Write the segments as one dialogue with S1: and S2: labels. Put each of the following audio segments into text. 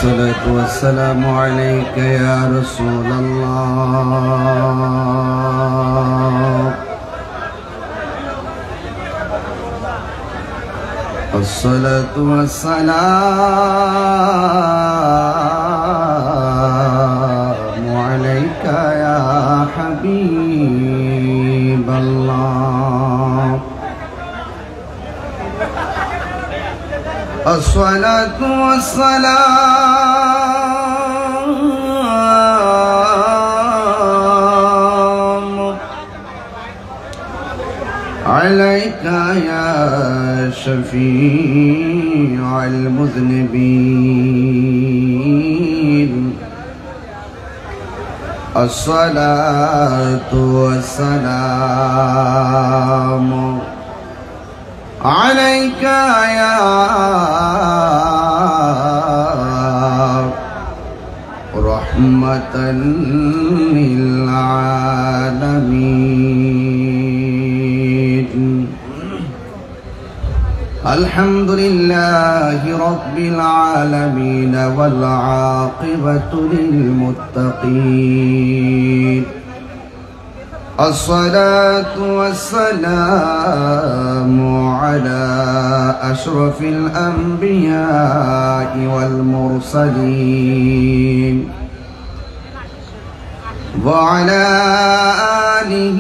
S1: الصلاة والسلام عليك يا رسول الله. الصلاة والسلام عليك يا حبيب الله. الصلاة والسلام عليك يا شفيع المذنبين. الصلاة والسلام عليك يا رحمة للعالمين. الحمد لله رب العالمين والعاقبة للمتقين. الصلاة والسلام على أشرف الأنبياء والمرسلين وعلى آله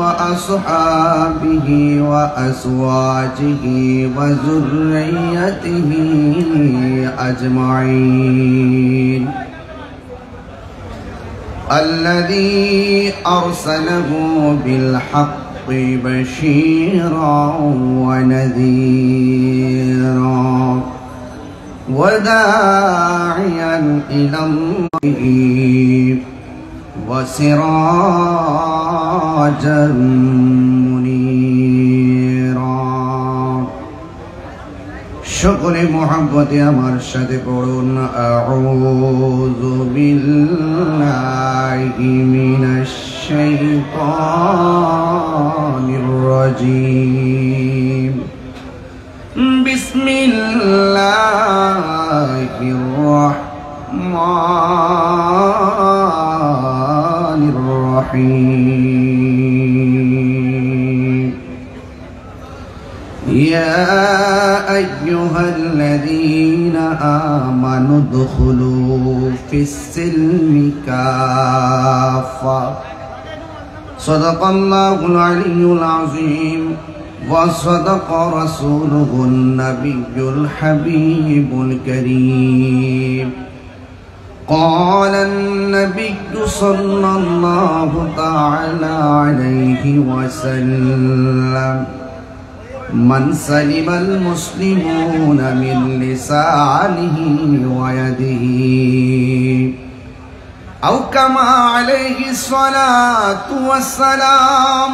S1: وأصحابه وأزواجه وذريته أجمعين الذي أرسله بالحق بشيرا ونذيرا وداعيا إلى الله وسراجا منيرا. شكر محبت আমার সাথে পড়ুন আউযু বিল্লাহি মিনাশ শাইতানির রাজীম. বিসমিল্লাহির রাহমানির রহিম. يا أيها الذين آمنوا ادخلوا في السلم كافة. صدق الله العلي العظيم وصدق رسوله النبي الحبيب الكريم. قال النبي صلى الله تعالى عليه وسلم من سلم المسلمون من لسانه ويده أو كما عليه الصلاة والسلام.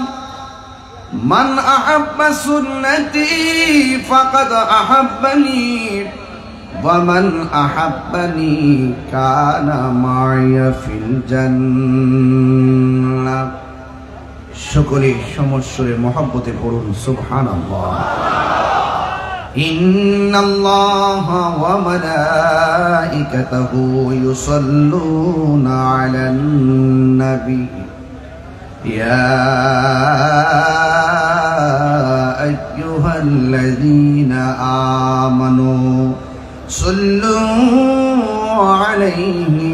S1: من أحب سنتي فقد أحبني ومن أحبني كان معي في الجنة. সকলে সমস্বরে মহব্বতে পড়ুন সুবহানাল্লাহ. ইন্নাল্লাহা ওয়া মালাইকাতাহু ইউসাল্লুনা আলান নবী ইয়া আইয়ুহাল্লাযীনা আমানু সাল্লু আলাইহি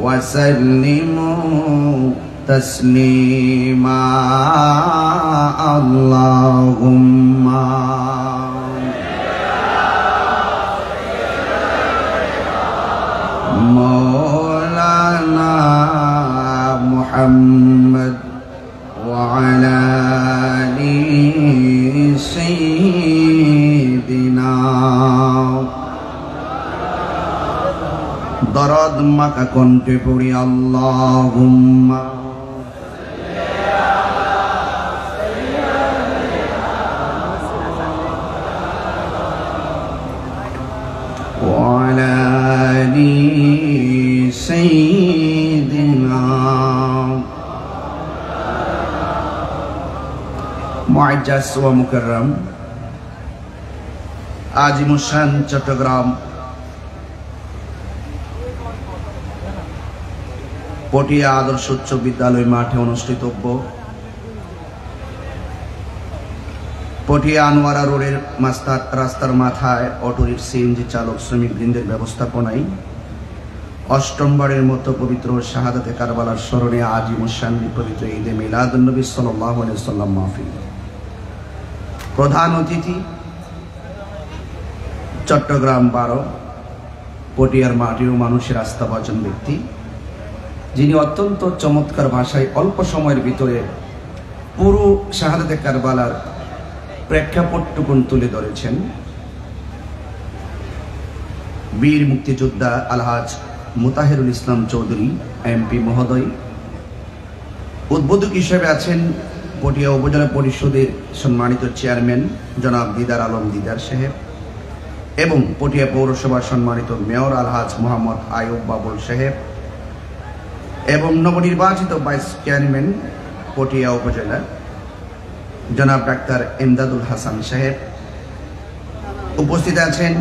S1: ওয়া সাল্লিমু تسليما. اللهم مولانا محمد وعلى آل سيدنا দরদ মাকা কণ্ঠে পড়ি আল্লাহুম্মা وعلى آل سيدنا. মুআজ্জাজ ওয়া মুকাররম আজিমুশান চট্টগ্রাম পটিয়া আদর্শ উচ্চ বিদ্যালয় মাঠে অনুষ্ঠিতব্য পটিয়া আনোয়ারা রোডের রাস্তার মাথায় অটোরিক্সা সিএনজি চালক শ্রমিক বৃন্দের ব্যবস্থাপনায় অষ্টমবারের মতো পবিত্র শাহাদাতে কারবালার স্মরণে আজই মুশান্নি পবিত্র ঈদে মিলাদুন্নবী সাল্লাল্লাহু আলাইহি ওয়াসাল্লাম মাহফিল। প্রধান অতিথি চট্টগ্রাম 12 পটিয়ার মাটির মানুষের আস্থাভাজন ব্যক্তি, যিনি অত্যন্ত চমৎকার ভাষায় অল্প সময়ের ভিতরে পুরো শাহাদাতে কারবালার প্রেক্ষাপটটুকুন তুলে ধরেছেন। বীর মুক্তিযোদ্ধা আলহাজ মুতাহিরুল ইসলাম চৌধুরী এমপি মহোদয়। উদ্বোধক হিসেবে আছেন পটিয়া উপজেলা পরিষদের সম্মানিত চেয়ারম্যান জনাব দিদার আলম দিদার সাহেব এবং পটিয়া পৌরসভার সম্মানিত মেয়র আলহাজ মোহাম্মদ আয়ুব বাবুল সাহেব এবং নবনির্বাচিত ভাইস চেয়ারম্যান পটিয়া উপজেলা জনাব ডাক্তার এমদাদুল হাসান সাহেব। উপস্থিত আছেন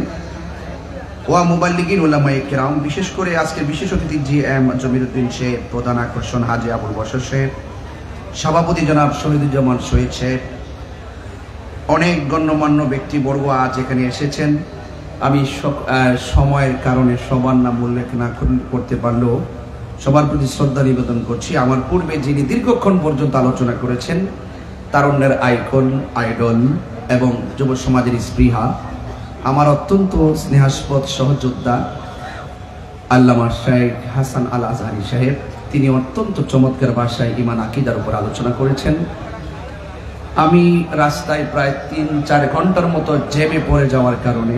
S1: ওয়া মুবাল্লিগিন উলামায়ে কিরাম, বিশেষ করে আজকের বিশেষ অতিথি জি এম জমিরুদ্দিন সাহেব, প্রধান আকর্ষণ হাজী আবুল বশর সাহেব, সভাপতি জনাব শহীদুজ্জামান শহীদ সাহেব, অনেক গণ্যমান্য ব্যক্তিবর্গ আজ এখানে এসেছেন। আমি সময়ের কারণে সবার নাম উল্লেখ না করতে পারলেও সবার প্রতি শ্রদ্ধা নিবেদন করছি। আমার পূর্বে যিনি দীর্ঘক্ষণ পর্যন্ত আলোচনা করেছেন, তারুণ্যের আইকন, আইডল এবং যুব সমাজের স্পৃহা, আমার অত্যন্ত স্নেহাস্পদ সহযোদ্ধা আল্লামা শেখ হাসান আল আজহারি সাহেব, তিনি অত্যন্ত চমৎকার ভাষায় ঈমান আকীদার উপর আলোচনা করেছেন। আমি রাস্তায় প্রায় 3-4 ঘন্টার মতো জ্যামে পড়ে যাওয়ার কারণে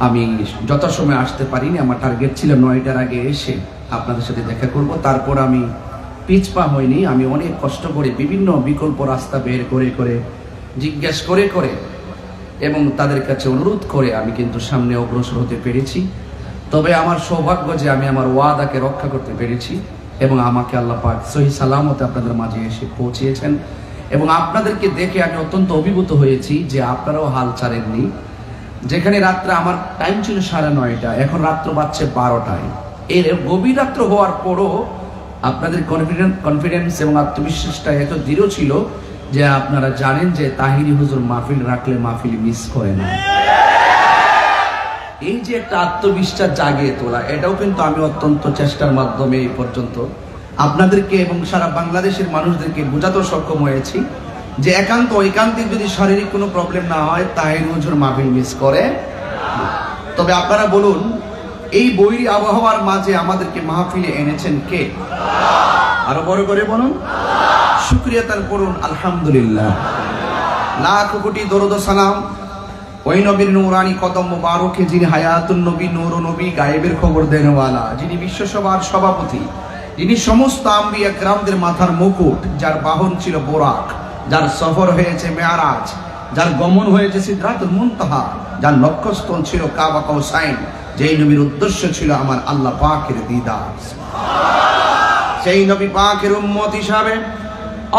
S1: আমি যথাসময়ে আসতে পারিনি। আমার টার্গেট ছিল 9টার আগে এসে আপনাদের সাথে দেখা করব, তারপর আমি পিছপা হয়নি। আমি অনেক কষ্ট করে বিভিন্ন বিকল্প রাস্তা বের করে জিজ্ঞেস করে এবং তাদের কাছে অনুরোধ করে আমি কিন্তু সামনে অগ্রসর হতে পেরেছি। তবে আমার সৌভাগ্য যে আমি আমার ওয়াদাকে রক্ষা করতে পেরেছি এবং আমাকে আল্লাহ পাক সহি সালামতে আপনাদের মাঝে এসে পৌঁছিয়েছেন। এবং আপনাদেরকে দেখে আমি অত্যন্ত অভিভূত হয়েছি যে আপনারাও হাল ছাড়েননি। যেখানে রাত্রে আমার টাইম ছিল 9:30, এখন রাত্র বাজছে 12টায়। এর গভীর রাত্র হওয়ার পরও আপনাদের কনফিডেন্স এবং আত্মবিশ্বাসটা এত দৃঢ় ছিল যে আপনারা জানেন যে তাহিরি হুজুর মাহফিল রাখলে মাহফিল মিস করে না। এই যে একটা আত্মবিশ্বাস জাগিয়ে তোলা, এটাও কিন্তু আমি অত্যন্ত চেষ্টার মাধ্যমে এই পর্যন্ত আপনাদেরকে এবং সারা বাংলাদেশের মানুষদেরকে বোঝাতে সক্ষম হয়েছি যে ঐকান্তিক যদি শারীরিক কোনো প্রবলেম না হয়, তাহিরি হুজুর মাহফিল মিস করে। তবে আপনারা বলুন, এই বৈরী আবহাওয়ার মাঝে আমাদেরকে মাহফিলে এনেছেন কে? আরো বড় করে বলুন, শুকরিয়া তার করুন আলহামদুলিল্লাহ। লাখ কোটি দরুদ ও সালাম ওই নবীর নূরানি কদম মুবারকে, যিনি হায়াতুন নবী, নূর নবী, গায়েবের খবর দেনওয়ালা, যিনি বিশ্বসভার সভাপতি, যিনি সমস্ত আম্বিয়া কিরামদের মাথার মুকুট, যার বাহন ছিল বোরাক, যার সফর হয়েছে মেরাজ, যার গমন হয়েছে সিদরাতুল মুনতাহা, যার লক্ষ্যস্থল ছিল কাবা কাউসাইন, যেই নবীর উদ্দেশ্য ছিল আমার আল্লাহ পাকের দিদার। সেই নবী পাকের উম্মত হিসাবে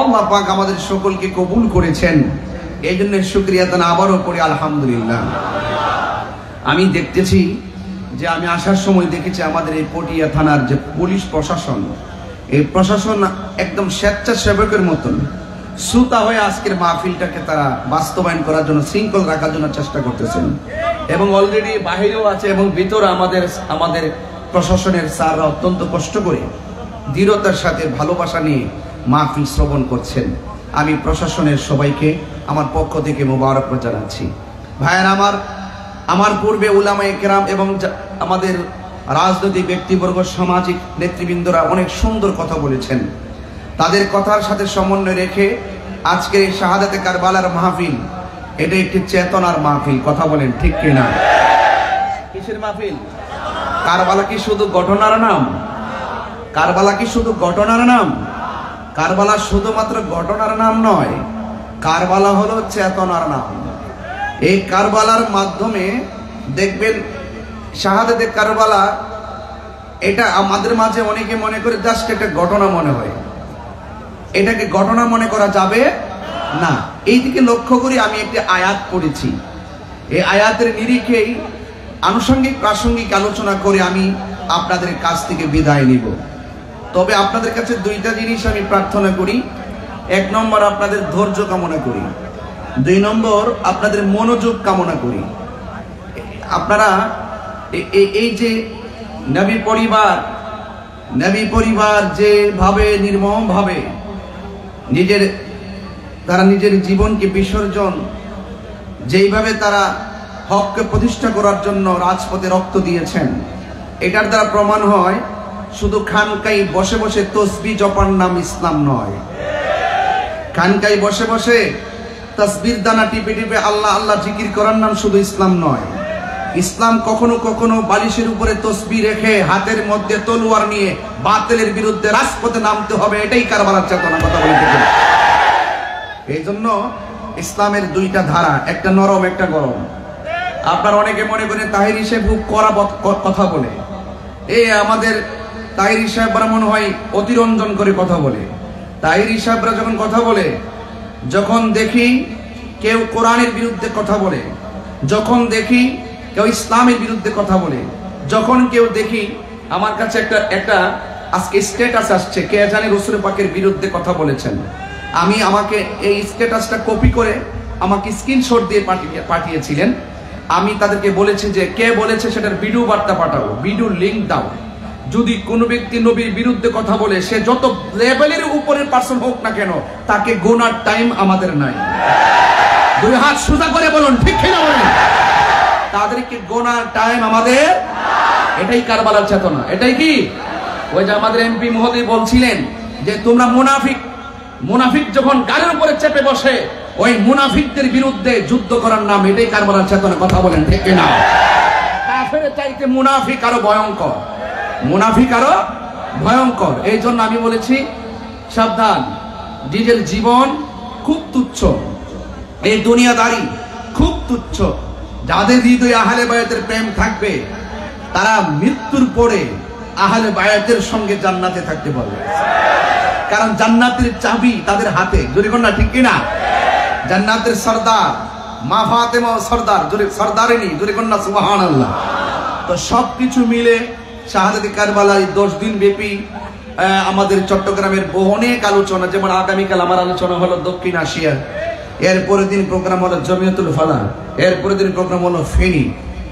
S1: আল্লাহ পাক আমাদের সকলকে কবুল করেছেন। এই জন্য শুকরিয়া তান আবারও করি আলহামদুলিল্লাহ। আমি দেখতেছি যে আমি আসার সময় দেখেছি আমাদের এই পটিয়া থানার যে পুলিশ প্রশাসন, এই প্রশাসন একদম স্বেচ্ছাসেবকের মতন শ্রোতা হয়ে আজকের মাহফিলটাকে তারা বাস্তবায়ন করার জন্য, শৃঙ্খল রাখার জন্য চেষ্টা করতেছেন। এবং অলরেডি বাহিরেও আছে এবং ভিতরে আমাদের প্রশাসনের স্যাররা অত্যন্ত কষ্ট করে দৃঢ়তার সাথে ভালোবাসা নিয়ে মাহফিল শ্রবণ করছেন। আমি প্রশাসনের সবাইকে আমার পক্ষ থেকে মোবারকবাদ জানাচ্ছি। ভাইয়েরা আমার পূর্বে উলামায়ে কেরাম এবং আমাদের রাজনৈতিক ব্যক্তিবর্গ, সামাজিক নেতৃবৃন্দরা অনেক সুন্দর কথা বলেছেন। তাদের কথার সাথে সমন্বয় রেখে আজকের এই শাহাদাতে কারবালার মাহফিল, এটা একটি চেতনার মাহফিল। কথা বলেন ঠিক কিনা? কিসের মাহফিল? কারবালা কি শুধু ঘটনার নাম? কারবালা কি শুধু ঘটনার নাম? কারবালা শুধুমাত্র ঘটনার নাম নয়, কারবালা হলো চেতনার নাম। এই কারবালার মাধ্যমে দেখবেন শাহাদাতে কারবালা, এটা আমাদের মাঝে অনেকে মনে করে জাস্ট একটা ঘটনা মনে হয়। এটাকে ঘটনা মনে করা যাবে না। এই দিকে লক্ষ্য করে আমি একটি আয়াত পড়েছি। এই আয়াতের নিরিখেই আনুষঙ্গিক প্রাসঙ্গিক আলোচনা করে আমি আপনাদের কাছ থেকে বিদায় নিব। তবে আপনাদের কাছে দুইটা জিনিস আমি প্রার্থনা করি। এক নম্বর আপনাদের ধৈর্য কামনা করি, দুই নম্বর আপনাদের মনোযোগ কামনা করি। আপনারা এই যে নবী পরিবার যেভাবে নির্মমভাবে তারা নিজের জীবনকে বিসর্জন, যেইভাবে তারা হককে প্রতিষ্ঠা করার জন্য রাজপথে রক্ত দিয়েছেন, এটার দ্বারা প্রমাণ হয় শুধু খানকাই বসে বসে তসবিহ জপার নাম ইসলাম নয়। খানকাই বসে বসে তাসবির দানা টিপে টিপে আল্লাহ আল্লাহ জিকির করার নাম শুধু ইসলাম নয়। ইসলাম কখনো কখনো বালিশের উপরে তসবিহ রেখে হাতের মধ্যে তলোয়ার নিয়ে বাতিলের বিরুদ্ধে রাজপথে নামতে হবে, এটাই কারবালার চেতনা। কথা বলতে গেলে এই জন্য ইসলামের দুইটা ধারা, একটা নরম একটা গরম। আপনার অনেকে মনে করেন তাহিরি সাহেব খুব কড়া কথা বলে, আমাদের তাহিরি সাহেবরা মনে হয় অতিরঞ্জন করে কথা বলে। তাহিরি সাহেবরা যখন কথা বলে, যখন দেখি কেউ কোরআনের বিরুদ্ধে কথা বলে, যখন দেখি কেউ ইসলামের বিরুদ্ধে কথা বলে, যখন কেউ দেখি আমার কাছে একটা আজকে স্ট্যাটাস আসছে, কে জানি রাসূল পাকের বিরুদ্ধে কথা বলেছেন, আমাকে এই স্ট্যাটাসটা কপি করে আমাকে স্ক্রিনশট দিয়ে পাঠিয়েছিলেন। আমি তাদেরকে বলেছি যে কে বলেছে সেটার ভিডিও বার্তা পাঠাও, ভিডিও লিংক দাও। যদি কোনো ব্যক্তি নবীর বিরুদ্ধে কথা বলে, সে যত লেভেলের উপরের পার্সন হোক না কেন, তাকে গোনার টাইম আমাদের নাই। দুই হাত সোজা করে বলুন, ঠিক কিনা বলেন? তাদেরকে গোনার টাইম আমাদের। এটাই কারবালার চেতনা। এটাই কি ওই যে আমাদের এমপি মহোদয় বলছিলেন যে তোমরা মুনাফিক যখন গাড়ির উপরে চেপে বসে, ওই মুনাফিকদের বিরুদ্ধে যুদ্ধ করার নাম, এটাই কারবালার চেতনা। কথা বলেন, ঠিক কিনা? কাফের চাইতে মুনাফিক আরো ভয়ঙ্কর, মুনাফিক আরো ভয়ঙ্কর। এই জন্য আমি বলেছি সাবধান, নিজের জীবন খুব তুচ্ছ, এই দুনিয়াদারি খুব তুচ্ছ। যাদের হৃদয়ে আহলে বায়াতের প্রেম থাকবে, তারা মৃত্যুর পরে আহলে বায়াতের সঙ্গে জান্নাতে থাকতে পারবে, কারণ জান্নাতের চাবি তাদের হাতে। জোরে কোন না, ঠিক কিনা? জান্নাতের সর্দার মা ফাতেমা সর্দার, জোরে সর্দারিনী, জোরে কোন না সুবহানাল্লাহ। তো সবকিছু মিলে শাহাদাতে কারবালায় 10 দিন ব্যাপী আমাদের চট্টগ্রামের অনেক আলোচনা। যেমন আগামীকাল আমার আলোচনা হলো দক্ষিণ এশিয়া, এরপরের দিন প্রোগ্রাম হলো জমিয়তুল ফালাহ, এরপরের দিন প্রোগ্রাম হলো ফেনী,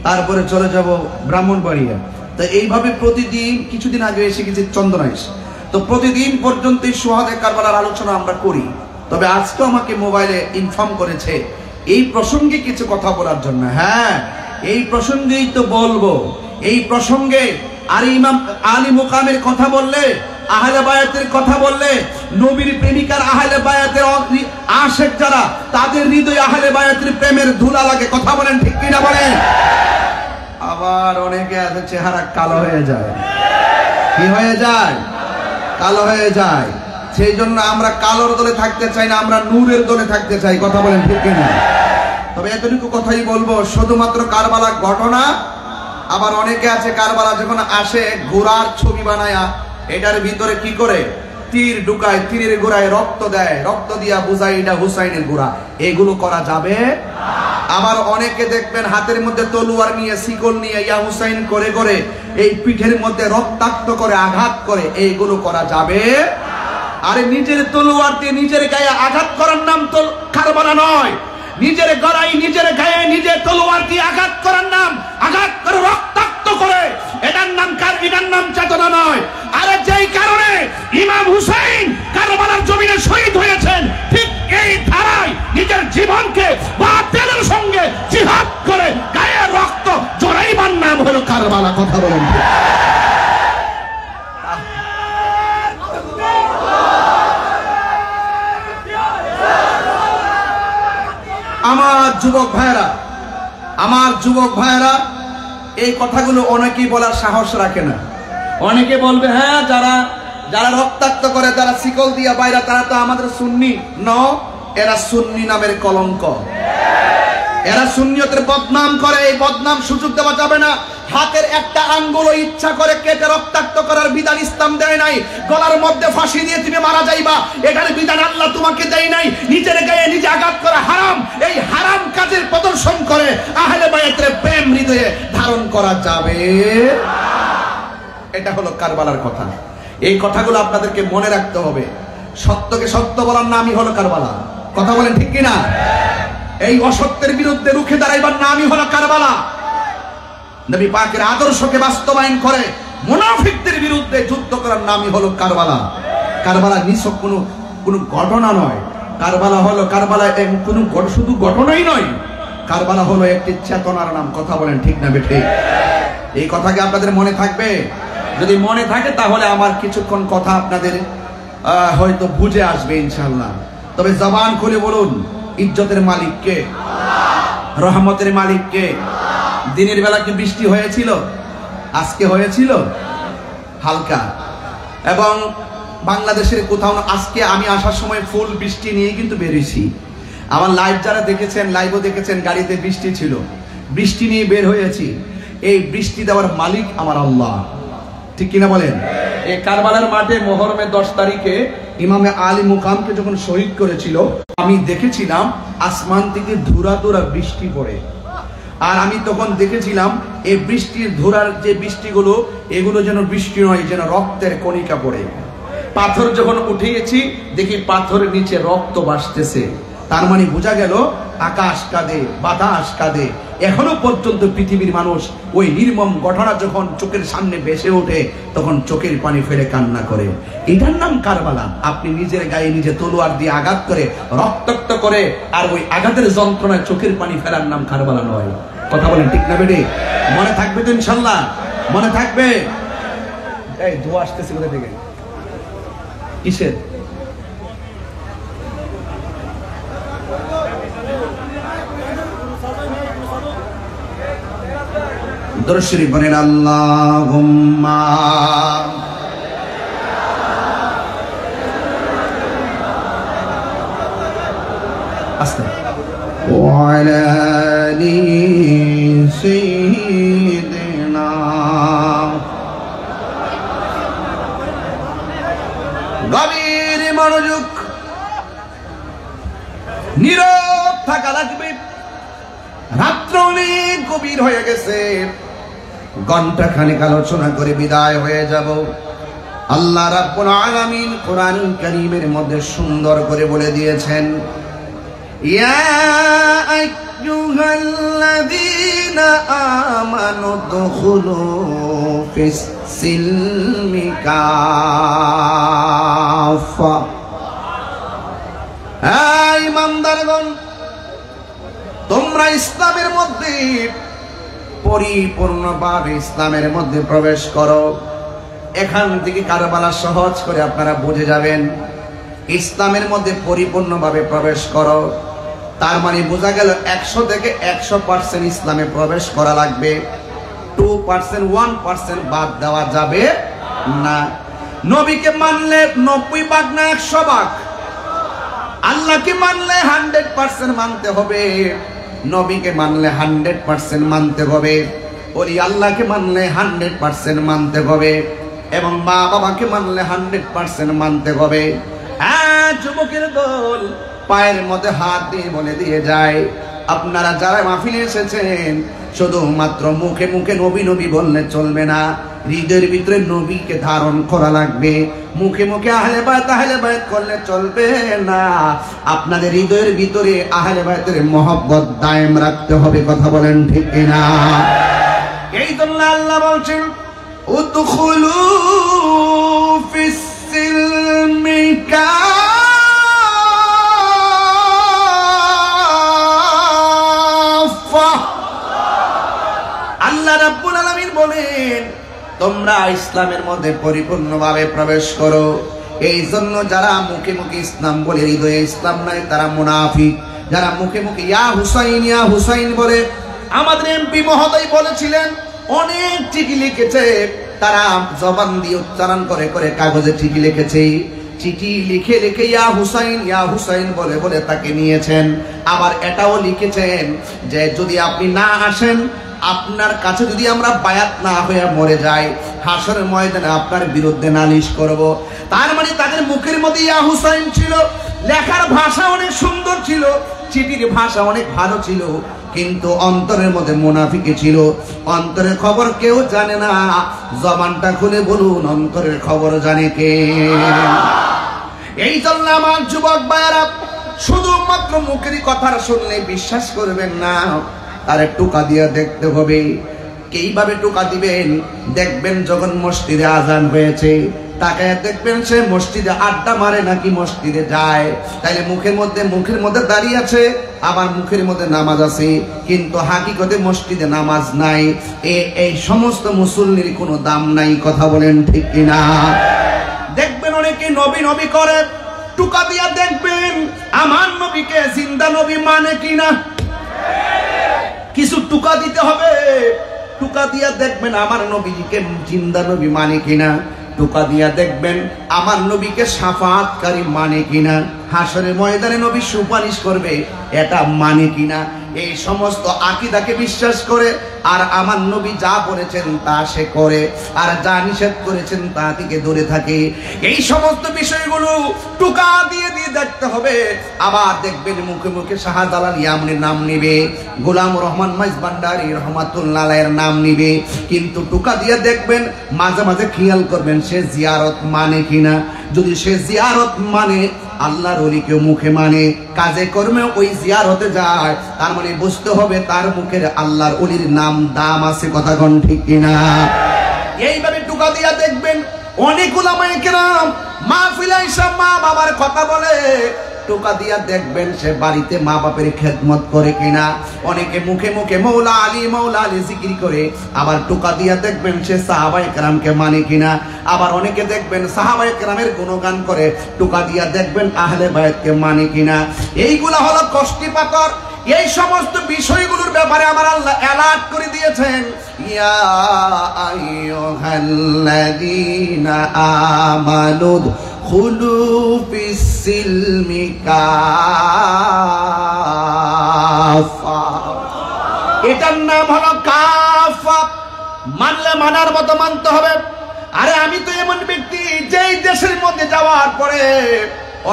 S1: তারপরে চলে যাব ব্রাহ্মণবাড়িয়া। তো এইভাবে প্রতিদিন, কিছুদিন আগে এসে গেছি চন্দনাইশ, তো প্রতিদিন পর্যন্ত শাহাদাতে কারবালার আলোচনা আমরা করি। তবে আজকে আমাকে মোবাইলে ইনফর্ম করেছে এই প্রসঙ্গে কিছু কথা বলার জন্য। হ্যাঁ, এই প্রসঙ্গেই তো বলবো। এই প্রসঙ্গে আর ইমাম আলী মুকামের কথা বললে, আহলে বায়াতের কথা বললে, নবীর প্রেমিকার আহলে বায়াতের আশিক যারা, তাদের হৃদয়ে আহলে বায়াতের প্রেমের ধুলা লাগে। কথা বলেন, ঠিক কিনা বলেন? আবার অনেকে আছে চেহারা কালো হয়ে যায়। কি হয়ে যায়? কালো হয়ে যায়। সেই জন্য আমরা কালোর দলে থাকতে চাই না, আমরা নূরের দলে থাকতে চাই। কথা বলেন, ঠিক কিনা? তবে এতটুকু কথাই বলবো, শুধুমাত্র কারবালা ঘটনা। আবার অনেকে আছে কারবালা যখন আসে ঘোড়ার ছবি বানায়া এটার ভিতরে কি করে তীর ঢুকায়, তীরের গোড়ায় রক্ত দেয়, রক্ত দিয়া বুঝায় এটা হুসাইনের গোড়া। এগুলো করা যাবে। আবার অনেকে দেখবেন হাতের মধ্যে তলোয়ার নিয়ে, শিকল নিয়ে ইয়া হুসাইন করে করে এই পিঠের মধ্যে রক্তাক্ত করে আঘাত করে, এইগুলো করা যাবে। আরে নিজের তলোয়ার দিয়ে নিজের গায়ে আঘাত করার নাম তো কারবালা নয়। নিজের গলায়, নিজের গায়ে নিজে তলোয়ার দিয়ে আঘাত করার নাম, আঘাত করে রক্তাক্ত করে, এটার নাম চেতনা নয়। আরে যেই কারণে ইমাম হুসাইন কারবালার জমিনে শহীদ হয়েছেন, ঠিক এই ধারায় নিজের জীবনকে বাতিলের সঙ্গে জিহাদ করে গায়ে রক্ত জড়াইবার নাম হলো কারবালা। কথা বলেন। আমার যুবক ভাইরা এই কথাগুলো অনেকেই বলার সাহস রাখে না। অনেকে বলবে হ্যাঁ, যারা রক্তাক্ত করে, যারা শিকল দিয়া বাইরা, তারা তো আমাদের সুন্নি। এরা সুন্নি নামের কলঙ্ক, এরা সুন্নিয়তের বদনাম করে। এই বদনাম সুযোগ দেওয়া যাবে না। হাতের একটা আঙ্গুলও ইচ্ছা করে কেটে রক্তাক্ত করার বিধান ইসলাম দেয় নাই। গলার মধ্যে ফাঁসি দিয়ে তুমি মারা যাইবা, এটার বিধান আল্লাহ তোমাকে দেয় নাই। নিজের গায়ে নিজে আঘাত করা হারাম। এই হারাম কাজের প্রদর্শন করে আহলে বায়াতের প্রেম হৃদয়ে ধারণ করা যাবে। এটা হলো কারবালার কথা। এই কথাগুলো আপনাদেরকে মনে রাখতে হবে। সত্যকে সত্য বলার নামই হলো কারবালা। কথা বলেন ঠিক কিনা? এই অসত্যের বিরুদ্ধে রুখে দাঁড়াইবার নামই হলো কারবালা। নবী পাকের আদর্শকে বাস্তবায়ন করে মুনাফিকদের বিরুদ্ধে যুদ্ধ করার নামই হলো কারবালা। কারবালা নিছক কোনো ঘটনা নয়। কারবালা হলো কোনো শুধু ঘটনাই নয়, কারবালা হলো একটি চেতনার নাম। কথা বলেন ঠিক না বেঠিক? এই কথা কি আপনাদের মনে থাকবে? যদি মনে থাকে তাহলে আমার কিছুক্ষণ কথা আপনাদের হয়তো বুঝে আসবে ইনশাআল্লাহ। তবে জবান খুলে বলুন, ইজ্জতের মালিক কে? রহমতের মালিক কে? দিনের বেলা কি বৃষ্টি হয়েছিল? আজকে হয়েছিল হালকা। এবং বাংলাদেশের কোথাও না, আজকে আমি আসার সময় ফুল বৃষ্টি নিয়ে কিন্তু বেরিয়েছি। আমার লাইভ যারা দেখেছেন, লাইভও দেখেছেন, গাড়িতে বৃষ্টি ছিল, বৃষ্টি নিয়ে বের হয়েছি। এই বৃষ্টি দেওয়ার মালিক আমার আল্লাহ। ঠিক কিনা বলেন? এই কারবালার মাঠে মুহররমের 10 তারিখে ইমামে আলী মুকামকে যখন শহীদ করেছিল, আমি দেখেছিলাম আসমান থেকে ধুরা ধুরা বৃষ্টি পড়ে। আর আমি তখন দেখেছিলাম এই বৃষ্টির ধুরার যে বৃষ্টিগুলো, এগুলো যেন বৃষ্টি নয়, যেন রক্তের কণিকা পড়ে। পাথর যখন উঠিয়েছি দেখি পাথরের নিচে রক্ত ভাসতেছে। তার মানে বোঝা গেল আকাশ কাঁদে, বাতাস কাঁদে। এখনো পর্যন্ত পৃথিবীর মানুষ ওই নির্মম ঘটনা যখন চোখের সামনে ভেসে ওঠে তখন চোখের পানি ফেলে কান্না করে। এটার নাম কারবালা। আপনি নিজের গায়ে নিজে তলোয়ার দিয়ে আঘাত করে রক্তাক্ত করে আর ওই আঘাতের যন্ত্রণায় চোখের পানি ফেলার নাম কারবালা নয়। কথা বলেন ঠিক না বেটে? মনে থাকবে তো ইনশাল্লাহ? মনে থাকবে? এই ধোয়া আসতেছে কোথা থেকে? কিসের? দরুদ শরীফ বলেন আল্লাহুম্মা আস্তে ওয়া আলা আলি সাইয়্যিদিনা। গভীর মনোযোগ, নীরব থাকা লাগবে। রাত্র অনেক গভীর হয়ে গেছে, ঘন্টা খানেক আলোচনা করে বিদায় হয়ে যাব। আল্লাহ রাব্বুল আলামিন কোরআন কারীমের মধ্যে সুন্দর করে বলে দিয়েছেন, ইয়া আইয়ুহাল্লাযীনা আমানু দুখুলু ফিস সিলমি কাফা। হে ঈমানদারগণ, তোমরা ইসলামের মধ্যে পরিপূর্ণভাবে ইসলামের মধ্যে প্রবেশ করো। এখান থেকে কারবালা সহজ করে আপনারা বুঝে যাবেন। ইসলামের মধ্যে পরিপূর্ণভাবে প্রবেশ করো, তার মানে বোঝা গেল 100 থেকে 100% ইসলামে প্রবেশ করা লাগবে। 2%, 1% বাদ দেওয়া যাবে না। নবীকে মানলে 90 ভাগ না 100 ভাগ। আল্লাহকে মানলে 100% মানতে হবে। নবীকে মানলে 100% মানতে হবে। ওলি আল্লাহকে মানলে 100% মানতে হবে। এবং মা বাবাকে মানলে 100% মানতে হবে। যুবকের দল পায়ের মধ্যে হাত দিয়ে বলে দিয়ে যায়, আপনারা যারা মাহফিলে এসেছেন শুধুমাত্র মুখে মুখে নবী নবী বললে চলবে না, হৃদয়ের ভিতরে নবীকে ধারণ করা লাগবে। মুখে মুখে আহলে বায়াত করলে চলবে না, আপনাদের হৃদয়ের ভিতরে আহলে বায়াতের মহব্বত দায়েম রাখতে হবে। কথা বলেন ঠিক কিনা? এই জন্য আল্লাহ বলছেন, উদখুলু ফিস সিলমি কাফা। আল্লাহ রাব্বুল আলামিন বলেন, তোমরা ইসলামের মধ্যে পরিপূর্ণভাবে প্রবেশ করো। এই জন্য যারা মুখে মুখে ইসলাম বলে হৃদয়ে ইসলাম নাই তারা মুনাফিক। যারা মুখে মুখে ইয়া হুসাইন বলে, আমাদের এমপি মহোদয় বলেছিলেন, অনেক চিঠি লিখেছে, তারা জবান দিয়ে উচ্চারণ করে করে কাগজে চিঠি লিখেছে। চিঠি লিখে লিখে ইয়া হুসাইন বলে বলে তাকে নিয়েছেন। আবার এটাও লিখেছেন যে যদি আপনি না আসেন, আপনার কাছে যদি আমরা বায়াত না হয়ে মরে যাই, হাসরের ময়দানে আপনার বিরুদ্ধে নালিশ করব। তার মানে তাদের মুখের মধ্যে ইয়া হুসাইন ছিল, লেখার ভাষা অনেক সুন্দর ছিল, চিঠির ভাষা অনেক ভালো ছিল, কিন্তু অন্তরের মধ্যে মুনাফিকি ছিল। অন্তরের খবর কেউ জানে না, জবানটা খুলে বলুন অন্তরের খবর জানে কে? এই জন্য আমার যুবক ভাইয়েরা, শুধুমাত্র মুখের কথা শুনলে বিশ্বাস করবেন না, আরে টোকা দিয়ে দেখতে হবে। কিভাবে টোকা দিবেন? দেখবেন যখন মসজিদে আজান হয়েছে, তাকায় দেখবেন সে মসজিদে আড্ডা মারে নাকি মসজিদে যায়। তাইলে মুখের মধ্যে দাঁড়িয়ে আছে, আবার মুখের মধ্যে নামাজ আছে, কিন্তু হাকিকতে মসজিদে নামাজ নাই। এই সমস্ত মুসল্লির কোনো দাম নাই। কথা বলেন ঠিক কিনা? দেখবেন অনেকে নবী নবী করে, টোকা দিয়া দেখবেন আমার নবীকে জিন্দা নবী মানে কিনা। কিছু টোকা দিতে হবে, টোকা দিয়া দেখবেন আমার নবীকে জিন্দা নবী মানে কিনা। টোকা দিয়া দেখবেন আমার নবীকে শাফাআতকারী মানে কিনা, হাসরের ময়দানে নবী সুপারিশ করবে এটা মানে কিনা। এই সমস্ত আকীদাকে বিশ্বাস করে আর আমার নবী যা বলেছেন তা সে করে, আর যা নিষেধ করেছেন তা থেকে দূরে থাকে। এই সমস্ত বিষয়গুলো টোকা দিয়ে দিয়ে দেখতে হবে। আবার দেখবেন মুখে মুখে শাহজালাল ইয়ামানির নাম নিবে, গোলাম রহমান মাইজভান্ডারী রহমাতুল্লাহ আলাইহির নাম নিবে, কিন্তু টোকা দিয়ে দেখবেন মাঝে মাঝে খেয়াল করবেন সে জিয়ারত মানে কিনা। যদি সে জিয়ারত মানে, আল্লাহর ওলিকে মুখে মানে, কাজে কর্মে ওই জিয়ারতে যায়, তার মানে বুঝতে হবে তার মুখের আল্লাহর ওলির নাম দাম আছে। কথা কোন ঠিক কিনা? এইভাবে টোকা দিয়া দেখবেন অনেক উলামায়ে কেরাম মাহফিলে এসে মা বাবার কথা বলে, টোকা দিয়া দেখবেন সে বাড়িতে মা বাপের খেদমত করে কিনা। অনেকে মুখে মুখে মৌলা আলী জিকির করে, আবার টোকা দিয়া দেখবেন সে সাহাবায়ে কেরামকে মানে কিনা। আবার অনেকে দেখবেন সাহাবায়ে কেরামের গুণগান করে, টোকা দিয়া দেখবেন আহলে বায়তকে মানে কিনা। এইগুলা হলো কষ্টি পাথর। এই সমস্ত বিষয়গুলোর ব্যাপারে আমার আল্লাহ অ্যালার্ট করে দিয়েছেন, ইয়া আইয়ুহাল্লাযীনা আমানু খুলু ফিস-সিলমি কাফা। এটার নাম হলো কাফা। মানলে মানার মতো মানতে হবে। আরে আমি তো এমন ব্যক্তি যেই দেশের মধ্যে যাওয়ার পরে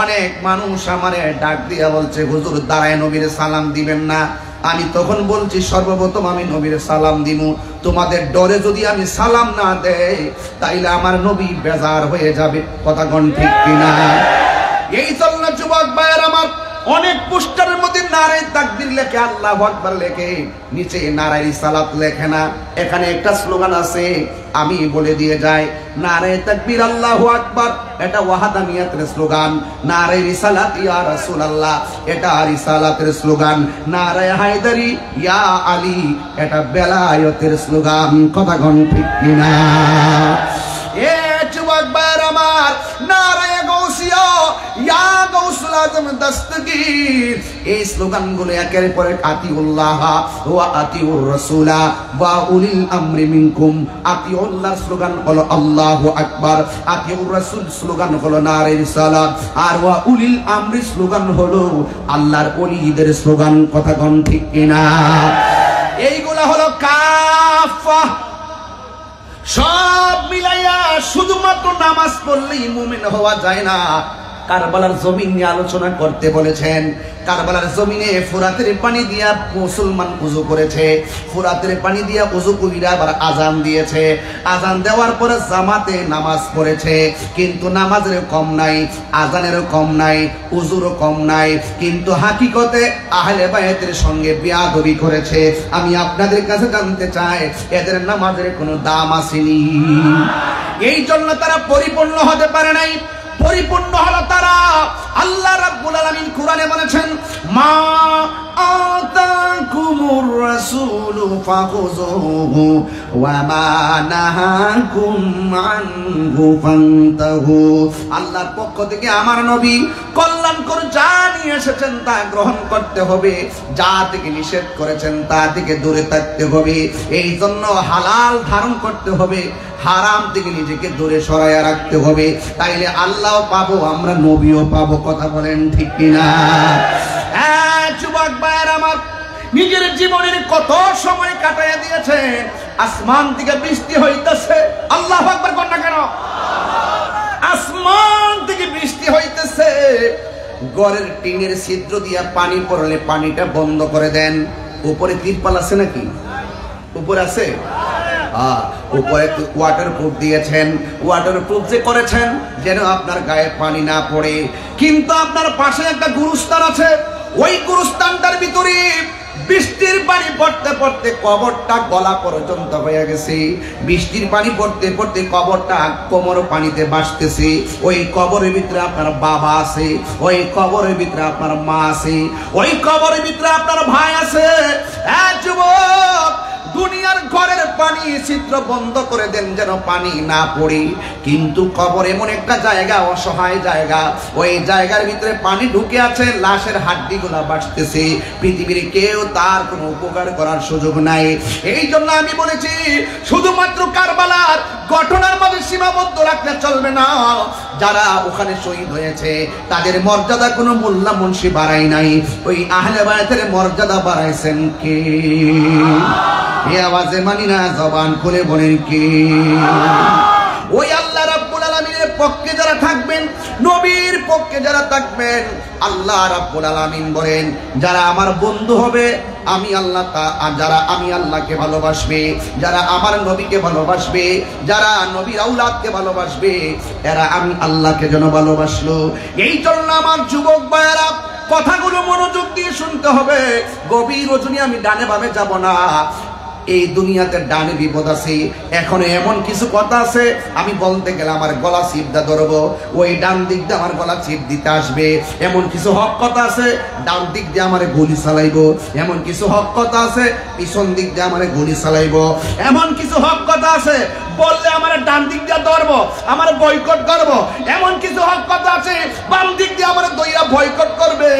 S1: অনেক মানুষ আমারে ডাক দিয়া বলছে, হুজুর দাঁড়ায় নবীর সালাম দিবেন না। আমি তখন বলছি সর্বপ্রথম আমি নবীর সালাম দিব, তোমাদের ডরে যদি আমি সালাম না দেই তাইলে আমার নবী বেজার হয়ে যাবে। কথা কোন ঠিক কিনা? এই জন্য যুবক ভাইয়ের আমার, অনেক পোস্টারের মধ্যে নারে তাকবীর লেখে, আল্লাহু আকবার লেখে, নিচে নারে রিসালাত লেখে না। এখানে একটা স্লোগান আছে, আমি বলে দিয়ে যাই, নারে তাকবীর আল্লাহু আকবার এটা ওয়াহদানিয়াতের স্লোগান, নারে রিসালাত ইয়া রাসূলুল্লাহ এটা রিসালাতের স্লোগান, নারে হায়দারি ইয়া আলী এটা বেলায়েতের স্লোগান। কথা কোন ঠিক কিনা? এ যুবক ভাইয়ের আমার, নারে গাউসিয়া ইয়া গাউসুল আজম দস্তগীর, এই স্লোগানগুলো একের পর এক, আতিউল্লাহ ওয়া আতিউর রাসূলা ওয়া উলিল আমরি মিনকুম। আতিউল্লাহর স্লোগান হলো আল্লাহু আকবার, আতিউর রাসূল স্লোগান হলো নারে রিসালাত, আর ওয়া উলিল আমরি স্লোগান হলো আল্লাহর ওলিদের স্লোগান। কথা কোন ঠিক কিনা? এইগুলা হলো কাফা। সব মিলাইয়া শুধুমাত্র নামাজ পড়লেই মুমিন হওয়া যায় না। কারবালার জমিন নিয়ে আলোচনা করতে বলেছেন। কারবালার জমিনে ফুরাতের পানি দিয়া মুসলমান ওযু করেছে, ফুরাতের পানি দিয়া ওযু কইরা আবার আজান দিয়েছে, আজান দেওয়ার পরে জামাতে নামাজ পড়েছে, কিন্তু নামাজের কম নাই, আজানের কম নাই, ওযুরও কম নাই, কিন্তু হাকিকতে আহলে বায়তের সঙ্গে বেয়াদবি করেছে। আমি আপনাদের কাছে জানতে চাই এদের নামাজের কোনো দাম আসেনি। এই জন্য তারা পরিপূর্ণ হতে পারে নাই। পরিপূর্ণ হলো তারা, আল্লাহ রাব্বুল আলামিন কোরআনে বলেছেন, মা আতাকুমুর রাসূলু ফাখুযুহু ওয়া মা নাহাকুম আনহু ফান্তাহু। আল্লাহর পক্ষ থেকে আমার নবী কল্যাণকর যা নিয়ে এসেছেন তা গ্রহণ করতে হবে, যা থেকে নিষেধ করেছেন তা থেকে দূরে থাকতে হবে। এই জন্য হালাল ধারণ করতে হবে, হারাম থেকে নিজেকে দূরে সরাইয়া রাখতে হবে, তাইলে আল্লাহও পাবো, আমরা নবীও পাবো। কথা বলেন ঠিক কিনা? যুবক ভাইয়ের আমার, নিজের জীবনের কত সময় কাটাইয়া দিয়েছেন, আসমান থেকে বৃষ্টি হইতেছে, আল্লাহু আকবার বল না কেন? আসমান থেকে বৃষ্টি হইতেছে, ঘরের টিনের ছিদ্র দিয়া পানি পড়লে পানিটা বন্ধ করে দেন, উপরে তিরপাল আছে নাকি? উপরে আছে? উপরে ওয়াটার প্রুফ দিয়েছেন। ওয়াটার প্রুফ যে করেছেন যেন আপনার গায়ে পানি না পড়ে। কিন্তু আপনার পাশে একটা গুরুস্থান আছে, ওই গুরুস্থানটার ভিতরে বৃষ্টির পানি পড়তে পড়তে কবরটা গলা পর্যন্ত হয়ে গেছে। বৃষ্টির পানি পড়তে পড়তে কবরটা কোমর পানিতে ভাসতেছে। ওই কবরের ভিতরে আপনার বাবা আছে, ওই কবরের ভিতরে আপনার মা আছে, ওই কবরের ভিতরে আপনার ভাই আছে। যুবক, দুনিয়ার ঘরের পানি ছিদ্র বন্ধ করে দেন যেন পানি না পড়ে। কিন্তু কবর এমন একটা জায়গা, অসহায় জায়গা, ওই জায়গার ভিতরে পানি ঢুকে আছে, লাশের হাড্ডিগুলা বাঁচতেছে। পৃথিবীর কেউ তার কোনো উপকার করার সুযোগ নাই। এই জন্য আমি বলেছি শুধুমাত্র কারবালার ঘটনার মাঝে সীমাবদ্ধ রাখলে চলবে না। যারা ওখানে শহীদ হয়েছে তাদের মর্যাদা কোনো মোল্লা মুন্সি বাড়াই নাই, ওই আহলে বায়াতের মর্যাদা বাড়াইছেন কে? এই আওয়াজে মানি না, জবান খুলে বলেন কে? ওই আল্লাহ রাব্বুল আলামিনের পক্ষে যারা থাকবেন, নবীর পক্ষে যারা থাকবেন, আল্লাহ রাব্বুল আলামিন বলেন যারা আমার বন্ধু হবে আমি আল্লাহ, যারা আমি আল্লাহকে ভালোবাসবে, যারা আমার নবীকে ভালোবাসবে, যারা নবীর আওলাদকে ভালোবাসবে, এরা আমি আল্লাহকে যেন ভালোবাসলো। এই জন্য আমার যুবক ভাইয়েরা কথাগুলো মনোযোগ দিয়ে শুনতে হবে। গভীর রজনী আমি ডানে বামে যাব না। এই দুনিয়াতে ডানে বিপদ আছে। এখন এমন কিছু কথা আছে আমি বলতে গেলে আমার গলা চিপদা ধরবো, ওই ডান দিক দিয়ে আমার গলা চিপ দিতে আসবে। এমন কিছু হক কথা আছে ডান দিক দিয়ে আমার গুলি চালাইবো, এমন কিছু হক কথা আছে পিছন দিক দিয়ে আমার গুলি চালাইবো। এমন কিছু হক কথা আছে বললে আমার ডান দিক দিয়ে ধরবো, আমার বয়কট করবো। এমন কিছু হক কথা আছে বাম দিক দিয়ে আমার দইয়া বয়কট করবে।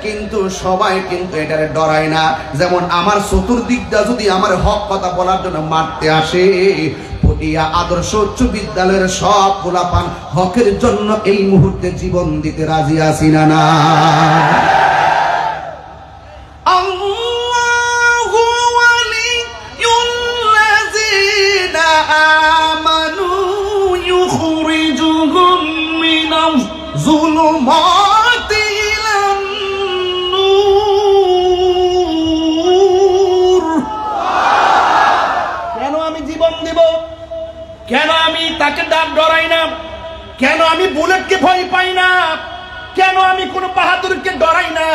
S1: কিন্তু সবাই কিন্তু এটারে ডরায় না। যেমন আমার চতুর্দিক দিয়ে যদি আমার হক কথা বলার জন্য মারতে আসে, পটিয়া আদর্শ উচ্চ বিদ্যালয়ের সব পোলাপান হকের জন্য এই মুহূর্তে জীবন দিতে রাজি আছি না? না
S2: কেন আমি তাকে ডরাই না? কেন আমি বুলেটকে ভয় পাই না? কেন আমি কোন বাহাদুরকে ডরাই না?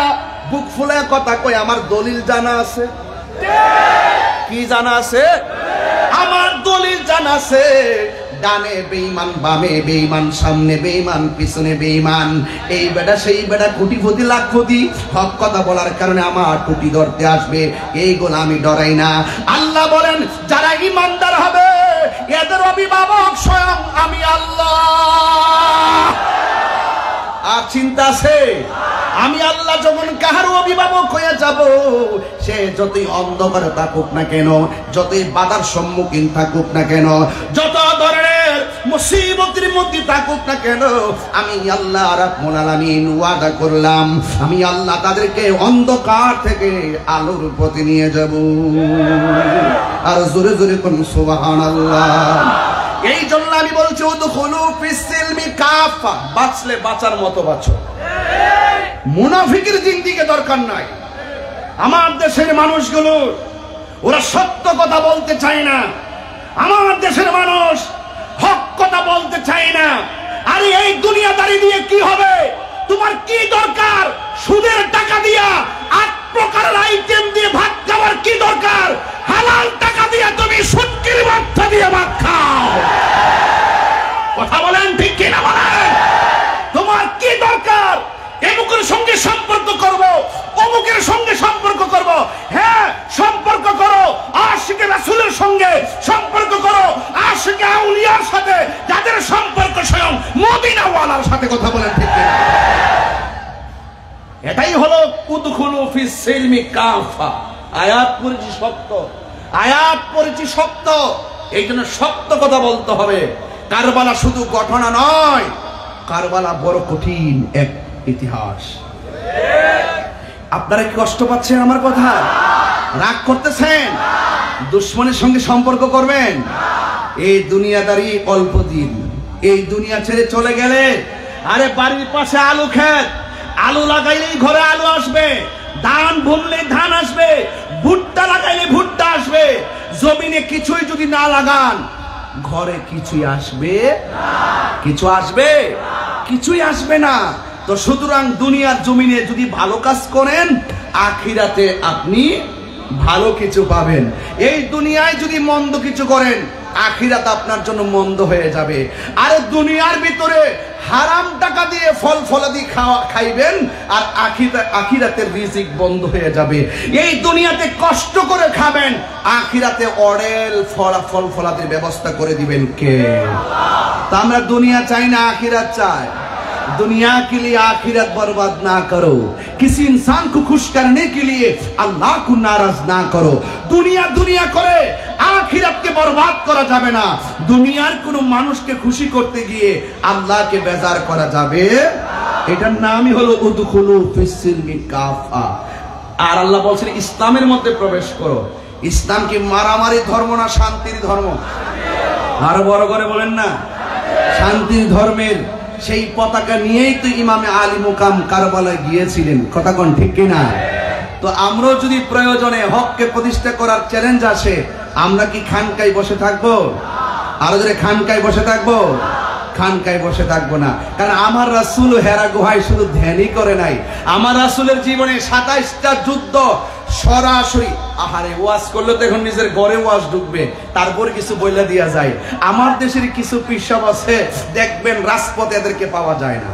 S1: বুক ফুলে কথা কই, আমার দলিল জানা আছে। কি জানা আছে? আমার দলিল জানা আছে। ডানে বেঈমান, বামে বেঈমান, সামনে বেঈমান, পিছনে বেঈমান। এই বেটা সেই বেটা, কোটিপতি লাখপতি, হক কথা বলার কারণে আমার টুটি ধরতে আসবে। এইগুলো আমি ডরাই না। আল্লাহ বলেন যারা ঈমানদার হবে এদের অভিভাবক স্বয়ং আমি আল্লাহ। আর চিন্তা আছে? আমি আল্লাহ যখন কাহার অভিভাবক হয়ে যাব, সে যতই অন্ধকারে থাকুক না কেন, যতই বাধার সম্মুখীন থাকুক না কেন, যত ধরনের মুসিবতের মধ্যে থাকুক না কেন, আমি আল্লাহ রাব্বুল আলামিন ওয়াদা করলাম আমি আল্লাহ তাদেরকে অন্ধকার থেকে আলোর পথে নিয়ে যাব। আর জোরে জোরে কোন সুবহানাল্লাহ। এই জন্য আমি বলছি উদখুলু ফিস সিলমি কাফা, বাঁচলে বাঁচার মতো বাঁচো। মুনাফিকের জিন্দিকে দরকার নাই। আমার দেশের মানুষগুলো ওরা সত্য কথা বলতে চায় না। আমার দেশের মানুষ হক কথা বলতে চায় না। আরে এই দুনিয়াদারি দিয়ে কি হবে? তোমার কি দরকার? সুদের টাকা দিয়া 8 প্রকারের আইটেম দিয়ে ভাত খাওয়ার কি দরকার? হালাল টাকা দিয়ে তুমি সুটকির মাথা দিয়ে ভাত খাও। কথা বলেন ঠিক কিনা বলেন? তোমার কি দরকার? এমুকের সঙ্গে সম্পর্ক করব, অমুকের সঙ্গে সম্পর্ক করব। হ্যাঁ, সম্পর্ক করো আশিকে রাসূলের সঙ্গে, সম্পর্ক করো আশিকে আউলিয়ার সাথে, যাদের সম্পর্ক স্বয়ং মদিনাওয়ালার সাথে। কথা বলেন ঠিক কিনা? এটাই হলো উদখুলু ফিস সিলমি কাফা। আয়াত পড়েছি শক্ত, আয়াত পড়েছি শক্ত। এই জন্য শক্ত কথা বলতে হবে। কারবালা শুধু ঘটনা নয়, কারবালা বড় কঠিন এক ইতিহাস। আপনারা কি কষ্ট পাচ্ছেন আমার কথা? রাগ করতেছেন? দুশ্মনের সঙ্গে সম্পর্ক করবেন? এই দুনিয়াদারি অল্প দিন। এই দুনিয়া ছেড়ে চলে গেলে, আরে বাড়ির পাশে আলু ক্ষেত, আলু লাগাইলেই ঘরে আলু আসবে, ধান বুনলে ধান আসবে,
S2: ভুট্টা লাগাইলে ভুট্টা আসবে, জমিনে কিছুই যদি না লাগান
S1: ঘরে কিছুই আসবে? কিছু আসবে? কিছুই আসবে না। তো সুতরাং দুনিয়ার জমিনে যদি ভালো কাজ করেন, আখিরাতে আপনি ভালো কিছু পাবেন। এই দুনিয়ায় যদি মন্দ কিছু করেন, আখিরাত আপনার জন্য মন্দ হয়ে যাবে। আর দুনিয়ার ভিতরে হারাম টাকা দিয়ে ফল ফলাদি খাইবেন, আর আখিরাতের রিজিক বন্ধ হয়ে যাবে। এই দুনিয়াতে কষ্ট করে খাবেন, আখিরাতে অড়েল ফল ফলাদির ব্যবস্থা করে দিবেন কে? তা আমরা দুনিয়া চাই না, আখিরাত চাই। दुनिया के लिए आखिरत बर्बाद ना करो, किसी इंसान को खुश करने के लिए अल्लाह को नाराज ना करो। दुनिया दुनिया करे आखिरत के बर्बाद करा जाबे ना। दुनियार कोनो मानुषके खुशी करते गिये अल्लाह के बेजार करा जाबे, एटार नामই হলো উদখুলু ফিস-সিলমি কাফা। আর আল্লাহ বলছেন ইসলামের মধ্যে প্রবেশ করো। ইসলাম কি মারামারি ধর্ম না শান্তির ধর্ম? আরো বড় করে বলেন না, শান্তির ধর্মের সেই পতাকা নিয়েই তো ইমামে আলী মুকাম কারবালায় গিয়েছিলেন। কথা কোন ঠিক কিনা? তো আমরাও যদি প্রয়োজনে হককে প্রতিষ্ঠা করার চ্যালেঞ্জ আসে, আমরা কি খানকায় বসে থাকবো? আরো জোরে, খানকায় বসে থাকবো? খানকায় বসে থাকবো না। কারণ আমার রাসূল হেরা গুহায় শুধু ধ্যানই করে নাই, আমার রাসূলের জীবনে 27টা যুদ্ধ সরাসরি। আহারে, ওয়াজ করলে তো এখন নিজের ঘরে ওয়াজ ঢুকবে, তারপর কিছু বইলা দিয়া যায়। আমার দেশের কিছু পিসাব আছে, দেখবেন রাজপথে এদেরকে পাওয়া যায় না।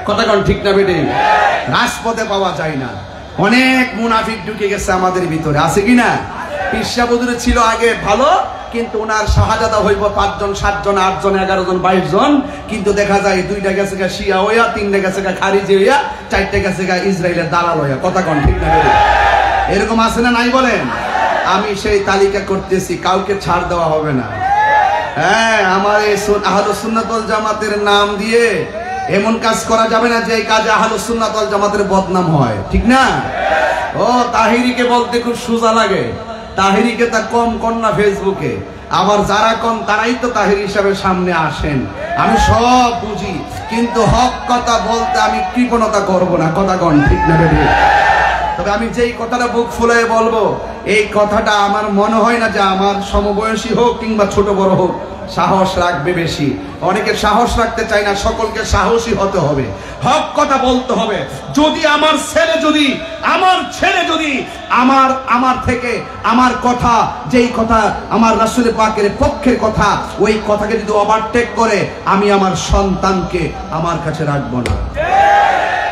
S1: কথা কোন ঠিক না বেটি? রাজপথে পাওয়া যায় না। অনেক মুনাফিক ঢুকে গেছে আমাদের ভিতরে, আছে কিনা? পিসা বদুরে ছিল আগে ভালো, কিন্তু ওনার শাহজাদা হইব 5 জন 7 জন 8 জন 11 জন 22 জন, কিন্তু দেখা যায় 2টা গেছে গা শিয়া হইয়া, 3টা গেছে গা খারিজি হইয়া, 4টা গেছে গা ইসরায়েলের দালাল হইয়া। কথা কোন ঠিক না বেটি? এরকম আছে না নাই বলেন? আমি সেই তালিকা করতেছি, কাউকে ছাড় দেওয়া হবে না। হ্যাঁ, আমার এই আহলুস সুন্নাত ওয়াল জামাতের নাম দিয়ে এমন কাজ করা যাবে না যে কাজে আহলুস সুন্নাত ওয়াল জামাতের বদনাম হয়, ঠিক না? ও তাহিরিকে বলতে খুব সোজা লাগে, তাহিরিকে তা কম কর না ফেসবুকে, আবার যারা কম তারাই তো তাহির হিসাবে সামনে আসেন। আমি সব বুঝি, কিন্তু হক কথা বলতে আমি কৃপণতা করব না। কথা কন ঠিক না বেটি? তবে আমি যেই কথাটা বুক ফুলায় বলবো, এই কথাটা আমার মনে হয় না যে আমার সমবয়সী হোক কিংবা ছোট বড় হোক সাহস রাখবে বেশি। অনেকে সাহস রাখতে চায় না, সকলকে সাহসী হতে হবে, হক কথা বলতে হবে। যদি আমার ছেলে যদি আমার থেকে আমার কথা, যেই কথা আমার রাসূল পাকের পক্ষের কথা, ওই কথাকে যদি ওভারটেক করে, আমি আমার সন্তানকে আমার কাছে রাখবো না।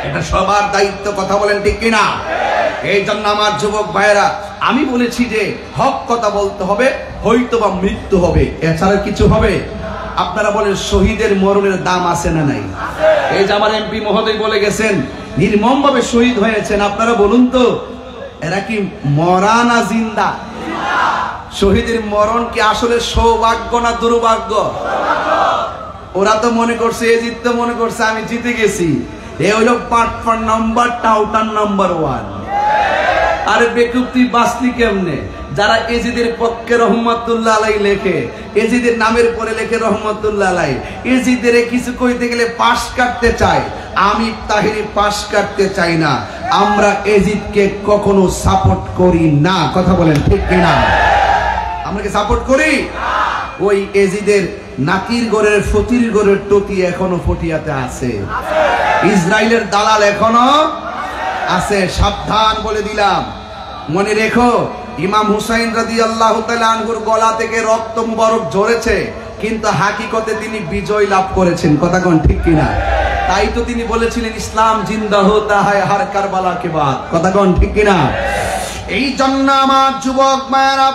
S1: এটা সবার দায়িত্ব। কথা বলেন ঠিক কিনা? এই জন্য আমার যুবক ভাইয়েরা, আমি বলেছি যে হক কথা বলতে হবে, হয়তো বা মৃত্যু হবে, এছাড়া কিছু হবে? আপনারা বলেন শহীদের মরণের দাম আছে না নাই? এই যে আমার এমপি মহোদয় বলে গেছেন, নির্মম ভাবে শহীদ হয়েছেন। আপনারা বলুন তো, এরা কি মরা না জিন্দা? শহীদের মরণ কি আসলে সৌভাগ্য না দুর্ভাগ্য? ওরা তো মনে করছে, এজিদ তো মনে করছে আমি জিতে গেছি। এ হইল পাটপার নাম্বার, টাউটার নাম্বার 1। আরে বেকুব, তুই বাঁচলি কেমনে? যারা এজিদের পক্ষে রহমতুল্লাহ আলাই লেখে, এজিদের নামের পরে লেখে রহমতুল্লাহ আলাই, এজিদের কিছু কইতে গেলে পাশ কাটতে চায়। আমি তাহিরি পাশ কাটতে চাই না। আমরা এজিদকে কখনো সাপোর্ট করি না। কথা বলেন ঠিক কিনা? আমরা কি সাপোর্ট করি? ওই এজিদের নাতির গড়ের ফতির গড়ের টতি এখনো ফটিয়াতে আছে, ইসরায়েলের দালাল এখনো আছে। সাবধান বলে দিলাম, মনে রেখো, ইমাম হুসাইন রাদিয়াল্লাহু তাআলা আনহুর গলা থেকে রক্ত মুবারক ঝরেছে, কিন্তু হাকিকতে তিনি বিজয় লাভ করেছেন। কথা কোন ঠিক কিনা? তাই তো তিনি বলেছিলেন, ইসলাম জিন্দা হোতা হয় হর কারবালা কে বাদ। কথা কোন ঠিক কিনা? এই জন্য আমার যুবক মায়েরা,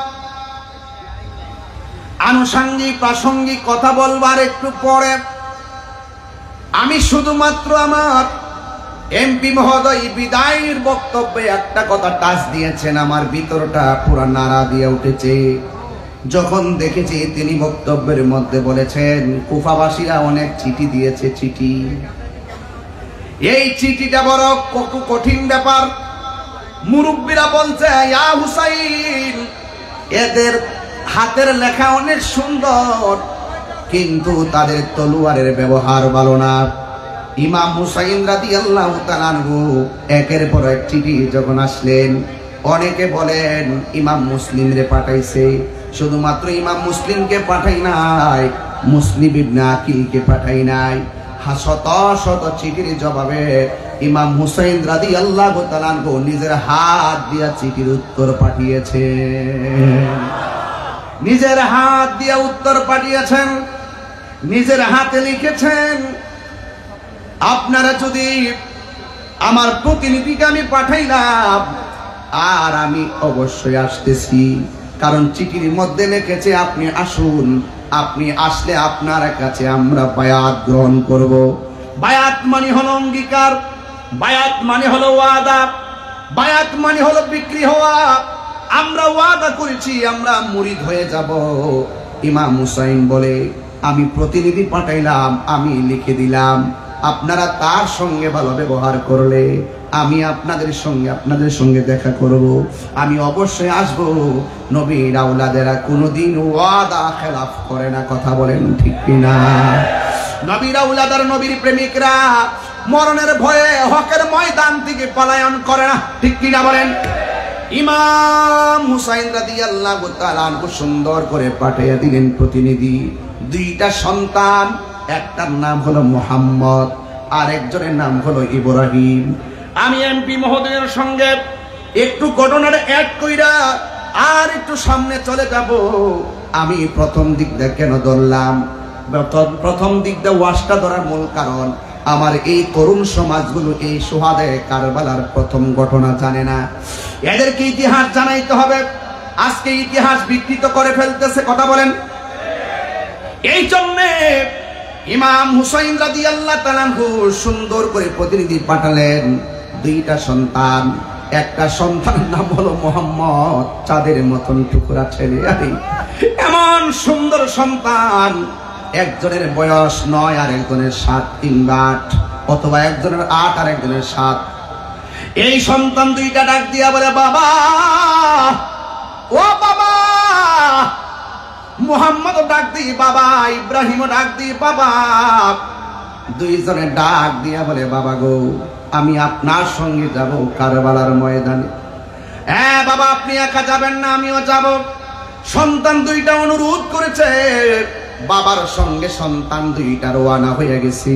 S1: আনুষঙ্গিক প্রাসঙ্গিক কথা বলবার একটু পরে আমি শুধুমাত্র আমার এমপি মহোদয় বিদায়ের বক্তব্যে একটা কথা টাচ দিয়েছেন, আমার ভিতরটা পুরো নাড়া দিয়ে উঠেছে যখন দেখেছি তিনি বক্তব্যের মধ্যে বলেছেন, কুফাবাসীরা অনেক চিঠি দিয়েছে। চিঠি, এই চিঠিটা বড় কঠিন ব্যাপার। মুরব্বীরা বলছে, ইয়া হুসাইন, এদের হাতের লেখা অনেক সুন্দর, কিন্তু তাদের তলোয়ারের ব্যবহার ভালো না। ইমাম হুসাইন রাদিয়াল্লাহু তাআলা আনহু একের পর এক চিঠি যখন আসলেন, অনেকে বলেন ইমাম মুসলিম রে পাঠাইছে, শুধুমাত্র ইমাম মুসলিমকে পাঠাই নাই, মুসলিম ইবনে আকিলকে পাঠাই নাই। শত শত চিঠির জবাবে ইমাম হুসাইন রাদিয়াল্লাহু তাআলা আনহু নিজের হাত দিয়া চিঠির উত্তর পাঠিয়েছে, নিজের হাত দিয়া উত্তর পাঠিয়েছেন, নিজের হাতে লিখেছেন। আপনারা যদি আমার প্রতিনিধিকে আমি পাঠাইলাম, আর আমি অবশ্যই আসতেছি, কারণ চিঠির মধ্যে লিখেছে আপনি আসুন, আপনি আসলে আপনার কাছে আমরা বায়াত গ্রহণ করব। বায়াত মানে হলো অঙ্গীকার, বায়াত মানে হলো ওয়াদা, বায়াত মানে হলো বিক্রি হওয়া। আমরা ওয়াদা করেছি আমরা মুরিদ হয়ে যাব। ইমাম হুসাইন বলে আমি প্রতিনিধি পাঠাইলাম, আমি লিখে দিলাম, আপনারা তার সঙ্গে ভালো ব্যবহার করলে আমি আপনাদের সঙ্গে দেখা করব, আমি অবশ্যই আসব। নবীর আওলাদেরা কোনোদিন ওয়াদা খেলাফ করে না, কথা বলেন ঠিক কিনা? নবীর আওলাদ আর নবীর প্রেমিকরা মরণের ভয়ে হকের ময়দান থেকে পলায়ন করে না, ঠিক কিনা বলেন? ইমাম হুসাইন রাদিয়াল্লাহু তাআলা আনহু সুন্দর করে পাঠিয়ে দিলেন প্রতিনিধি। দুইটা সন্তান, একটার নাম হলো মুহাম্মদ, আর একজনের নাম হলো ইব্রাহিম। আমি এমপি মহোদয়ের সঙ্গে একটু ঘটনাটা অ্যাড কইরা আর একটু সামনে চলে যাব। আমি প্রথম দিকটা কেন ধরলাম? প্রথম দিকটা ওয়াজটা ধরার মূল কারণ আমার এই তরুণ সমাজগুলো এই সুহাদে কারবালার প্রথম ঘটনা জানে না, এদেরকে ইতিহাস জানাইতে হবে। আজকে ইতিহাস বিকৃত করে ফেলতেছে, কথা বলেন। এই জন্য ইমাম হুসাইন রাদিয়াল্লাহু তাআলা আনহু সুন্দর করে প্রতিনিধি পাঠালেন। দুইটা সন্তান, একটা সন্তানের নাম হলো মোহাম্মদ, চাঁদের মতন টুকরা ছেলে। এমন সুন্দর সন্তান, একজনের বয়স 9 আর একজনের 7 কিংবা 8, অথবা একজনের 8 আর একজনের 7। এই সন্তান দুইটা ডাক দিয়া বলে বাবা, ও বাবা। মুহাম্মদ ডাক দি বাবা, ইব্রাহিম ডাক দি বাবা। দুইজনে ডাক দিয়া বলে বাবা গো, আমি আপনার সঙ্গে যাব কারবালার ময়দানে। হ্যাঁ বাবা, আপনি একা যাবেন না, আমিও যাব। সন্তান দুইটা অনুরোধ করেছে, বাবার সঙ্গে সন্তান দুইটা রওনা হয়ে গেছে।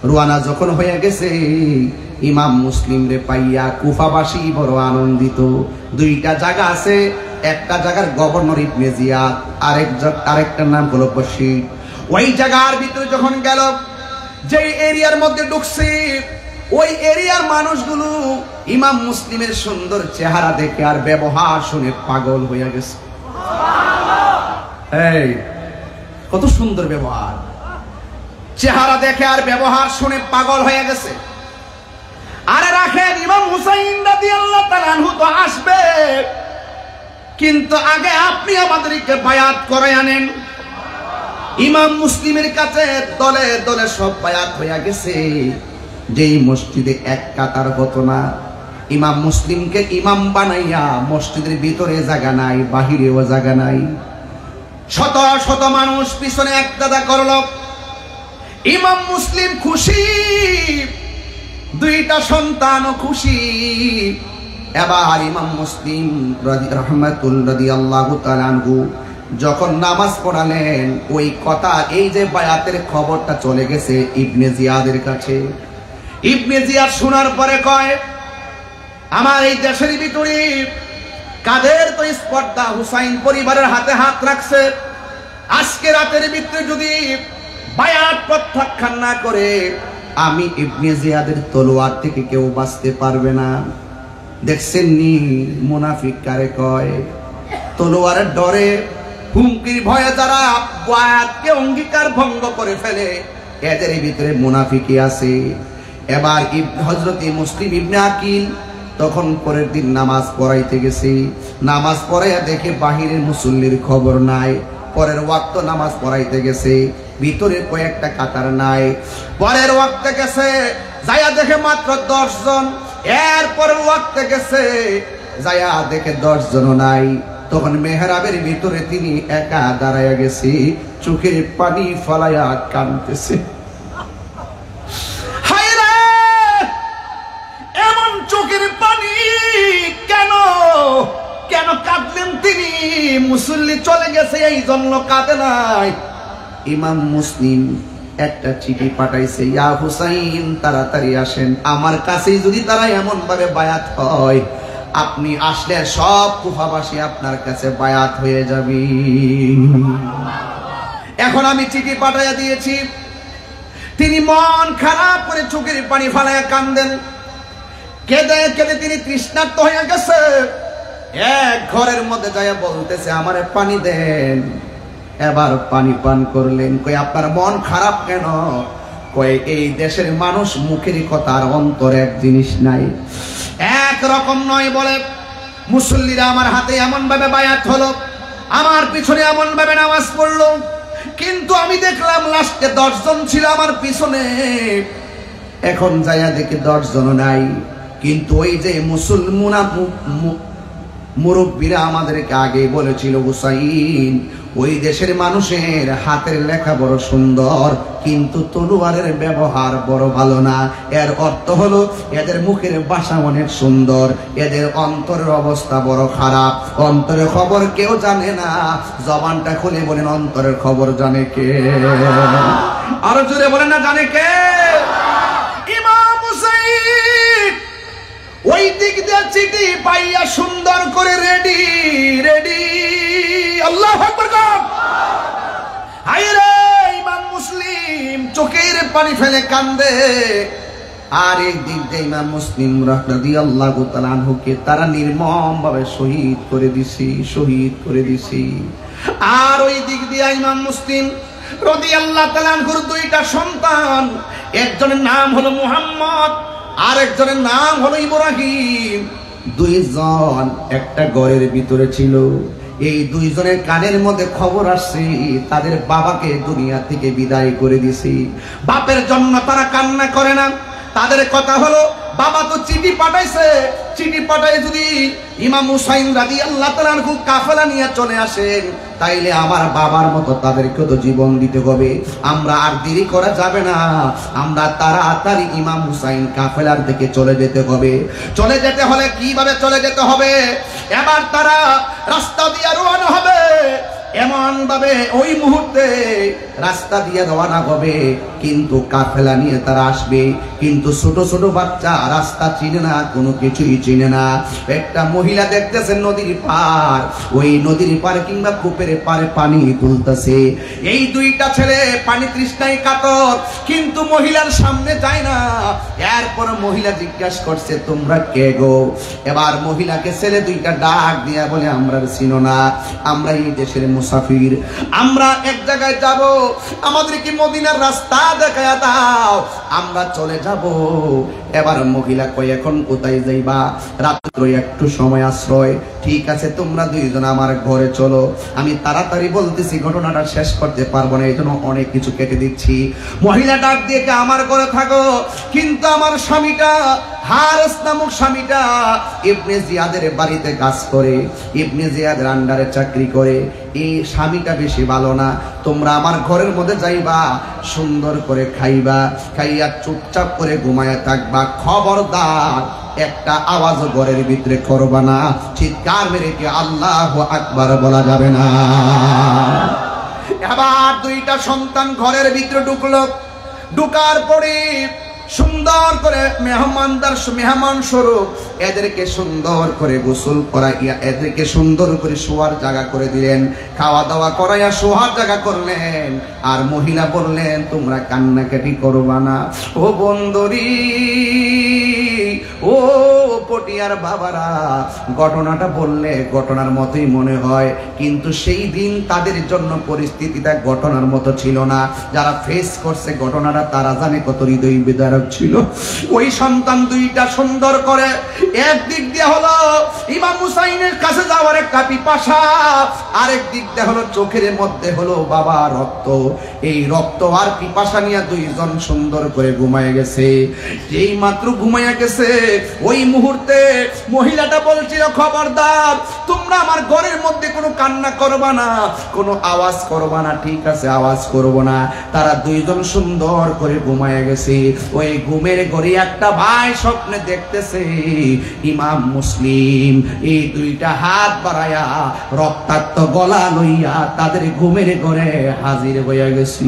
S1: রওনা যখন হয়ে গেছে, ইমাম মুসলিম রে পাইয়া কুফাবাসী বড় আনন্দিত। দুইটা জায়গা আছে, একটা জায়গার গভর্নর ইবনে জিয়াদ, আরেকটার নাম হলো বশির। ওই জায়গার ভিতরে যখন গেল, যে এরিয়ার মধ্যে ঢুকছে, ওই এরিয়ার মানুষগুলো ইমাম মুসলিমের সুন্দর চেহারা দেখে আর ব্যবহার শুনে পাগল হয়ে গেছে। এই কত সুন্দর ব্যবহার, চেহারা দেখে আর ব্যবহার শুনে পাগল হয়ে গেছে। আরে রাখেন, ইমাম হুসাইন রাদিয়াল্লাহু তাআলা আনহু তো আসবে, কিন্তু আগে আপনি আমাদেরকে বায়াত করে আনেন। ইমাম মুসলিমের কাছে দলে দলে সব বায়াত হয়ে গেছে। যেই মসজিদে এক কাতার হতো না, ইমাম মুসলিমকে ইমাম বানাইয়া মসজিদের ভিতরে জায়গা নাই, বাহিরেও জায়গা নাই। শত শত মানুষ পিছনে একদাদা করলো। ইমাম মুসলিম খুশি, দুইটা সন্তানও খুশি। এবার ইমাম মুসলিম রাদিয়াল্লাহু তাআলা আনহু যখন নামাজ পড়ালেন, ওই কথা, এই যে বায়াতের খবরটা চলে গেছে ইবনে জিয়াদের কাছে। ইবনে জিয়াদ শোনার পরে কয়, আমার এই দেশের ভিতরে কাদের তো স্পর্ধা, হুসাইন পরিবারের হাতে হাত রাখছে। আজকে রাতের ভিতরে যদি বায়াত প্রত্যাখ্যান না করে, আমি ইবনে জিয়াদের তলোয়ার থেকে কেউ বাঁচতে পারবে না। দেখছেন নি মুনাফিক কারে কয়? তলোয়ারের ডরে, হুমকির ভয়ে যারা বায়াতকে অঙ্গীকার ভঙ্গ করে ফেলে, এদের ভিতরে মুনাফিকই আছে। এবার হযরতে মুসলিম ইবনে আকিল তখন পরের দিন নামাজ পড়াইতে গেছে। নামাজ পড়াইয়া দেখে বাহিরের মুসল্লির খবর নাই। পরের ওয়াক্ত নামাজ পড়াইতে গেছে, ভিতরে কয়েকটা কাতার নাই। পরের ওয়াক্তে গেছে, যায়া দেখে মাত্র 10 জন। এর পরের ওয়াক্তে গেছে, যায়া দেখে 10 জনও নাই। তখন মেহরাবের ভিতরে তিনি একা দাঁড়াইয়া গেছে, চোখে পানি ফলাইয়া কাঁদতেছে। হায়রে, এমন চোখের পানি কেন? তিনি মুসল্লি চলে গেছে এই জন্য কাঁদে নাই। ইমাম মুসলিম একটা চিঠি পাঠাইছে, ইয়া হুসাইন তাড়াতাড়ি আসেন, আমার কাছেই যদি তারা এমন ভাবে বায়াত হয়, আপনি আসলে সব কুফাবাসী আপনার কাছে বায়াত হয়ে যাবে। এখন আমি চিঠি পাঠাইয়া দিয়েছি। তিনি মন খারাপ করে চোখের পানি ফালাইয়া কান্দেন। কেঁদে কেঁদে তিনি তৃষ্ণার্ত হয়ে গেছে। এক ঘরের মধ্যে যাইয়া বলতেছে, আমারে পানি দেন। এবার পানি পান করলেন। কই আপনার মন খারাপ কেন? কই এই দেশের মানুষ মুখের কথা আর অন্তরে এক জিনিস নাই, এক রকম নয়। বলে মুসল্লিরা আমার হাতে এমন ভাবে বায়াত হলো, আমার পিছনে এমন ভাবে নামাজ পড়লো, কিন্তু আমি দেখলাম লাস্টে 10 জন ছিল আমার পিছনে। এখন যাইয়া দেখি 10 জন নাই। কিন্তু ওই যে মুসলমান মুরব্বীরা আমাদেরকে আগে বলেছিল, হুসাইন ওই দেশের মানুষের হাতের লেখা বড় সুন্দর, কিন্তু তলোয়ারের ব্যবহার বড় ভালো না। এর অর্থ হলো এদের মুখের ভাষা অনেক সুন্দর, এদের অন্তরের অবস্থা বড় খারাপ। অন্তরের খবর কেউ জানে না। জবানটা খুলে বলেন, অন্তরের খবর জানে কে? আরো জোরে বলেন না, জানে কে? ইমাম হুসাইন ওই দিক দিয়ে চিঠি পাইয়া সুন্দর করে রেডি রেডি, আল্লাহু আকবার। হায়রে ইমাম মুসলিম চোখের পানি ফেলে কান্দে। আর এই দিক দিয়ে ইমাম মুসলিম রাদিয়াল্লাহু তাআলা আনহুকে তারা নির্মম ভাবে শহীদ করে দিছি, শহীদ করে দিছি। আর ওই দিক দিয়ে ইমাম মুসলিম রাদিয়াল্লাহু তাআলা আনহুর 2টা সন্তান, একজনের নাম হলো মুহাম্মদ, আর একজনের নাম হলো ইব্রাহিম। 2 জন একটা ঘরের ভিতরে ছিল। এই 2 জনের কানের মধ্যে খবর আসছে তাদের বাবাকে দুনিয়া থেকে বিদায় করে দিছি। বাপের জন্য তারা কান্না করে না। তাদের কথা হলো, বাবা তো চিঠি পাঠাইছে, চিঠি পাঠায় যদি ইমাম হুসাইন রাদিয়াল্লাহু তাআলা আনহু কাফেলা নিয়ে চলে আসেন, তাইলে আমার বাবার মতো তাদেরকেও তো জীবন দিতে হবে। আমরা আর দেরি করা যাবে না, আমরা তাড়াতাড়ি ইমাম হুসাইন কাফেলার দিকে চলে যেতে হবে। চলে যেতে হলে কিভাবে চলে যেতে হবে? এবার তারা রাস্তা দিয়ে রওনা হবে। এমন ভাবে ওই মুহূর্তে রাস্তা দিয়ে রওনা হবে, কিন্তু কাফেলা নিয়ে তারা আসবে। কিন্তু ছোট ছোট বাচ্চা রাস্তা চিনে না, কোনো কিছুই চিনে না। একটা মহিলা দেখতেছেন নদীর পার, ওই নদীর পারে কিংবা কূপের পারে পানি তুলতেছে। এই 2টা ছেলে পানি তৃষ্ণায় কাতর, কিন্তু মহিলার সামনে যায় না। এরপর মহিলা জিজ্ঞাসা করছে, তোমরা কে গো? এবার মহিলাকে ছেলে 2টা ডাক দিয়া বলে, আমরা চিনো না, আমরা এই দেশের মুসাফির, আমরা এক জায়গায় যাব, আমাদেরকে মদিনার রাস্তা দেখায়া দাও, আমরা চলে যাব। এবার মহিলা কই, এখন কোথায় যাইবা? রাত্র একটু সময় আশ্রয়। ঠিক আছে, তোমরা 2 জন আমার ঘরে চলো। আমি তাড়াতাড়ি বলতেছি, ঘটনাটা শেষ করতে পারবো না, এই জন্য অনেক কিছু কেটে দিচ্ছি। মহিলা ডাক দিয়ে, আমার ঘরে থাকো, কিন্তু আমার স্বামীটা হারেস নামক স্বামীটা ইবনে জিয়াদের বাড়িতে কাজ করে, ইবনে জিয়াদের আন্ডারে চাকরি করে। এই স্বামীটা বেশি ভালো না। তোমরা আমার ঘরের মধ্যে যাইবা, সুন্দর করে খাইবা, খাইয়া চুপচাপ করে ঘুমায়া থাকবা। খবরদার একটা আওয়াজ ঘরের ভিতরে করবা না, চিৎকার মেরে কি আল্লাহু আকবার বলা যাবে না। এবার 2টা সন্তান ঘরের ভিতরে ঢুকলো। ঢুকার পরে সুন্দর করে মেহমান স্বরূপ এদেরকে সুন্দর করে গোসল করাইয়া, এদেরকে সুন্দর করে শোয়ার জায়গা করে দিলেন, খাওয়া দাওয়া করাইয়া শোয়ার জায়গা করলেন। আর মহিলা বললেন, তোমরা কান্নাকাটি করবা না। ও বন্দরী, ও পটিয়ার বাবারা, ঘটনাটা বললে ঘটনার মতোই মনে হয়, কিন্তু সেই দিন তাদের জন্য পরিস্থিতিটা ঘটনার মতো ছিল না। যারা ফেস করছে ঘটনাটা, তারা জানে কত হৃদয় বিদারক ছিল। ওই সন্তান 2টা সুন্দর করে, একদিক দিয়ে হলো ইমাম হুসাইনের কাছে যাওয়ার একটা পিপাসা, আরেক দিক দিয়ে হলো চোখের মধ্যে হলো বাবা রক্ত। এই রক্ত আর পিপাসা নিয়ে 2 জন সুন্দর করে ঘুমায় গেছে। যেই মাত্র ঘুমাইয়া গেছে, ওই মুহূর্তে মহিলাটা বলছিল, খবরদার তোমরা আমার ঘরের মধ্যে কোনো কান্না করবা না, কোনো আওয়াজ করবা না। ঠিক আছে, আওয়াজ করব না। তারা 2 জন সুন্দর করে ঘুমায় গেছে। ওই ঘুমের ঘরে একটা ভাই স্বপ্নে দেখতেছে, ইমাম মুসলিম এই দুইটা হাত বাড়ায়া রক্তাক্ত গলা লইয়া তাদের ঘুমের ঘরে হাজির হইয়া গেছি।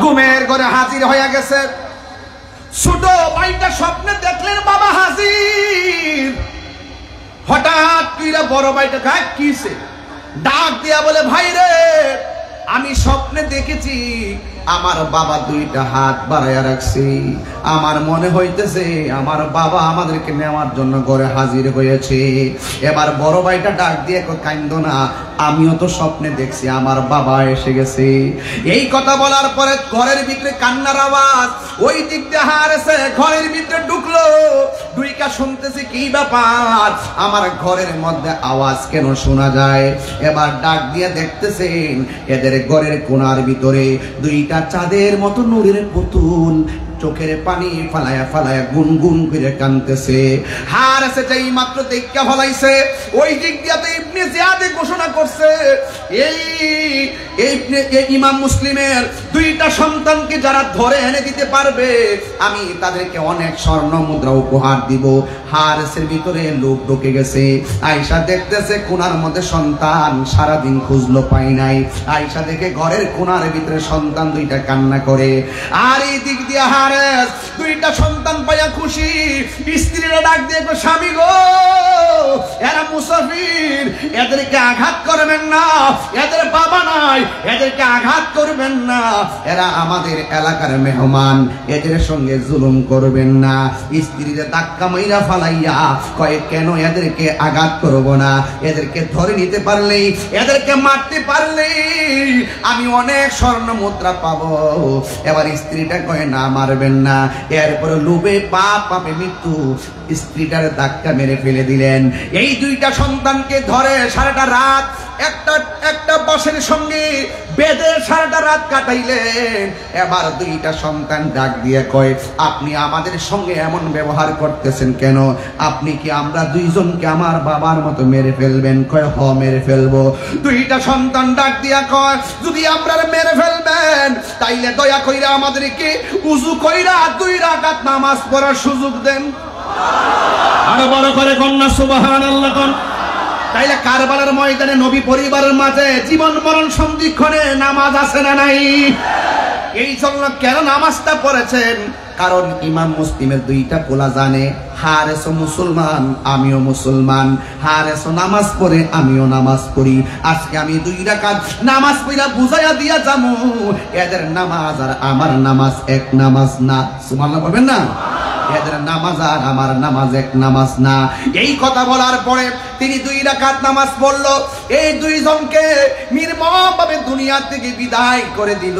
S1: ঘুমের ঘরে হাজির হইয়া গেছে। ছোট ভাইটা স্বপ্নে দেখলেন বাবা হাজির। হঠাৎ কইরা বড় ভাইটা কিছে ডাক দিয়া বলে, ভাই রে, আমি স্বপ্নে দেখেছি আমার বাবা দুইটা হাত বাড়াইয়া রাখছি। আমার মনে হইতেছে আমার বাবা আমাদেরকে নেওয়ার জন্য ঘরে হাজির হয়েছে। এবার বড় ভাইটা ডাক দিয়ে কান্দো না, আমিও তো স্বপ্নে দেখছি আমার বাবা এসে গেছে। এই কথা বলার পরে ঘরের ভিতরে কান্নার আওয়াজ ওই দিক দিয়ে হারেছে, ঘরের ভিতরে ঢুকলো। দুইকা শুনতেছে কি ব্যাপার, আমার ঘরের মধ্যে আওয়াজ কেন শোনা যায়। এবার ডাক দিয়ে দেখতেছেন এদের ঘরের কোণার ভিতরে দুইটা চাঁদের মতো নূরের পুতুল চোখের পানি ফালায়া ফালায়া গুনগুন করে কাঁদতেছে। হার আছে যেই মাত্র দেখা ফলাইছে ওই দিক দিয়ে ইবনে জিয়াদ ঘোষণা করছে, এই ইমাম মুসলিমের দুইটা সন্তানকে যারা ধরে এনে দিতে পারবে আমি তাদেরকে অনেক স্বর্ণ মুদ্রা উপহার দিব। হারেসের ভিতরে লোক ঢুকে গেছে। আয়েশা দেখতেছে কোণার মধ্যে সন্তান, সারাদিন খুঁজলো পাই নাই। আয়েশা দেখে ঘরের কোণার ভিতরে সন্তান দুইটা কান্না করে। আর এই দিক দিয়ে হারেস দুইটা সন্তান পাইয়া খুশি। স্ত্রীরা ডাক দিয়ে স্বামী গো, এরা মুসাফির, এদেরকে আঘাত করবেন না, এদের বাবা নাই, এদেরকে আঘাত করবেন না, এরা আমাদের এলাকার মেহমান, এদের সঙ্গে জুলুম করবেন না। স্ত্রীরা ধাক্কা মাইরা ফালাইয়া কয় কেন এদেরকে আঘাত করব না, এদেরকে ধরে নিতে পারলেই, এদেরকে মারতে পারলেই আমি অনেক স্বর্ণ মুদ্রা পাবো। এবার স্ত্রীটা কয় না মারবেন না। এরপরে লোভে পাপে মৃত্যু, স্ত্রীটার ধাক্কা মেরে ফেলে দিলেন। এই দুইটা সন্তানকে ধরে সারাটা রাত একটা বাঁশের সঙ্গে বেঁধে সারাটা রাত কাটাইলেন। এবার দুইটা সন্তান ডাক দিয়ে কয়, আপনি আমাদের সঙ্গে এমন ব্যবহার করতেছেন কেন? আপনি কি আমরা দুইজনকে আমার বাবার মতো মেরে ফেলবেন? কয় হ মেরে ফেলবো। দুইটা সন্তান ডাক দিয়া কয়, যদি আপনারা মেরে ফেলবেন তাইলে দয়া কইরা আমাদেরকে উযু কইরা 2 রাকাত নামাজ পড়ার সুযোগ দেন। আরো বড় করে কন্যা সুবহানাল্লাহ কোন। তাইলে কারবালার ময়দানে নবী পরিবারের মাঝে জীবন মরণ সন্ধিক্ষণে নামাজ আছে না নাই? এই জন্য কেন নামাজটা পড়েছেন? কারণ ইমাম মুসলিমের দুইটা পোলা জানে হারেস মুসলমান, আমিও মুসলমান। হারেস নামাজ পড়ে, আমিও নামাজ পড়ি। আজকে আমি 2 রাকাত নামাজ পড়া বুঝাইয়া দিয়া যামু এদের নামাজ আর আমার নামাজ এক নামাজ না। সুবহানাল্লাহ বলবেন না? এদের নামাজ আর আমার নামাজ এক নামাজ না। এই কথা বলার পরে তিনি 2 রাকাত নামাজ পড়ল। এই দুইজনকে নির্মমভাবে দুনিয়া থেকে বিদায় করে দিল।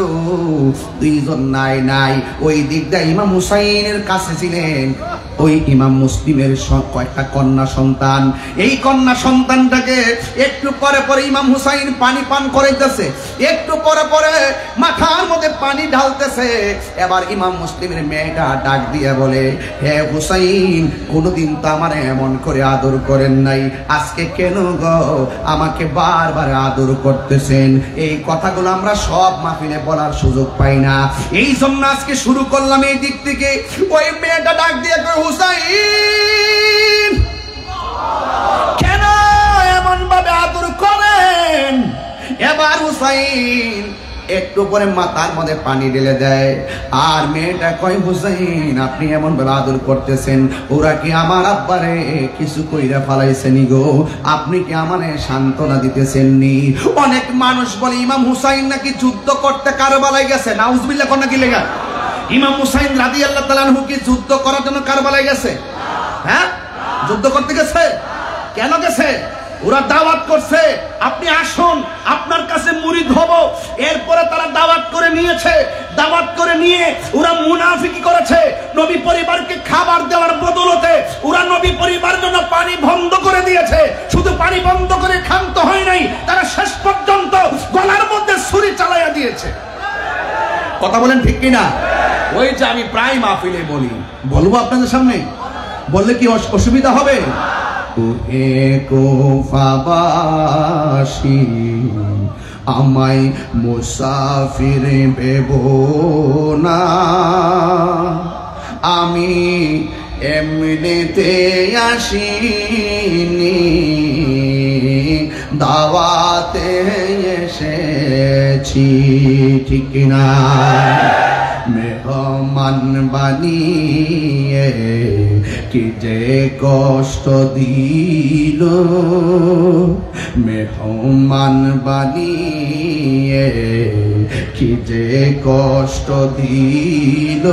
S1: দুইজন নাই। ওই দিকটা ইমাম হুসাইনের কাছে ছিলেন ওই ইমাম মুসলিমের কয়েকটা কন্যা সন্তান। এই কন্যা সন্তানটাকে একটু পরে পরে ইমাম হুসাইন পানি পান করাইতেছে, একটু পরে পরে মাথার মধ্যে পানি ঢালতেছে। এবার ইমাম মুসলিমের মেয়েটা ডাক দিয়ে বলে, হে হুসাইন, কোনদিন তো আমার এমন করে আদর করেন নাই, আজকে কেন গো আমাকে বারবার আদর করতেছেন? এই কথাগুলো আমরা সব মাহফিলে বলার সুযোগ পাই না, এই জন্য আজকে শুরু করলাম এই দিক থেকে। ওই মেয়েটা ডাক দিয়ে হুসাইন, কেন এমন ভাবে আদর করেন? এবার হুসাইন একটু পরে মাথার মধ্যে পানি ঢেলে দেয়। আর মেয়েটা কয়, হুসাইন আপনি এমন ভাবে আদর করতেছেন, ওরা কি আমার আব্বারে কিছু কইরা ফালাইছেনি গো? আপনি কি আমারে সান্ত্বনা দিতেছেন নি? অনেক মানুষ বলে ইমাম হুসাইন নাকি যুদ্ধ করতে কারবালায় গেছে। নাউজুবিল্লাহ কোন নাকি লেগা? ইমাম হুসাইন রাদিয়াল্লাহু তাআলা আনহু কি যুদ্ধ করার জন্য কারবালায় গেছে? হ্যাঁ, যুদ্ধ করতে গেছে। কেন গেছে? ওরা দাওয়াত করছে, আপনি আসুন, আপনার কাছে মুরিদ হব। এরপরে তারা দাওয়াত করে নিয়েছে। দাওয়াত করে নিয়ে ওরা মুনাফিকি করেছে। নবী পরিবারকে খাবার দেওয়ার বদলতে ওরা নবী পরিবার জন্য পানি বন্ধ করে দিয়েছে। শুধু পানি বন্ধ করে ক্ষান্ত হয় নাই, তারা শেষ পর্যন্ত গলার মধ্যে ছুরি চালাইয়া দিয়েছে। কথা বলেন ঠিক কিনা? ওই যে আমি প্রায় মাহফিলে বলবো আপনাদের সামনে, বললে কি অসুবিধা হবে? হে কুফাবাসী আমায় মুসাফির ভেবো না, আমি এমনিতে আসিনি, দাওয়াতে এসেছি, ঠিক না? মেহমান বানিয়ে কি যে কষ্ট দিল, মেহমান বানিয়ে কি যে কষ্ট দিল,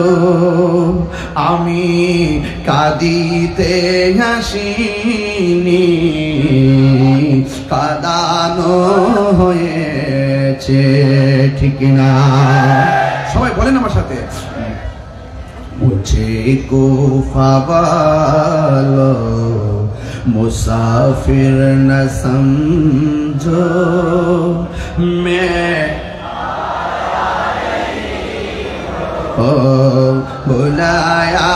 S1: আমি কাঁদিতে আসিনি, কাঁদানো হয়েছে, ঠিক না? সবাই বলেন আমার সাথে, মুঝে কুফা वालो मुसाफिर न समझो, मैं बुलाया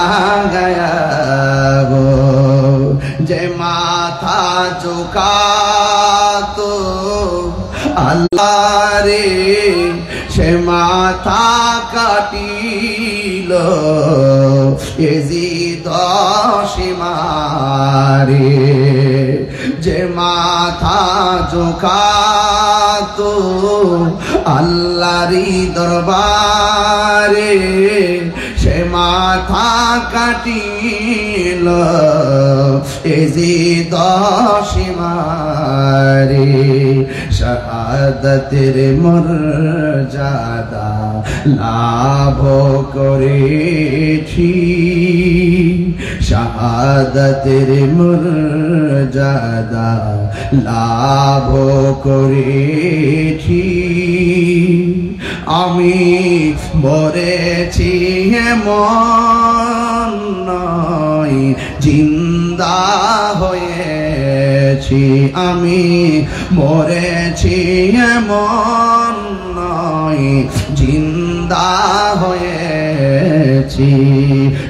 S1: गया वो जे माथा झुका तो अल्लाह रे সে মাথা কাটিল এজিদ সীমারে, যে মাথা ঝুঁকাতো আল্লাহরি দরবারে, সে মাথা কাটিল এজিদ সীমারে। শাহাদাতের মর্যাদা লাভ করেছি, শাহাদাতের মর্যাদা লাভ করেছি, আমি মরেছি এমন নয় জিন্দা হয়েছি, আমি মরেছি এমন নয় জিন্দা হয়েছি।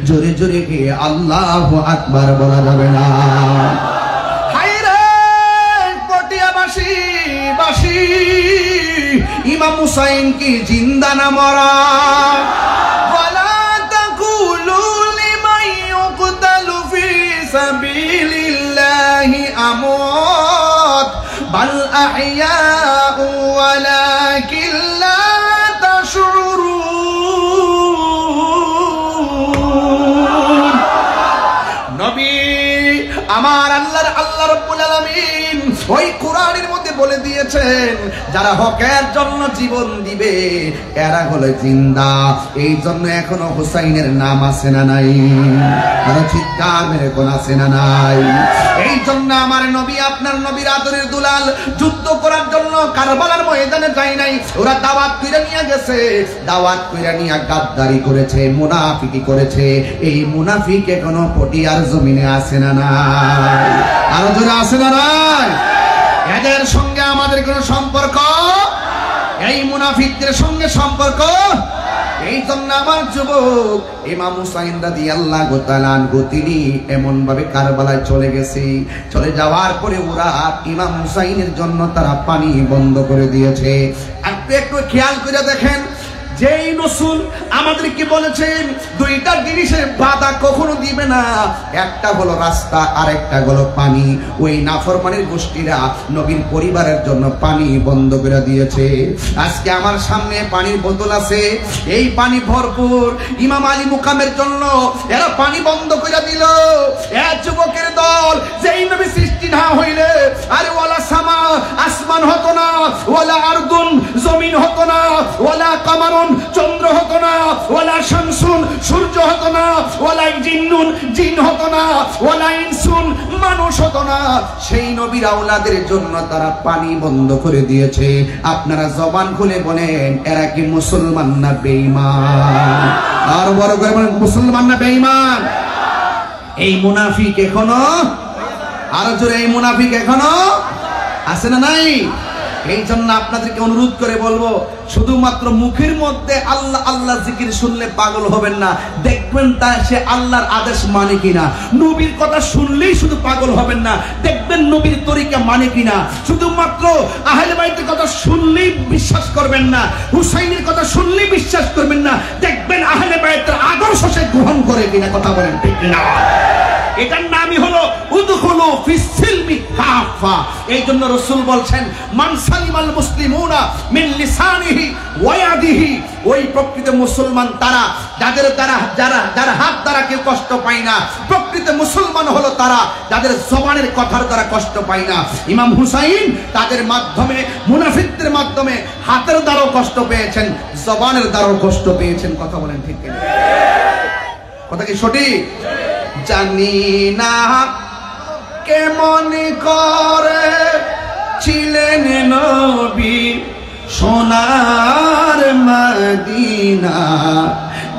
S1: জোরে জোরে কি আল্লাহু আকবার বলা যাবে না? ইমাম হুসাইন কি জিন্দা না মরা? ওয়ালা তাকুলু লিমান ইউকতালু ফি সাবিলিল্লাহি আমওয়াত বাল আহইয়াউ ওয়ালাকিন লা তাশউরুন। নবী আমার আল্লাহ রাব্বুল আলামিন ওই কোরআনের মধ্যে বলে দিয়েছেন, যারা হকের জন্য জীবন দিবে এরা হলো জিন্দা। এই জন্য এখনো হুসাইনের নাম আছে না নাই? আরো চিৎকার মেরে কোন আছে না নাই? এই জন্য আমার নবী, আপনার নবীর আদরের দুলাল যুদ্ধ করার জন্য কারবালার ময়দানে যায় নাই। ওরা দাওয়াত কইরা নিয়ে গেছে, দাওয়াত কইরা নিয়ে গাদ্দারি করেছে, মুনাফিকি করেছে। এই মুনাফিক এখনো পটিয়ার জমিনে আছে না নাই? আরো জোরে আছে না নাই? এদের সঙ্গে আমাদের কোন সম্পর্ক, এই মুনাফিকদের সঙ্গে সম্পর্ক। এই জন্য আমার যুবক ইমাম হুসাইন রাদিয়াল্লাহু তাআলা আনহু তিনি এমন ভাবে কারবালায় চলে গেছে, চলে যাওয়ার পরে ওরা ইমাম হুসাইনের জন্য তারা পানি বন্ধ করে দিয়েছে। আপনি একটু খেয়াল করে দেখেন, যেই রাসূল আমাদেরকে বলেছেন দুইটা জিনিসের বাধা কখনো দিবে না, একটা হলো রাস্তা আর একটা হলো পানি। ওই নাফরমানের গোষ্ঠীরা নবীর পরিবারের জন্য পানি বন্ধ করে দিয়েছে। আজকে আমার সামনে পানির বোতল আছে, এই পানি ভরপুর। ইমাম আলী মুকামের জন্য এরা পানি বন্ধ করে দিল। এক যুবকের দল, যেই নবী সৃষ্টি না হইলে আরে ওয়ালা সামা আসমান হতো না, ওয়ালা আরদুন জমিন হতো না, ওয়ালা কামারুন চন্দ্র হতো না, ওয়ালা শামসুন সূর্য হতো না, ওয়ালা জিন্নুন জিন হতো না, ওয়ালা ইনসুন মানুষ হতো না। সেই নবীর আওলাদের জন্য তারা পানি বন্ধ করে দিয়েছে। আপনারা জবান খুলে বলেন, এরা কি মুসলমান না বেঈমান? আর বড় করে বলেন, মুসলমান না বেঈমান? এই মুনাফিক এখনো, আরো জোরে, এই মুনাফিক এখনো আছে না নাই? এই জন্য আপনাদেরকে অনুরোধ করে বলবো, শুধুমাত্র মুখের মধ্যে আল্লাহ আল্লাহ জিকির শুনলে পাগল হবেন না, দেখবেন তা সে আল্লাহর আদেশ মানে কিনা। নবীর কথা শুনলেই শুধু পাগল হবেন না, দেখবেন নবীর তরিকা মানে কিনা। শুধুমাত্র আহলে বাইতের কথা শুনলেই বিশ্বাস করবেন না, হুসাইনের কথা শুনলেই বিশ্বাস করবেন না, দেখবেন আহলে বাইতের আদর্শ সে গ্রহণ করে কিনা। কথা বলেন ঠিক না? এটার নামই হলো উদখুলু ফিস সিলমি কাফা। এই জন্য রাসূল বলছেন, মান সালিমাল মুসলিমুনা মিন লিসানিহি ওয়া ইয়াদিহি। ওই প্রকৃত মুসলমান তারা যাদের দ্বারা যারা হাত দ্বারা কেউ কষ্ট পায় না। প্রকৃত মুসলমান হলো তারা যাদের জবানের কথার দ্বারা কষ্ট পায় না। ইমাম হুসাইন তাদের মাধ্যমে, মুনাফিকদের মাধ্যমে হাতের দ্বারাও কষ্ট পেয়েছেন, জবানের দ্বারাও কষ্ট পেয়েছেন। কথা বলেন ঠিক কিনা? কথা কি সঠিক? জানি না কেমন করে ছিলেন নবী সোনার মদিনা,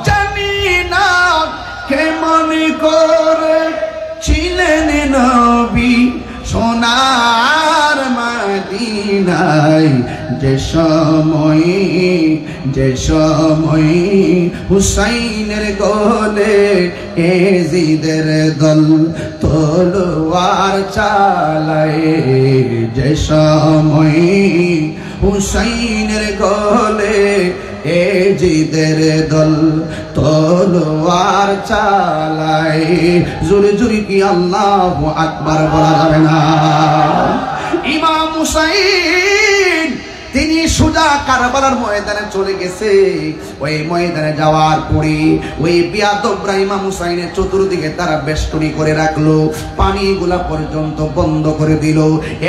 S1: জানি না কেমন করে ছিলেন নবী সোনার মদিনায়। যে সময় হুসাইনের গলে এজিদের দল তলোয়ার চালায়, যে সময় হুসাইনের গলে এজিদের দল তলোয়ার চালায়। জোরে জোরে কি আল্লাহু আকবার বলা যাবে না? ইমাম হুসাইন তিনি সোজা কারবালার ময়দানে চলে গেছে। ওই ময়দানে যাওয়ার পরে ওই বিয়াদবরা ইমাম হুসাইনের চতুর্দিকে তারা বেষ্টনী করে রাখলো, পানিগুলা পর্যন্ত বন্ধ করে দিল।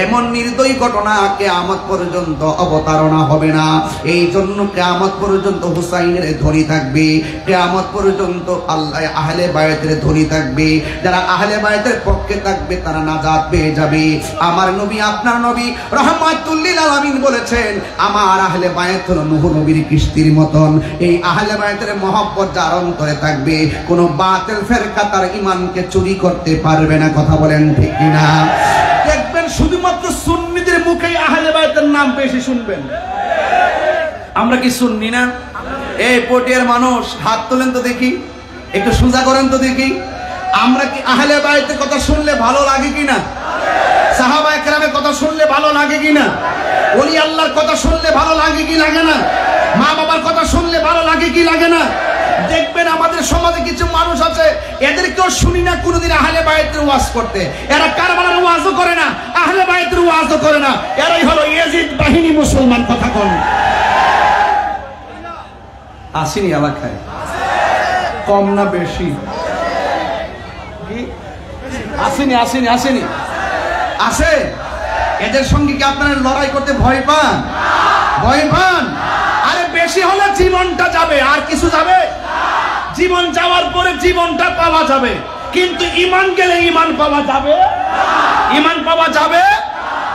S1: এমন নির্দয়ী ঘটনা কিয়ামত পর্যন্ত অবতারণা হবে না। এই জন্য কিয়ামত পর্যন্ত হুসাইনের ধ্বনি থাকবে, কিয়ামত পর্যন্ত আল্লাহ আহলে বায়তের ধ্বনি থাকবে। যারা আহলে বায়তের পক্ষে থাকবে তারা নাজাত পেয়ে যাবে। আমার নবী, আপনার নবী রাহমাতুল লিল আলামিন বলেছেন, আমার আহলে বায়ত হলো নূহ নবীর কিস্তির মতন। এই আহলে বায়তের মহব্বত যার অন্তরে থাকবে, কোন বাতিল ফেরকা তার ঈমানকে চুরি করতে পারবে না। কথা বলেন ঠিক কিনা? দেখবেন শুধুমাত্র সুন্নিদের মুখেই আহলে বায়তের নাম বেশি শুনবেন। আমরা কি সুন্নি না? এই পটিয়ার মানুষ হাত তোলেন তো দেখি, একটু সোজা করেন তো দেখি। আমরা কি আহলে বায়তের কথা শুনলে ভালো লাগে কিনা? সাহাবায়ে কেরামের কথা শুনলে ভালো লাগে কিনা? ওলি আল্লাহর কথা শুনলে ভালো লাগে কি লাগে না? মা বাবার কথা শুনলে ভালো লাগে কি লাগে না? দেখবেন আমাদের সমাজে কিছু মানুষ আছে, এদেরকেও শুনি না কোনোদিন আহলে বায়তের ওয়াজ করতে। এরা কারবালার ওয়াজও করে না, আহলে বায়তের ওয়াজও করে না। এরাই হলো ইয়াজিদ বাহিনী মুসলমান। কথা কোন আসেনি এলাকায়? কম না বেশি? আসেনি আসেনি আসেনি আসে। এদের সঙ্গে কি আপনারা লড়াই করতে ভয় পান? ভয় পান? আরে বেশি হলে জীবনটা যাবে, আর কিছু যাবে? জীবন যাওয়ার পরে জীবনটা পাওয়া যাবে, কিন্তু ঈমান গেলে ঈমান পাওয়া যাবে? ঈমান পাওয়া যাবে?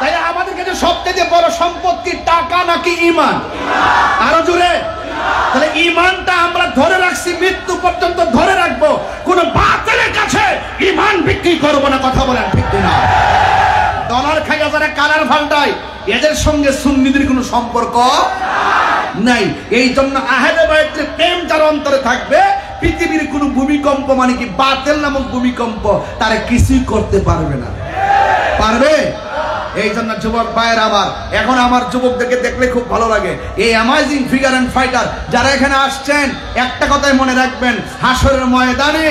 S1: তাই আমাদের কাছে সবচেয়ে বড় সম্পদ কি, টাকা নাকি ঈমান? আরো জোরে। তাহলে ঈমানটা আমরা ধরে রাখছি, মৃত্যু পর্যন্ত ধরে রাখবো। কোন বাতিলের কাছে ঈমান বিক্রি করবো না। কথা বলেন ঠিক না? ডলার খাইয়া যারা কালার পাল্টায়, এদের সঙ্গে সুন্নিদের কোনো সম্পর্ক নাই। এই জন্য আহলে বায়তের প্রেম যার অন্তরে থাকবে, পৃথিবীর কোনো ভূমিকম্প, মানে কি বাতিল নামক ভূমিকম্প, তারা কিছুই করতে পারবে না। পারবে? এই জন্য যুবক ভাইয়ের, আবার এখন আমার যুবকদেরকে দেখলে খুব ভালো লাগে। এই অ্যামাজিং ফিগার এন্ড ফাইটার যারা এখানে আসছেন, একটা কথাই মনে রাখবেন, হাসরের ময়দানে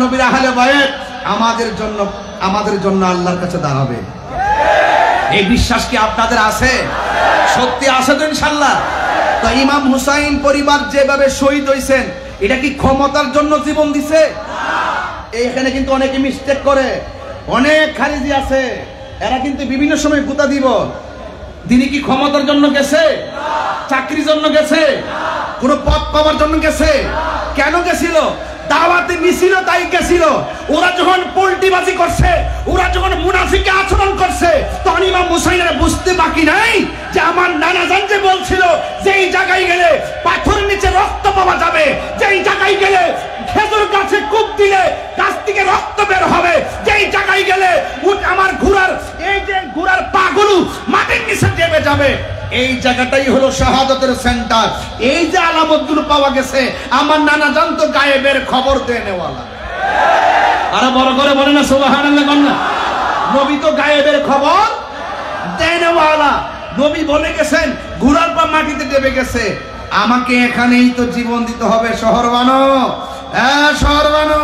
S1: নবীর আহলে বায়ত আমাদের জন্য আল্লাহর কাছে দাঁড়াবে। এই বিশ্বাস কি আপনাদের আছে? সত্যি আছে তো ইনশাআল্লাহ? তো ইমাম হুসাইন পরিবার যেভাবে শহীদ হয়েছেন, এটা কি ক্ষমতার জন্য জীবন দিছে? এখানে কিন্তু অনেকে মিস্টেক করে, অনেক খারিজি আছে, এরা কিন্তু বিভিন্ন সময় গুতা দিব। তিনি কি ক্ষমতার জন্য গেছে? চাকরির জন্য গেছে? কোন পদ পাওয়ার জন্য গেছে? কেন গেছিল? দাওয়াতে মিছিল তাই গেছিল। ওরা যখন পল্টিবাজি করছে, ওরা যখন মুনাফিকে আচরণ করছে, তখন ইমাম হুসাইনের বুঝতে বাকি নাই যে আমার নানা জান যে বলছিল যে এই জায়গায় গেলে পাথরের নিচে রক্ত পাওয়া যাবে, যে এই জায়গায় গেলে
S2: খেজুর গাছে কূপ দিলে গাছ থেকে রক্ত বের হবে, যেই জায়গায় গেলে আমার ঘোড়ার এই যে ঘোড়ার পাগুলো মাটির নিচে দেবে যাবে, এই জায়গাটাই হলো শাহাদাতের সেন্টার। এই যে আলামতগুলো পাওয়া গেছে, আমার নানা জানতো গায়েবের খবর দেনেওয়ালা। আরো বড় করে বলে না সুবহানাল্লাহ কন্যা। নবী তো গায়েবের খবর দেনেওয়ালা। নবী বলে গেছেন ঘোড়ার পা মাটিতে দেবে গেছে, আমাকে এখানেই তো জীবন দিতে হবে। শহর বানো, হ্যাঁ শহর বানো।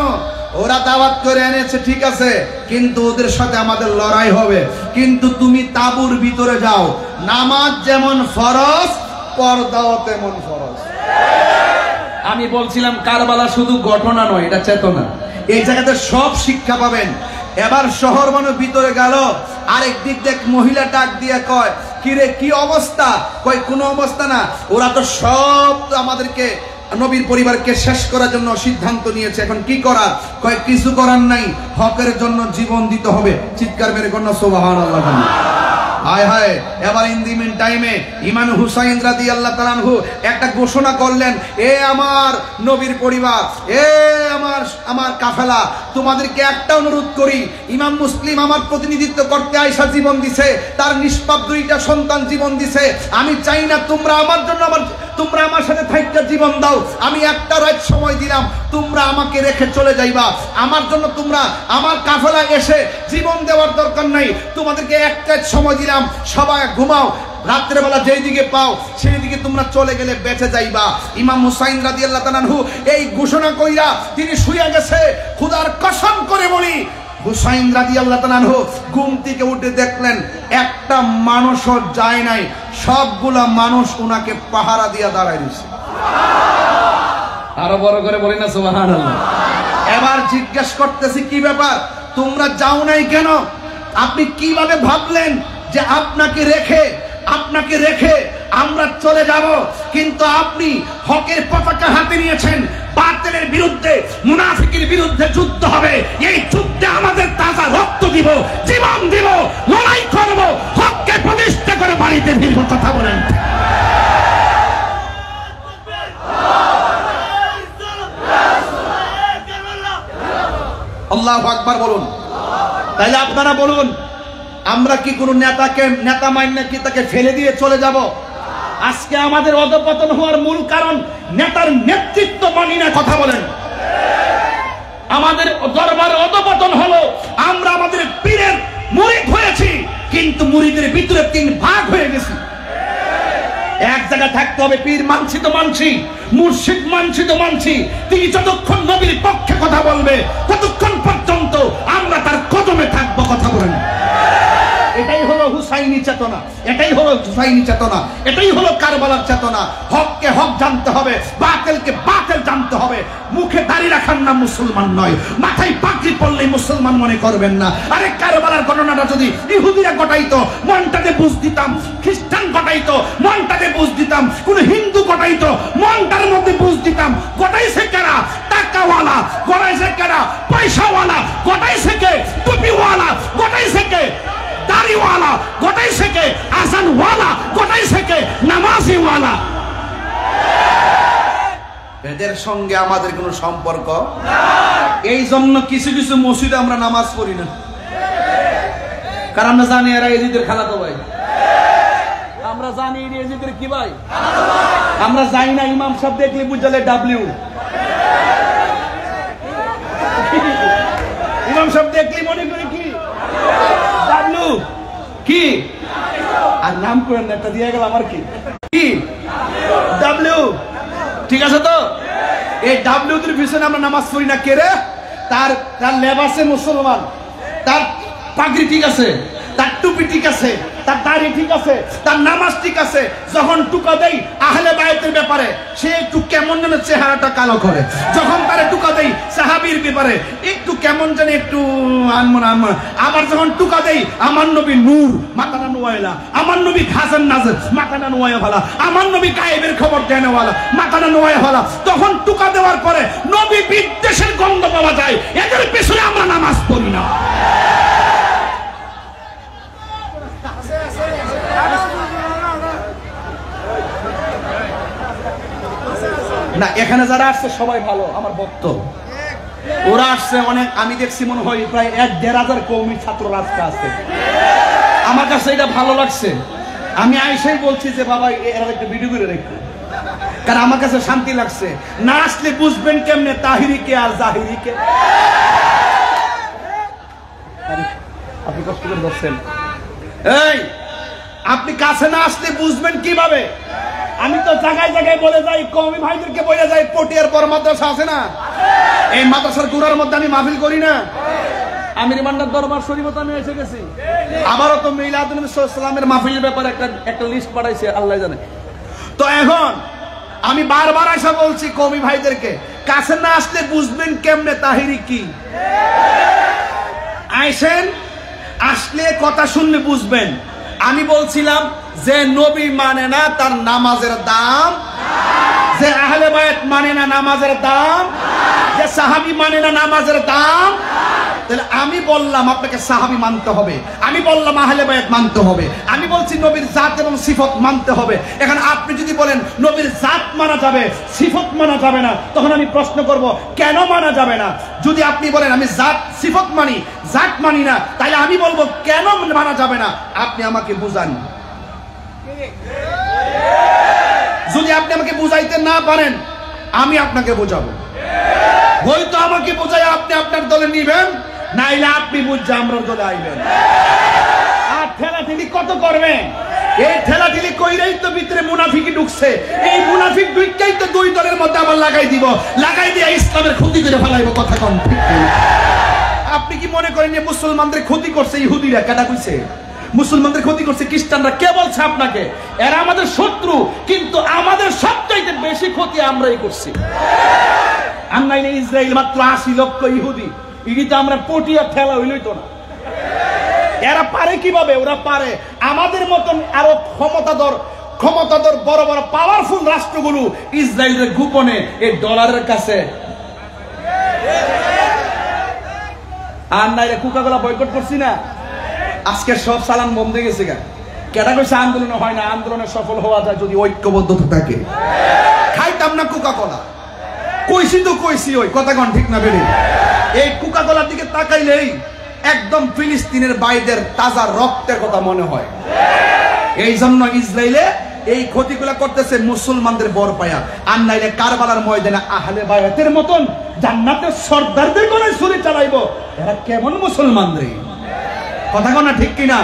S2: ওরা দাওয়াত করে এনেছে ঠিক আছে, কিন্তু ওদের সাথে আমাদের লড়াই হবে। কিন্তু তুমি তাঁবুর ভিতরে যাও, নামাজ যেমন ফরজ, পর্দাও তেমন ফরজ। আমি বলছিলাম কারবালা শুধু ঘটনা নয়, এটা চেতনা। এই জায়গাতে সব শিক্ষা পাবেন। এবার শহর বানো ভিতরে গেল, আরেক দিক দেখ মহিলা ডাক দিয়ে কয়, কিরে কি অবস্থা? কয় কোনো অবস্থা না, ওরা তো সব তো আমাদেরকে নবীর পরিবারকে শেষ করার জন্য সিদ্ধান্ত নিয়েছে, এখন কি করা? কয় কিছু করার নাই, হকের জন্য জীবন দিতে হবে। চিৎকার মেরে কন্যা সুবহানাল্লাহ। হায় হায়। এবার ইন দি মিন টাইমে ইমাম হুসাইন রাদিয়াল্লাহু তাআলা আনহু একটা ঘোষণা করলেন, এ আমার নবীর পরিবার, এ আমার কাফেলা, তোমাদেরকে একটা অনুরোধ করি। ইমাম মুসলিম আমার প্রতিনিধিত্ব করতে আয়েশা জীবন দিছে, তার নিষ্পাপ দুইটা সন্তান জীবন দিছে। আমি চাই না তোমরা আমার জন্য তোমরা আমার সাথে থাইকা জীবন দাও। আমি একটা রাত সময় দিলাম, তোমরা আমাকে রেখে চলে যাইবা। আমার জন্য তোমরা আমার কাফেলা এসে জীবন দেওয়ার দরকার নাই, তোমাদেরকে একটা সময় দিলাম, সবাই ঘুমাও। রাত্রে বেলা যেই দিকে পাও সেই দিকে তোমরা চলে গেলে বেঁচে যাইবা। ইমাম হুসাইন রাদিয়াল্লাহু তাআলা আনহু এই ঘোষণা কইরা তিনি শুয়ে গেছে। খোদার কসম করে বলি, হুসাইন রাদিয়াল্লাহু তাআলা আনহু ঘুম থেকে উঠে দেখলেন একটা মানুষও যায় নাই, সবগুলা মানুষ উনাকে পাহারা দিয়া দাঁড়ায় রয়েছে। আরো বড় করে বলি না সুবহানাল্লাহ। এবার জিজ্ঞেস করতেছি, কি ব্যাপার তোমরা যাও নাই কেন? আপনি কিভাবে ভাবলেন যে আপনাকে রেখে আমরা চলে যাব? কিন্তু আপনি হকের পতাকা হাতে নিয়েছেন, বাতিলের বিরুদ্ধে, মুনাফিকের বিরুদ্ধে যুদ্ধ হবে। এই যুদ্ধে আমাদের তাজা রক্ত দিব, জীবন দিব, লড়াই করব, হককে প্রতিষ্ঠা করে বাড়িতে ফিরব। কথা বলেন। আল্লাহু আকবার বলুন। তাইলে আপনারা বলুন, আমরা কি কোন নেতা মান্য কি তাকে ফেলে দিয়ে চলে যাব? আজকে আমাদের অধঃপতন হওয়ার মূল কারণ নেতার নেতৃত্ব মানি না। কথা বলেন। আমাদের দরবারে অধঃপতন হলো আমরা আমাদের পীরের মুরিদ হয়েছি, কিন্তু মুরিদের ভিতরে তিন ভাগ হয়ে গেছি। এক জায়গায় থাকতে হবে, পীর মানছি তো মানছি, মুর্শিদ মানছি তো মানছি, তিনি যতক্ষণ নবীর পক্ষে কথা বলবে ততক্ষণ পর্যন্ত আমরা তার কদমে থাকবো। কথা বলেন। এটাই হলো হুসাইনি চেতনা, এটাই হলো হুসাইনি চেতনা, এটাই হলো কারবালার চেতনা। হককে হক জানতে হবে, বাতিলকে বাতিল জানতে হবে। মুখে দাড়ি রাখার নাম মুসলমান নয়, মাথায় পাগড়ি পরলেই মুসলমান মনে করবেন না। আরে কারবালার ঘটনাটা যদি ইহুদিরা ঘটাইতো মনটাতে বুঝ দিতাম, খ্রিস্টান ঘটাইতো মনটাতে বুঝ দিতাম, কোন হিন্দু ঘটাইতো মনটার মধ্যে বুঝ দিতাম। ঘটাইছে কারা? টাকাওয়ালা। ঘটাইছে কারা? পয়সাওয়ালা। ঘটাইছে কে? টুপিওয়ালা। ঘটাইছে কে? দাড়িওয়ালা। গোটাইছে কে? আসানওয়ালা। গোটাইছে কে? নামাজিওয়ালা। এদের সঙ্গে আমাদের কোনো সম্পর্ক নাই। এই জন্য কিছু কিছু মসজিদে আমরা নামাজ পড়ি না, কারণ আমরা জানি এরা এজিদের খালাতো ভাই। আমরা জানি এজিদের কি ভাই। আমরা যাই না, ইমাম সাহেব দেখলে বুঝালে ডাব্লিউ। ইমাম সাহেব দেখলে মনে করি কি ডাব্লিউ কি, আর নাম করেন একটা দিয়ে গেল আমার কি ডাব্লিউ। ঠিক আছে তো? এই ডাব্লিউ দের পিছনে আমরা নামাজ পড়ি না। কে রে? তার লেবাসে মুসলমান, তার পাগড়ি ঠিক আছে, তার টুপি ঠিক আছে, তার দাড়ি ঠিক আছে, তার নামাজ ঠিক আছে। যখন টুকা দেই আহলে বায়তের ব্যাপারে, সে একটু কেমন যেন চেহারাটা কালো করে। যখন তারে টুকা দেই সাহাবীর ব্যাপারে, একটু কেমন যেন একটু আনমনা। আবার যখন টুকা দেই আমার নবী নূর মাতানা নোয়াইলা, আমার নবী খাজান নাজর মাতানা নোয়াইয়া ভালা, আমার নবী গায়েবের খবর দেনেওয়ালা মাতানা নোয়াইয়া ভালা, তখন টুকা দেওয়ার পরে নবী বিদ্বেষের গন্ধ পাওয়া যায়। এদের পিছনে আমরা নামাজ পড়ি না।
S1: না, এখানে যারা আসছে সবাই ভালো আমার ভক্ত। ওরা আসছে অনেক, আমি দেখছি মনে হয় প্রায় ১-১.৫ কওমি ছাত্র রাস্তা আছে। আমার কাছে এটা ভালো লাগছে। আমি আইসাই বলছি যে বাবা এরা একটা ভিডিও করে রেখো, কারণ আমার কাছে শান্তি লাগছে। না আসলে বুঝবেন কেমনে তাহিরিকে আর জাহিরিকে। আপনি কষ্ট করে বলছেন, এই আপনি কাছে না আসলে বুঝবেন কিভাবে? আমি তো জায়গায় জায়গায় বলে যাই, কওমি ভাইদেরকে বলে যাই, পটিয়ার বড় মাদ্রাসা আছে না, এই মাদ্রাসার গুড়ার মধ্যে আমি মাহফিল করি না। আমির মান্নার দরবার শরীফতে আমি এসে গেছি। আবারও তো মিলাদুন নবী সাল্লাল্লাহু আলাইহি ওয়াসাল্লামের মাহফিলের ব্যাপারে একটা লিস্ট পাঠাইছে, আল্লাহ জানে। তো এখন আমি বারবার আশা বলছি কওমি ভাইদেরকে, কাছে না আসলে বুঝবেন কেমনে তাহিরি কি। আইসেন, আসলে কথা শুনলে বুঝবেন। আমি বলছিলাম যে নবী মানে না তার নামাজের দাম, যে আহলে বায়াত মানে না নামাজের দাম, যে সাহাবী মানে না নামাজের দাম। তাহলে আমি বললাম আপনাকে সাহাবী মানতে হবে, আমি বললাম আহলে বায়াত মানতে হবে, আমি বলছি নবীর জাত এবং সিফত মানতে হবে। এখন আপনি যদি বলেন নবীর জাত মানা যাবে, সিফত মানা যাবে না, তখন আমি প্রশ্ন করব কেন মানা যাবে না? যদি আপনি বলেন আমি জাত সিফত মানি, জাত মানি না, তাহলে আমি বলবো কেন মানা যাবে না, আপনি আমাকে বুঝান। যদি আপনি আমাকে বুঝাইতে না পারেন, আমি আপনাকে বোঝাবো। হয়তো আমাকে বোঝাই আপনি আপনার দলে নিবেন, নাইলে আপনি বুঝছে আমরা দলে আইবেন। আর ঠেলাঠেলি কত করবেন? এই ঠেলাঠেলি কইরাই তো ভিতরে মুনাফিকি ঢুকছে। এই মুনাফিক ঢুকতেই তো দুই দলের মধ্যে আবার লাগাই দিব, লাগাই দিয়ে ইসলামের ক্ষতি করে ফেলাইব। কথা কোন ঠিক? আপনি কি মনে করেন যে মুসলমানদের ক্ষতি করছে ইহুদিরা? কেটা কইছে মুসলমানদের ক্ষতি করছে খ্রিস্টানরা? কে বলছে আপনাকে? এরা আমাদের শত্রু, কিন্তু আমাদের সবচাইতে বেশি ক্ষতি আমরাই করছি। আর নাইলে ইসরায়েল মাত্র ৮০ লক্ষ ইহুদি, ইহুদিতে আমরা পটিয়া ঠেলা হইলই তো না। এরা পারে কিভাবে? ওরা পারে আমাদের মতন আরো ক্ষমতাধর বড় বড় পাওয়ারফুল রাষ্ট্রগুলো ইসরায়েলের গোপনে এই ডলারের কাছে। আর নাইলে কোকাকোলা বয়কট করছি না, আজকে সব চালান বন্ধ হয়ে গেছে। কেটা কইছে আন্দোলন হয় না? আন্দোলনে সফল হওয়া যায় যদি ঐক্যবদ্ধতা থাকে। খাইতাম না কোকাকোলা, কইছি তো কইছি, ওই কথা কোন ঠিক না? বেরে এই কোকাকোলার দিকে তাকাইলেই একদম ফিলিস্তিনের ভাইদের তাজা রক্তের কথা মনে হয়। এই জন্য ইসরায়েলে এই ক্ষতিগুলা করতেছে মুসলমানদের বর পায়া। আর নাইলে কারবালার ময়দানে আহলে বায়াতের মতন জান্নাতের সর্দারদের কোন ছুরি চালাইবো? এরা কেমন মুসলমান রে? কথা কোন ঠিক কিনা?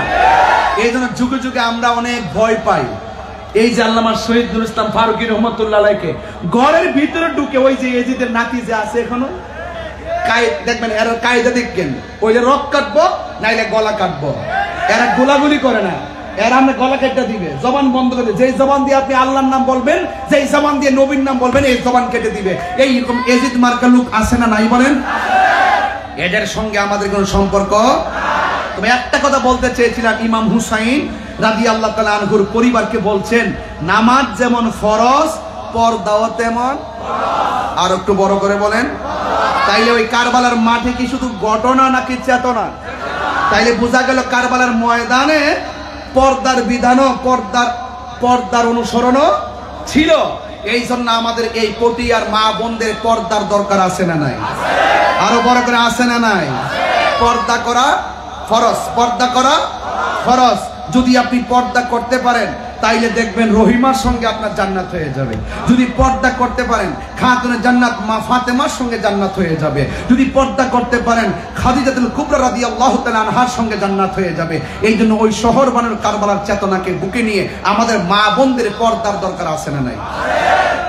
S1: এই জন্য যুগে যুগে আমরা অনেক ভয় পাই। এই যে আল্লামা শহীদ নুরুল ইসলাম ফারুকী রহমাতুল্লাহ আলাইহি ঘরের ভিতরে ঢুকে ওই যে এজিদের নাতি যে আছে এখনো দেখবেন, এরা কায়দা দেখবেন, ওই যে রক কাটবো নাইলে গলা কাটবো। এরা গোলাগুলি করে না, এরা আমরা গলা কেটে দিবে, জবান বন্ধ করে। যেই জবান দিয়ে আপনি আল্লাহর নাম বলবেন, যেই জবান দিয়ে নবীর নাম বলবেন, এই জবান কেটে দিবে। এইরকম এজিদ মার্কা লোক আছে না নাই বলেন? এদের সঙ্গে আমাদের কোনো সম্পর্ক। তবে একটা কথা বলতে চেয়েছিলাম, ইমাম হুসাইন রাদিয়াল্লাহু তাআলা আনহুর পরিবারকে বলছেন, নামাজ যেমন ফরজ, পর্দাও তেমন। আর একটু বড় করে বলেন। তাইলে ওই কারবালার মাঠে কি শুধু ঘটনা নাকি চেতনা? তাইলে বোঝা গেল কারবালার ময়দানে পর্দার বিধানও, পর্দার অনুসরণও ছিল। এই জন্য আমাদের এই পটিয়ার মা বোনদের পর্দার দরকার আছে না নাই? আরো বড় করে আছে না নাই? পর্দা করা ফরজ, পর্দা করা ফরজ। যদি আপনি পর্দা করতে পারেন তাইলে দেখবেন রহিমার সঙ্গে আপনার জান্নাত হয়ে যাবে। যদি পর্দা করতে পারেন খাতুনে জান্নাত মা ফাতেমার সঙ্গে জান্নাত হয়ে যাবে। যদি পর্দা করতে পারেন খাদিজাতুল কুবরা রাদিয়াল্লাহু তাআলা আনহার সঙ্গে জান্নাত হয়ে যাবে। এই জন্য ওই শহর বানানোর কারবালার চেতনাকে বুকে নিয়ে আমাদের মা বোনদের পর্দার দরকার আছে না নাই?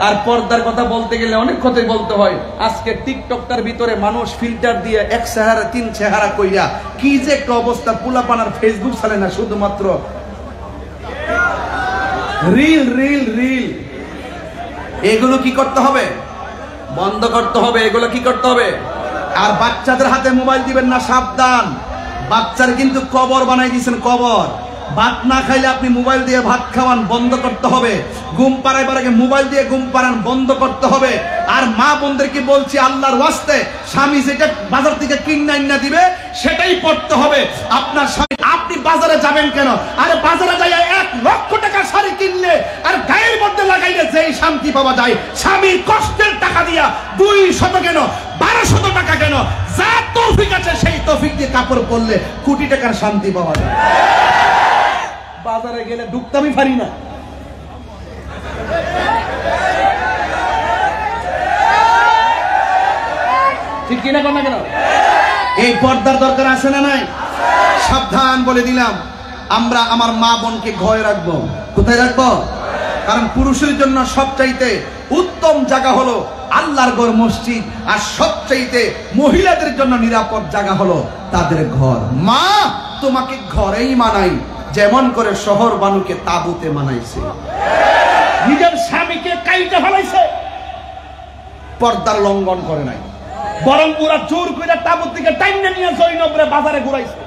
S1: আর পর্দার কথা বলতে গেলে অনেক কথাই বলতে হয়। আজকে টিকটকটার ভিতরে মানুষ ফিল্টার দিয়ে এক চেহারা তিন চেহারা কইরা কি যে একটা অবস্থা, পোলাপানার ফেসবুক চলে না, শুধুমাত্র রিল রিল রিল। এগুলো কি করতে হবে? বন্ধ করতে হবে। এগুলো কি করতে হবে? আর বাচ্চাদের হাতে মোবাইল দিবেন না, সাবধান। বাচ্চার কিন্তু কবর বানাই দিয়েছেন, কবর। ভাত না খাইলে আপনি মোবাইল দিয়ে ভাত খাওয়ান, বন্ধ করতে হবে। ঘুম পাড়াইবার আগে মোবাইল দিয়ে ঘুম পাড়ান, বন্ধ করতে হবে। আর মা বোনদেরকে বলছি, আল্লাহর ওয়াস্তে স্বামী যেটা বাজার থেকে কিনা দিবে সেটাই পড়তে হবে। আপনার স্বামী, আপনি বাজারে যাবেন কেন? আরে বাজারে যাই 1 লক্ষ টাকা শাড়ি কিনলে আর গায়ের মধ্যে লাগাইলে যেই শান্তি পাওয়া যায়, স্বামীর কষ্টের টাকা দিয়া 200 কেন 1200 টাকা কেন, যা তৌফিক আছে সেই তৌফিক দিয়ে কাপড় পরলে কোটি টাকার শান্তি পাওয়া যায়। বাজারে গেলে ঢুকতেই পারি না। ঠিক কিনা কেন? এই পর্দার দরকার আছে না নাই? সাবধান বলে দিলাম, আমরা আমার মা বোনকে ঘরে রাখবো। কোথায় রাখবো? কারণ পুরুষের জন্য সবচাইতে উত্তম জায়গা হলো আল্লাহর ঘর, মসজিদ। আর সবচাইতে মহিলাদের জন্য নিরাপদ জায়গা হলো তাদের ঘর। মা তোমাকে ঘরেই মানাই, যেমন করে শহর বানুকে তাবুতে মানাইছে। নিজের স্বামীকে কাইতে ফেলাইছে, পর্দার লঙ্ঘন করে নাই, বরং ওরা জোর করে তাবুত থেকে টাইনে নিয়ে জৈনবরে বাজারে ঘুরাইছে।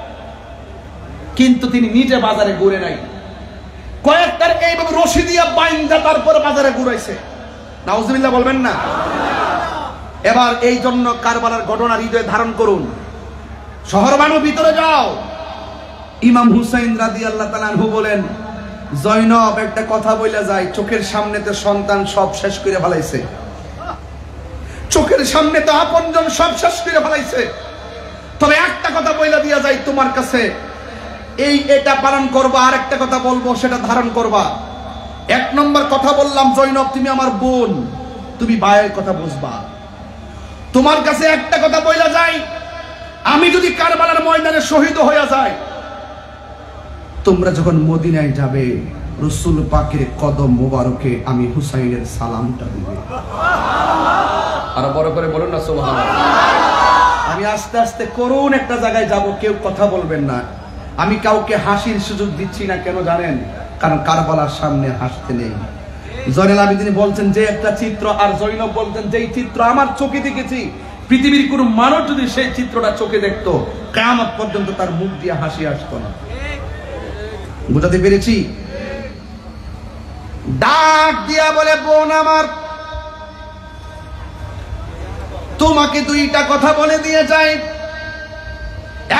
S1: কিন্তু তিনি নিজে বাজারে ঘুরে নাই, কয়েকটার এইভাবে রশি দিয়া বাইন্দা তারপরে বাজারে ঘুরাইছে। নাউজুবিল্লাহ বলবেন না? এবার এই জন্য কারবালার ঘটনা হৃদয়ে ধারণ করুন। শহর বানু ভিতরে যাও। ইমাম হুসাইন রাদিয়াল্লাহু তাআলা আনহু বলেন, জয়নব একটা কথা বইলা যায়, চোখের সামনেতে সন্তান সব শেষ করে ফেলাইছে, চোখের সামনে তো আপনজন সব শেষ করে ফেলাইছে, তবে একটা কথা বইলা দিয়া যায় তোমার কাছে, এটা পালন করবা, আর একটা কথা বলবো সেটা ধারণ করবা। 1 নম্বর কথা বললাম, জয়নব তুমি আমার বোন, তুমি ভাইয়ের কথা বুঝবা। তোমার কাছে একটা কথা বইলা যায়, আমি যদি কারবালার ময়দানে শহীদ হয়ে যাই, তোমরা যখন মদিনায় যাবে রাসূল পাকের কদম মোবারকে আমি হুসাইনের সালামটা দিব। আর বড় করে বলুন না সুবহানাল্লাহ। আমি আস্তে আস্তে করুন একটা জায়গায় যাব, কেউ কথা বলবেন না। আমি কাউকে হাসির সুযোগ দিচ্ছি না, কেন জানেন? কারণ কারবালার সামনে হাসতে নেই। জয়নুল আবেদিন বলছেন যে একটা চিত্র, আর জৈনব বলছেন যেই চিত্র আমার চোখে দেখেছি, পৃথিবীর কোন মানুষ যদি সেই চিত্রটা চোখে দেখতো, কিয়ামত পর্যন্ত তার মুখ দিয়ে হাসি আসতো না। বুঝাতে পেরেছি? ডাক দিয়া বলে, বোন আমার, তোমাকে 2টা কথা বলে দিয়ে যাই,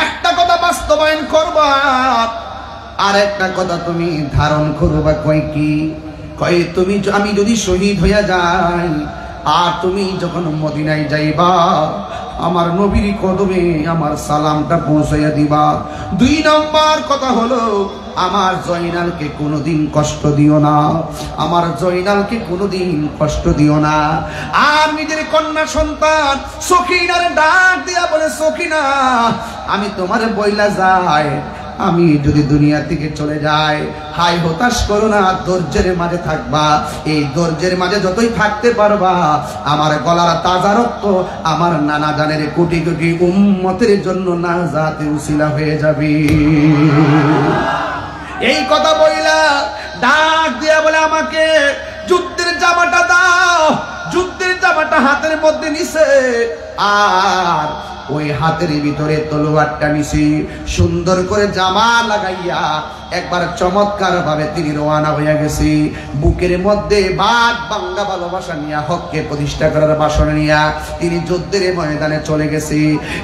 S1: একটা কথা বাস্তবায়ন করবা, আর একটা কথা তুমি ধারণ করবা। কয় কি? কয় তুমি, আমি যদি শহীদ হইয়া যাই আর তুমি যখন মদিনায় যাইবা, আমার নবীর কদমে আমার সালামটা পৌঁছাইয়া দিবা। 2 নম্বর কথা হলো, আমার জয়নালকে কোনোদিন কষ্ট দিও না, আমার জয়নালকে কোনোদিন কষ্ট দিও না। আর নিজের কন্যা সন্তান সখিনার ডাক দিয়া বলে, সখিনা আমি তোমার বইলা যাই, আমি যদি দুনিয়া থেকে চলে যাই, হাই হতাশ করো না, ধৈর্যের মাঝে থাকবা। এই ধৈর্যের মাঝে যতই থাকতে পারবা, আমার গলার তাজা রক্ত আমার নানা জানের কোটি কোটি উম্মতের জন্য নাজাতে উসিলা হয়ে যাবে। এই কথা বইলা ডাক দিয়া বলে, আমাকে যুদ্ধের জামাটা দাও। যুদ্ধের জামাটা হাতের মধ্যে নিছে, আর ওই হাতের ভিতরে তলোয়ারটা নিছি। সুন্দর করে জামা লাগাইয়া একবার চমৎকার ভাবে তিনি রওনা হয়ে গেছি। বুকের মধ্যে বাদ বাংলা ভালোবাসা নিয়া, হককে প্রতিষ্ঠা করার বাসনা নিয়া তিনি যুদ্ধের ময়দানে চলে গেছি।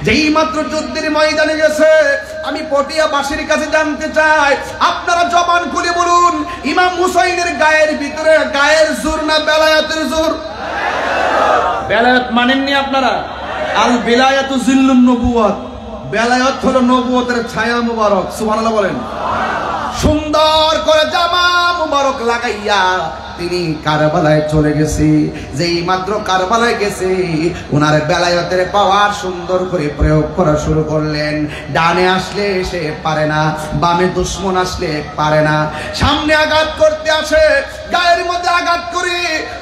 S1: যেই মাত্র যুদ্ধের ময়দানে গেছে, আমি পটিয়াবাসীর কাছে জানতে চাই, আপনারা জবান খুলে বলুন, ইমাম হুসাইনের গায়ের ভিতরে গায়ের জোর না বেলায়েতের জোর? বেলায়েত মানেননি আপনারা? আল বিলায়াতু জিল্লুন নবুওয়াত, বেলায়েত হলো নবুয়তের ছায়া মুবারক। সুবহানাল্লাহ বলেন। সুন্দর করে জামা মুবারক লাগাইয়া তিনি কারবালায় চলে গেছে। যেই মাত্র কারবালায় গেছে, ওনার বেলায়েতের পাওয়ার সুন্দর করে প্রয়োগ করা শুরু করলেন। ডানে আসলে সে পারে না, বামে দুশমন আসলে পারে না। সামনে আঘাত করতে আসে, গায়ের মধ্যে আঘাত করে,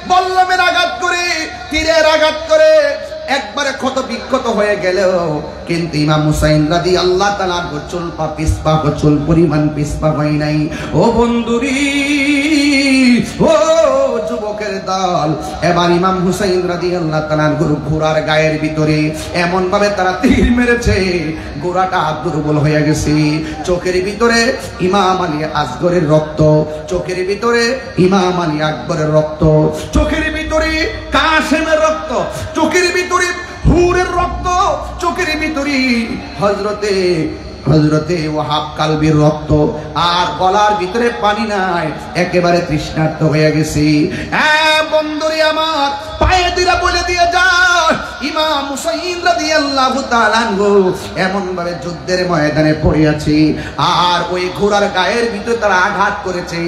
S1: বল্লমের আঘাত করে, তীরের আঘাত করে, একবারে ক্ষত বিক্ষত হয়ে গেল। কিন্তু ইমাম হুসাইন রাদিয়াল্লাহু তাআলা চুল পা পিছপা চুল পরিমাণ পিছপা হয় নাই। ও বন্ধুরি, ও যুবকের দল এবার ইমাম হুসাইন রাদিয়াল্লাহু তাআলা ঘোড়ার গায়ের ভিতরে এমন ভাবে তারা তীর মেরেছে, ঘোড়াটা দুর্বল হয়ে গেছে। চোখের ভিতরে ইমাম আলী আসগরের রক্ত, চোখের ভিতরে ইমাম আলী আকবরের রক্ত, চোখের ভিতরে কাসেমের রক্ত, চোখের ভিতরে হুরের রক্ত, চোখের ভিতরে হযরতে ওয়াহাব কালবির রক্ত, আর গলার ভিতরে পানি নাই, একেবারে তৃষ্ণার্ত হয়ে গেছে। বন্ধুরে আমার, পায়ে দিরা বলে দিয়ে যায় ইমাম হুসাইন রাদিয়াল্লাহু তাআলা আনহু এমন ভাবে যুদ্ধের ময়দানে পড়ে আছে, আর ওই ঘোড়ার গায়ের ভিতরে তারা আঘাত করেছে,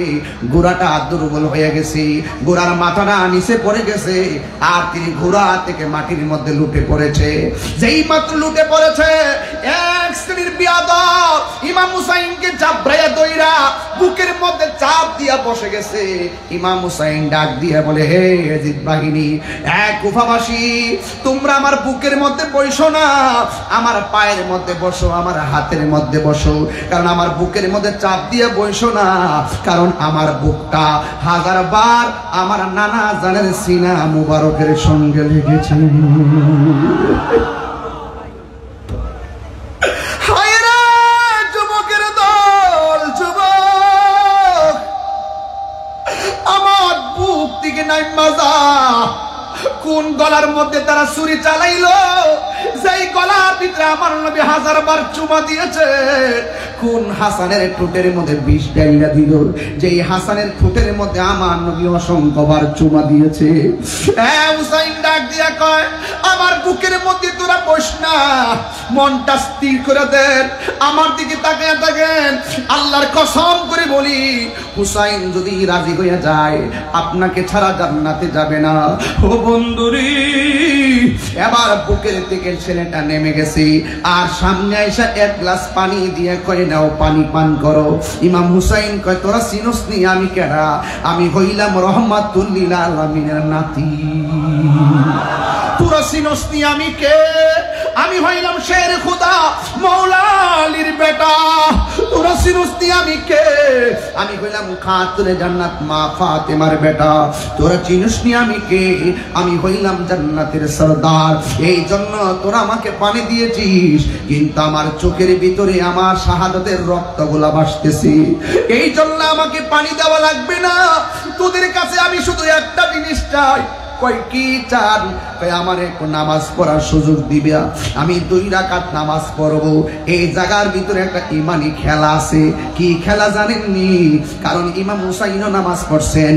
S1: ঘোড়াটা দুর্বল হয়ে গেছে, ঘোড়ার মাথাটা নিচে পড়ে গেছে, আর তিনি ঘোড়া থেকে মাটির মধ্যে লুটে পড়েছে। যেই মাত্র লুটে পড়েছে, এক শ্রেণীর বিয়াদব ইমাম হুসাইনকে চাপড়াইয়া দইরা বুকের মধ্যে চাপ দিয়া বসে গেছে। ইমাম হুসাইন ডাক দিয়া বলে, হে ইয়াজিদ বাহিনী, এক কুফাবাসী, তোমরা আমার বুকের মধ্যে বসো না, আমার পায়ের মধ্যে বসো, আমার হাতের মধ্যে বসো, কারণ আমার বুকের মধ্যে চাপ দিয়ে বসো না, কারণ আমার বুকটা 1000 বার আমার নানা জানের সিনা মুবারকের সঙ্গে লেগেছে। যুবকের দল, যুবক, আমার বুক থেকে নাই মাজা, কোন গলার মধ্যে তারা ছুরি চালাইলো, যেই গলার ভিতরে আমার নবী 1000 বার চুমা দিয়েছে, কোন হাসানের ঠোঁটের মধ্যে বিষ ডাইলা দিল, যেই হাসানের ঠোঁটের মধ্যে আমার নবী অসংখ্যবার চুমা দিয়েছে। হুসাইন ডাক দিয়া কয়, আমার বুকের মধ্যে তোরা বস না, মনটা স্থির করে দেন, আমার দিকে তাকিয়ে থাকেন, আল্লাহর কসম করে বলি, হুসাইন যদি রাজি হয়ে যায় আপনাকে ছাড়া জান্নাতে যাবে না। ও বন্ধুরি, এবার বুকের থেকে ছেলেটা নেমে গেছে, আর সামনে এসে 1 গ্লাস পানি দিয়ে কয়, নাও পানি পান করো। ইমাম হুসাইন কয়, তোরা চিনস নি আমি কেডা? আমি হইলাম রহমাতুল লিল আলামিনের নাতি। তোরা চিনস নি আমি কে? আমি হইলাম শের খোদা মওলা আলীর বেটা। তোরা চিনস নি আমি কে? আমি হইলাম খাতুনে জান্নাত মা ফাতেমার বেটা। তোরা চিনস নি আমি কে? আমি হইলাম জান্নাতের সরদার। এই জন্য তোরা আমাকে পানি দিয়েছিস, কিন্তু আমার চোখের ভিতরে আমার শাহাদাতের রক্তগুলা ভাসতেছে, এই জন্য আমাকে পানি দেওয়া লাগবে না। তোদের কাছে আমি শুধু একটা জিনিস চাই। কই কি চান? আমার একটু নামাজ পড়ার সুযোগ দিবে, আমি 2 রাকাত নামাজ পড়বো। এই জায়গার ভিতরে একটা ইমানি খেলা আছে। কি খেলা জানেননি? কারণ ইমাম হুসাইনও নামাজ পড়ছেন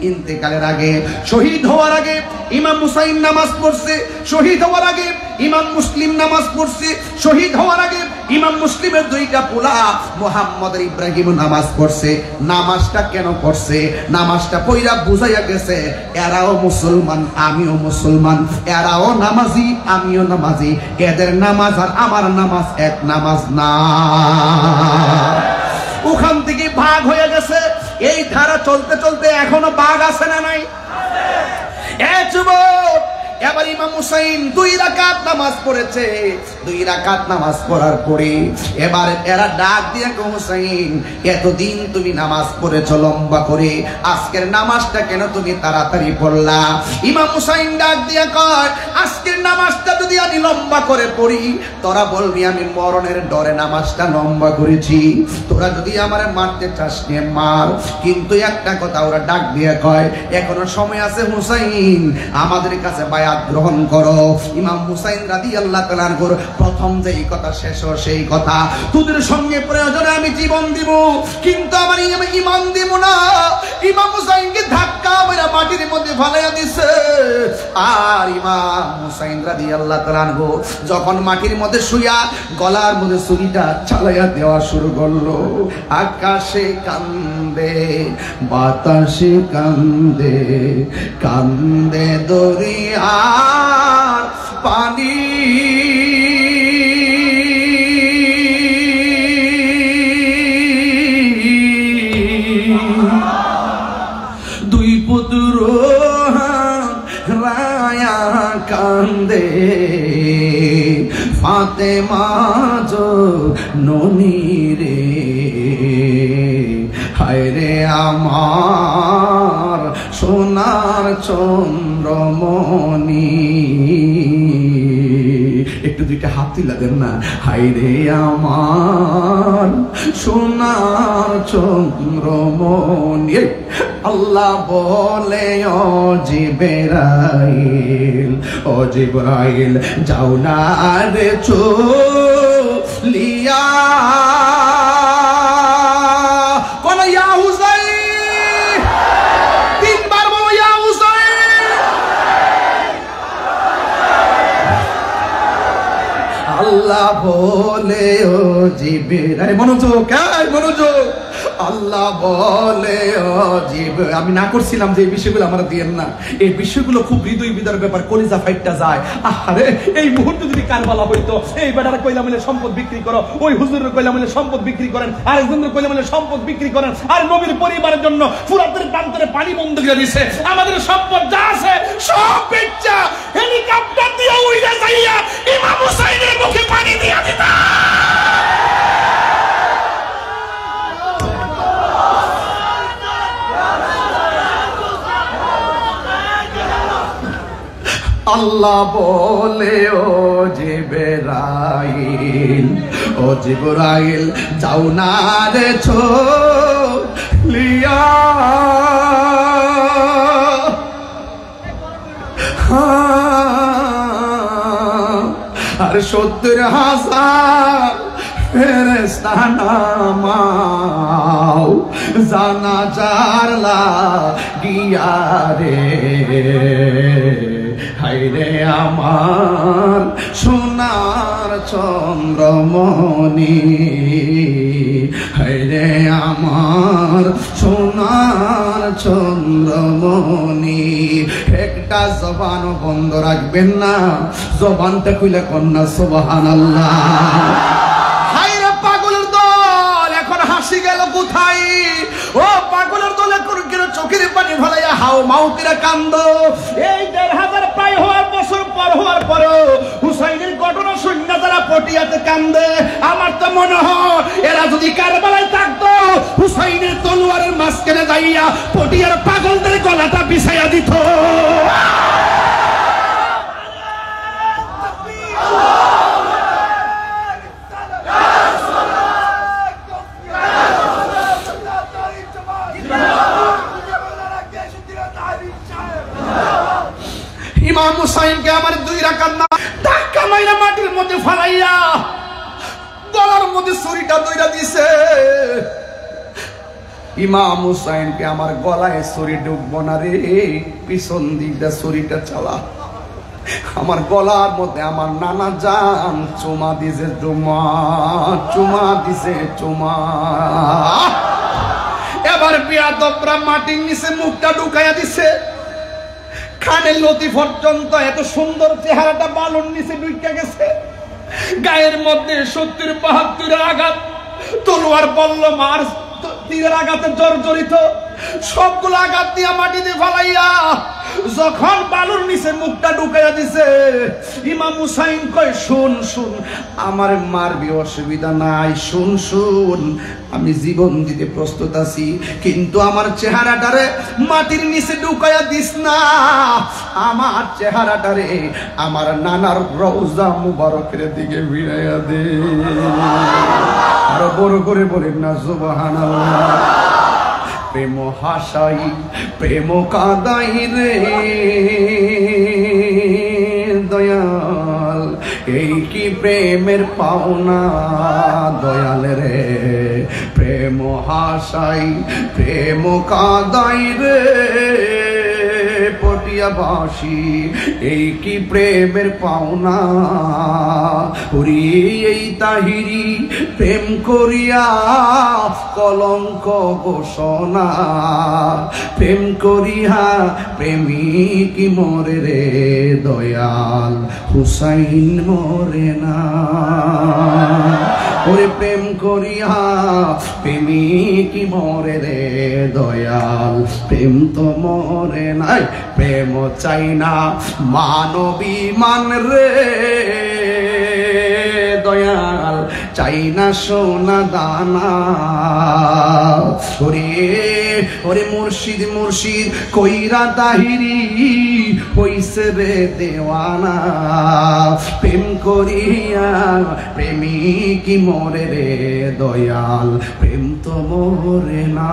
S1: ইন্তেকালের আগে, শহীদ হওয়ার আগে ইমাম হুসাইন নামাজ পড়ছে, শহীদ হওয়ার আগে ইমাম মুসলিম নামাজ পড়ছে, শহীদ হওয়ার আগে ইমাম মুসলিমের 2টা পোলা মুহাম্মদ ইব্রাহিম নামাজ পড়ছে। নামাজটা কেন পড়ছে? নামাজটা পয়রা বুঝাইয়া গেছে, এরাও মুসলমান আমিও মুসলমান, এরাও নামাজি আমিও নামাজি, এদের নামাজ আর আমার নামাজ এক নামাজ না। ওখান থেকে ভাগ হয়ে গেছে। এই ধারা চলতে চলতে এখনো ভাগ আছে না নাই? যুবক, এবার ইমাম হুসাইন 2 রাকাত নামাজ পড়েছে। 2 রাকাত নামাজ পড়ার পরে এবার এরা ডাক দিয়ে, হুসাইন, এতদিন তুমি নামাজ পড়েছো লম্বা করে, আজকের নামাজটা কেন তুমি তাড়াতাড়ি পড়লা? ইমাম হুসাইন ডাক দিয়ে কয়, আজকের নামাজটা যদি আমি লম্বা করে পড়ি, তোরা বলবি আমি মরণের ডরে নামাজটা লম্বা করেছি। তোরা যদি আমারে মারতে চাস নিয়ে মার, কিন্তু একটা কথা ওরা ডাক দিয়ে কয়, এখনো সময় আছে হুসাইন, আমাদের কাছে বায়াত গ্রহণ করো। ইমাম হুসাইন রাদিয়াল্লাহু তাআলা আনহুর প্রথম যেই কথা শেষ সেই কথা, তোদের সঙ্গে প্রয়োজনে আমি জীবন দিব, কিন্তু আমার ঈমান দিব না। ইমাম হুসাইনকে ধাক্কা মেরে মাটির মধ্যে ফালাইয়া দিছে। আর ইমাম হুসাইন রাদিয়াল্লাহু তাআলা আনহু যখন মাটির মধ্যে শুইয়া গলার মধ্যে ছুরিটা চালাইয়া দেওয়া শুরু করলো, আকাশে কান্দে বাতাসে কান্দে, কান্দে দরিয়ার পানি, দুই পুত্র রায়া কান্দে, ফাতেমা ননি রে, হায় রে আমার সোনা চন্দ্রমণি। একটু দুইটা হাত তুলে দেন না। হায়রে আমার সোনার চন্দ্রমণি। আল্লাহ বলে ও জিবরাইল, ও জিবরাইল যাও না রে চলিয়া। কোন ইয়া হুসাইন, তিনবার বলো ইয়া হুসাইন। আল্লাহ বলে ও জিবরাইল, মনোযোগ মনোযোগ। আল্লাহ বলে ও জিবরাইল, আমি না করছিলাম যে এই বিষয়গুলো আমরা দিয়েন না, এই বিষয়গুলো খুব হৃদয় বিদার ব্যাপার, কলিজা ফাইটটা যায়। আরে এই মুহূর্তে যদি কারবালা হইতো, এই বেটারা কইলা মিলে সম্পদ বিক্রি করো, ওই হুজুরের কইলা মিলে সম্পদ বিক্রি করেন, আরেকজনের কইলা মিলে সম্পদ বিক্রি করেন, আর নবীর পরিবারের জন্য ফুরাতের প্রান্তরে পানি বন্ধ করে দিছে, আমাদের সম্পদ যা আছে সব বেচা হেলিকপ্টার দিয়ে উইরা যাইয়া ইমাম হুসাইনের মুখে পানি দিয়া দিতা। আল্লাহ বলে ও জিবরাইল, ও জিবরাইল যাও না রে চলিয়া। আর 70,000 ফেরেশতা নামাও জানাজার লাগিয়া রে। হায়রে আমার সোনার চন্দ্রমণি, হায়রে আমার সোনার চন্দ্রমণি। একটা জবান বন্ধ রাখবেন না, জবানটা খুলে কন্যা সুবহানাল্লাহ। হায়রে পাগলের দল এখন হাসি গেল কোথায়? ও পাগলের দলে কেন চোখের পানি ফেলাইয়া হাও মাও করে কান্দ? এই 1,500 প্রায় হওয়ার বছর পর হওয়ার পরও হুসাইনের ঘটনা শুনে তারা পটিয়াতে কান্দে। আমার তো মনে হয় এরা যদি কারবালায় থাকতো, হুসাইনের তলোয়ারের মাঝখানে যাইয়া পটিয়ার পাগলদের গলাটা বিছাইয়া দিত। ইমাম হুসাইনকে আমার 2 রাকাত না ধাক্কা মাইরা মাটির মধ্যে ফালাইয়া গলার মধ্যে ছুরিটা দইরা দিছে। ইমাম হুসাইনকে আমার গলায় ছুরি ঢুকবো না রে, পিছন দিকটা ছুরিটা চালা। আমার গলার মধ্যে আমার নানা জান চুমা দিছে, চুমা দিছে চুমা। এবার বিয়াদবরা মাটির নিচে মুখটা ঢুকাইয়া দিছে, কানের লতি পর্যন্ত এত সুন্দর চেহারাটা বালুর নিচে ঢুকে গেছে। গায়ের মধ্যে 70-72 আঘাত, তলোয়ার বল্লম আর তীরের আঘাতে জর্জরিত, সবগুলো আঘাত দিয়া মাটিতে ফালাইয়া যখন বালুর নিচে মুখটা ঢুকাইয়া দিছে, ইমাম হুসাইন কয় শুন শুন, আমার মারবি অসুবিধা নাই, শুন শুন আমি জীবন দিতে প্রস্তুত আছি, কিন্তু আমার চেহারাটারে মাটির নিচে ঢুকাইয়া দিস না। আমার চেহারাটারে আমার নানার রওজা মুবারকের দিকে ফিরাইয়া দে। আরো বড় করে বলেন না সুবহানাল্লাহ। প্রেম হাসাই প্রেম কাঁদাই রে দয়াল, এই কি প্রেমের পাওনা দয়াল রে। প্রেম হাসাই প্রেম কাঁদাই রে পটিয়াবাসী, এই কি প্রেমের পাওনা। ওরে এই তাহিরি প্রেম করিয়া কলঙ্ক ঘোষণা, প্রেম করিয়া প্রেমিক মরে রে দয়াল, হুসাইন মরে না। ওরে প্রেম করিয়া প্রেমিক মরে রে দয়াল, প্রেম তো মরে নাই। প্রেম চাই না মানবী মান রে দয়াল, চাই না সোনা দানা। ওরে ওরে মুর্শিদ মুর্শিদ কইরা তাহিরি হইছে রে দেওয়ানা। প্রেম করিয়া প্রেমিক মরে রে দয়াল, প্রেম তো মরে না।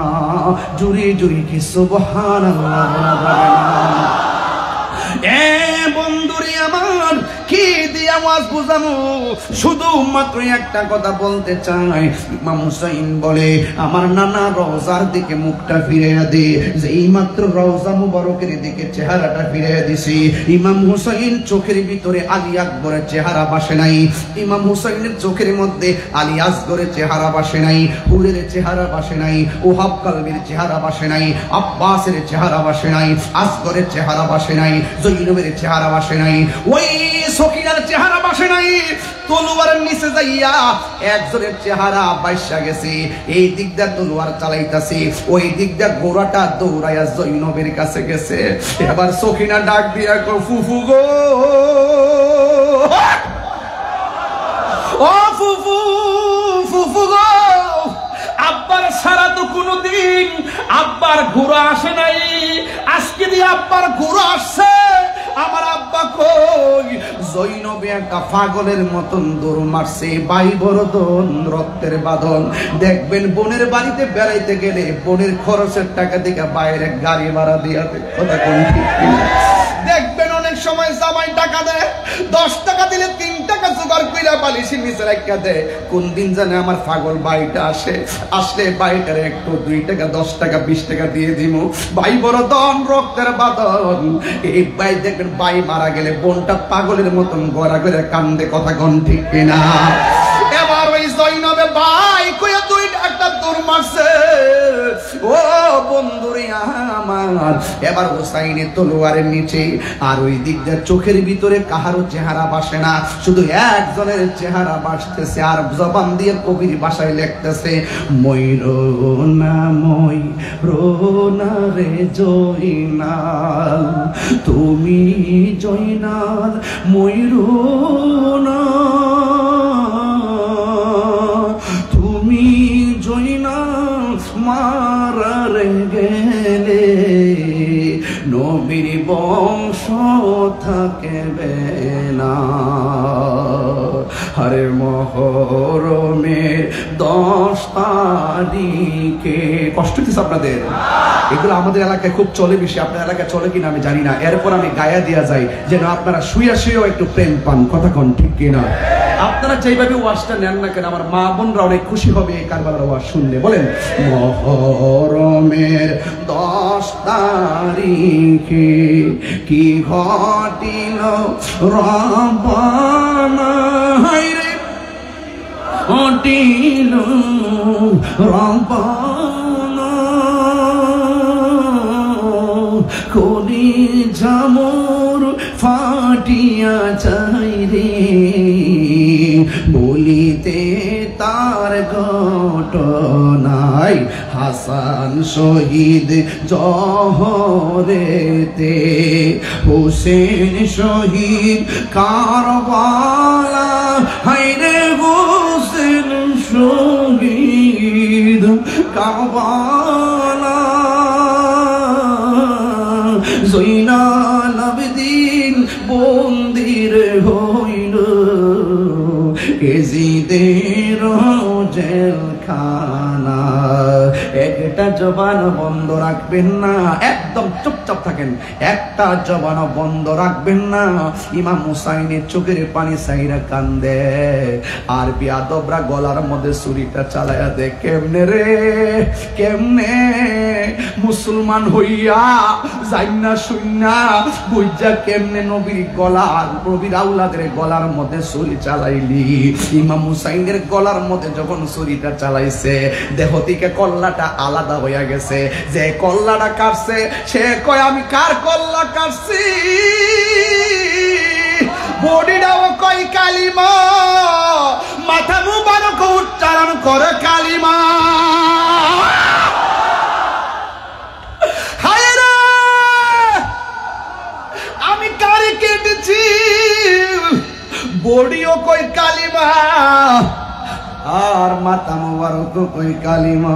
S1: জুড়ি জুড়ি কি সুবহানাল্লাহ বলা যাবে না? এ বন্ধুরে আমার কি দিয়ে আওয়াজ বুঝামু, শুধুমাত্র একটা কথা বলতে চাই। ইমাম হুসাইন বলে আমার নানা রওজার দিকে মুখটা ফিরিয়ে দে। যেই মাত্র রওজা মুবারকের দিকে চেহারাটা ফিরিয়ে দিছি, ইমাম হুসাইন চোখের ভিতরে আলী আকবরের চেহারা বাসে নাই। ইমাম হুসাইনের চোখের মধ্যে আলী আসগরের চেহারা বাসে নাই, হুরের চেহারা বাসে নাই, ওহাব কালবির চেহারা বাসে নাই, আব্বাসের চেহারা বাসে নাই, আসগরের চেহারা বাসে নাই, জৈনবের চেহারা বাসে নাই, ওই সকিনার চেহারা বাসে নাই। তলোয়ারের নিচে যাইয়া একজনের চেহারা বাইসা গেছে। এই দিক দিয়ে তলোয়ার চালাইতাছে, ওই দিক দিয়ে ঘোড়াটা দৌড়াইয়া জৈনবের কাছে গেছে। এবার সকিনা ডাক দিয়া কো ফুফু গো, ও ফুফু, ফুফু গো, আব্বার সারা তো কোনদিন আব্বার ঘোড়া আসে নাই, আজকে দিয়ে আব্বার ঘোড়া আসছে। আমার আব্বা কই? জৈনবে একটা পাগলের মতন দৌড় মারছে, বাই বরদন রক্তের বাঁধন। দেখবেন বোনের বাড়িতে বেড়াইতে গেলে বোনের খরচের টাকা থেকে বাইরে গাড়ি ভাড়া দিয়া কথা কোন ঠিক কিনা? দেখবেন অনেক সময় জামাই টাকা দেয়, 10 টাকা দিলে 3 টাকা জোগাড় কইরা বালিশের নিচে রাখা দেয়। কোন দিন জানে আমার পাগল বাড়িটা আসে, আসলে বাড়িটারে একটু 2 টাকা 10 টাকা 20 টাকা দিয়ে দিমু। ভাই বড় দন রক্তের বাঁধন। এই ভাই দেখবেন ভাই মারা গেলে বোনটা পাগলের মতন গড়া করে কান্দে কথা কোন ঠিক কিনা? এবার ওই জৈনবে ভাই কইয়া 2 একটা দৌড় মারছে। ও বন্ধুরে আমার, এবার হুসাইনের তলোয়ারের নিচে আর ওই দিক দিয়ে চোখের ভিতরে কাহারও চেহারা বাসে না, শুধু একজনের চেহারা বাসতেছে। আর জবান দিয়ে কবির ভাষায় লিখতেছে, ময়ূরনা ময়ূরনা রে জয়নাল, তুমি জয়নাল ময়ূরনা, তুমি জয়নাল মারারে গেলে নবীর বংশ থাকবে না। হরে মহরমের 10 তারিখে কষ্ট হচ্ছে আপনাদের? এগুলো আমাদের এলাকায় খুব চলে বেশি, আপনার এলাকায় চলে কিনা আমি জানি না। এরপর আমি গায়া দিয়া যাই যেন আপনারা শুয়ে শুয়েও একটু প্রেম পান, কথা কোন ঠিক কিনা? আপনারা যেইভাবে ওয়াজটা নেন না কেন, আমার মা বোনরা অনেক খুশি হবে এই কারবালার ওয়াজ শুনলে। বলেন মহরমের 10 তারিখে কি ঘটিল রব্বানা, হায়রে ঘটিল রব্বানা, কলি জামর ফাটিয়া চাই রে, বলিতে তার ঘটনায় হাসান শহীদ জহরেতে, হোসেন শহীদ কারবালা, হায়রে হোসেন শহীদ কারবালা, জৈনাল আবেদিন বন্দির হইল এজিদের জেলখানা। একটা জবান বন্ধ রাখবেন না, একদম চুপচাপ থাকেন, একটা জবান বন্ধ রাখবেন না। ইমাম হুসাইনের চোখের পানি সাইরা কান্দে, আর বিয়াদবরা গলার মধ্যে ছুরিটা চালায়া দে। কেমনে রে কেমনে মুসলমান হইয়া যাইনা শুইনা বুঝা কেমনে নবীর গলার, নবীর আউলাদের গলার মধ্যে ছুরি চালাইলি? ইমাম হুসাইনের গলার মধ্যে যখন ছুরিটা চালাইছে, দেহ থেকে কল্লাটা আলাদা হইয়া গেছে। যে কল্লাটা কাটছে সে কয় আমি কার কল্লা কাটছি, বডিটাও কয় কালিমা, মাথা মুবারক উচ্চারণ করে কালিমা। আমি কারে কেটেছি, বডিও কই কালিমা, আর মাথা মোবারক কই কালিমা।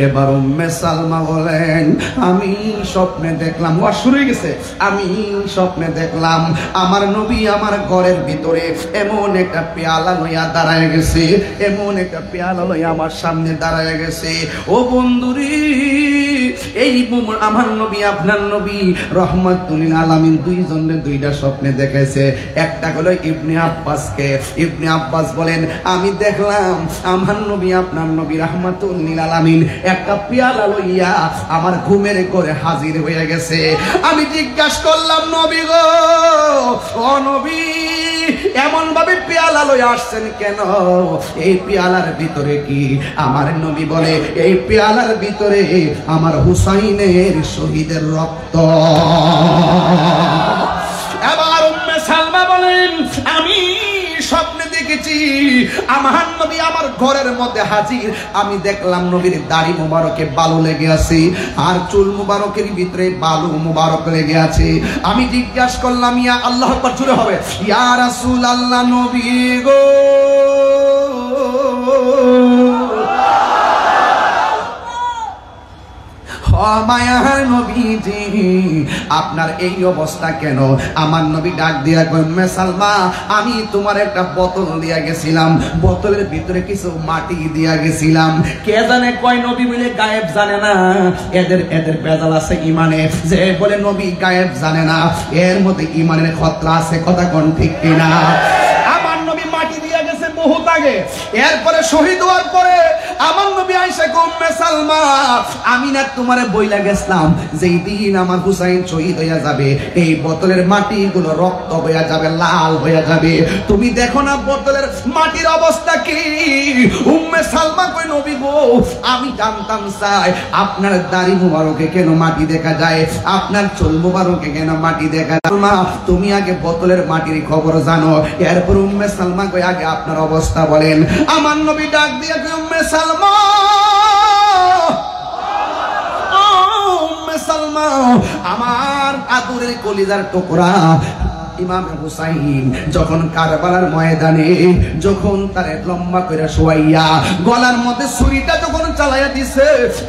S1: এবার উম্মে সালমা বলেন আমি স্বপ্নে দেখলাম, ওয়া শুরু হয়ে গেছে, আমি স্বপ্নে দেখলাম আমার নবী আমার ঘরের ভিতরে এমন একটা পেয়ালা লইয়া দাঁড়ায় গেছে, এমন একটা পেয়ালা লইয়া আমার সামনে দাঁড়ায় গেছে। ও বন্ধুরি, এই আমার নবী আপনার নবী রহমাতুল লিল আলামিন দুইজনের দুইটা স্বপ্নে দেখেছে। একটা হলো ইবনে আব্বাসকে। ইবনে আব্বাস বলেন আমি দেখলাম আমার নবী আপনার নবী রহমাতুল লিল আলামিন একটা পেয়ালা লইয়া আমার ঘুমের ঘরে হাজির হয়ে গেছে। আমি জিজ্ঞাসা করলাম নবী গো, ও নবী এমন ভাবে পেয়ালা লইয়া আসছেন কেন? এই পেয়ালার ভিতরে কি? আমার নবী বলে এই পেয়ালার ভিতরে আমার হুসাইনের শহীদের রক্ত। এবার উম্মে সালমা বলেন আমি স্বপ্নে দেখেছি আমার নবী আমার ঘরের মধ্যে হাজির। আমি দেখলাম নবীর দাড়ি মুবারকে বালু লেগে আছে আর চুল মুবারকের ভিতরে বালু মুবারক লেগে আছে। আমি জিজ্ঞাসা করলাম ইয়া আল্লাহ আকবার, জোরে হবে, ইয়া রাসূলুল্লাহ নবী গো, মায়ার নবীজি আপনার এই অবস্থা কেন? আমার নবী ডাক দিয়া কয় উম্মে সালমা আমি তোমার একটা বোতল দিয়া গেছিলাম, বোতলের ভিতরে কিছু মাটি দিয়া গেছিলাম। কে জানে কয় নবী বলে গায়েব জানে না। এদের বেজাল আছে ইমানে, যে বলে নবী গায়েব জানে না, এর মধ্যে ইমানের খতরা আছে, কথা কোন ঠিক কিনা? আমার নবী মাটি দিয়া গেছে বহুত আগে। এরপরে শহীদ হওয়ার পরে আমার নবী আয়েশা উম্মে সালমা আমি না তোমারে বইলা গেছলাম যেই দিন আমার হুসাইন শহীদ হইয়া যাবে এই বোতলের মাটিগুলো রক্ত হইয়া যাবে, লাল হইয়া যাবে। তুমি দেখো না বোতলের মাটির অবস্থা কি? উম্মে সালমা কই নবী গো আমি জানতাম চাই আপনার দাড়ি মুবারকে কেন মাটি দেখা যায়, আপনার চুল মুবারকে কেন মাটি দেখা যায়? মা তুমি আগে বোতলের মাটির খবর জানো। এরপর উম্মে সালমা কই আগে আপনার অবস্থা বলেন। আমার নবী ডাক দিয়ে কই উম্মে সালমা, উম্মে সালমা আমার আদরের কলিজার টুকরা ইমাম হুসাইন যখন কারবালার ময়দানে যখন তার লম্বা করে শোয়াইয়া গলার মধ্যে ছুরিটা যখন চালাইয়া দিছে,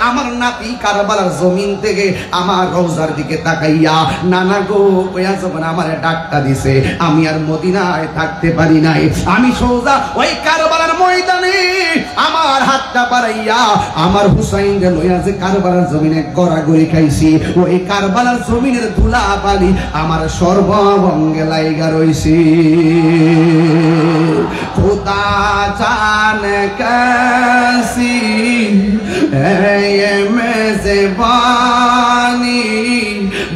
S1: আমার নাতি কারবালার জমিন থেকে আমার রওজার দিকে তাকাইয়া নানা গো কইয়া যখন আমার ডাকটা দিছে, আমি আর মদিনায় থাকতে পারি নাই। আমি সোজা ওই কারবালার ময়দানে আমার হাতটা বাড়াইয়া আমার হুসাইনকে লইয়া যে কারবালার জমিনে গড়াগড়ি খাইছি, ওই কারবালার জমিনের ধুলা বালি আমার সর্বঙ্গে লাইগা রইছি। খুদা জানে কাসি মেজবানি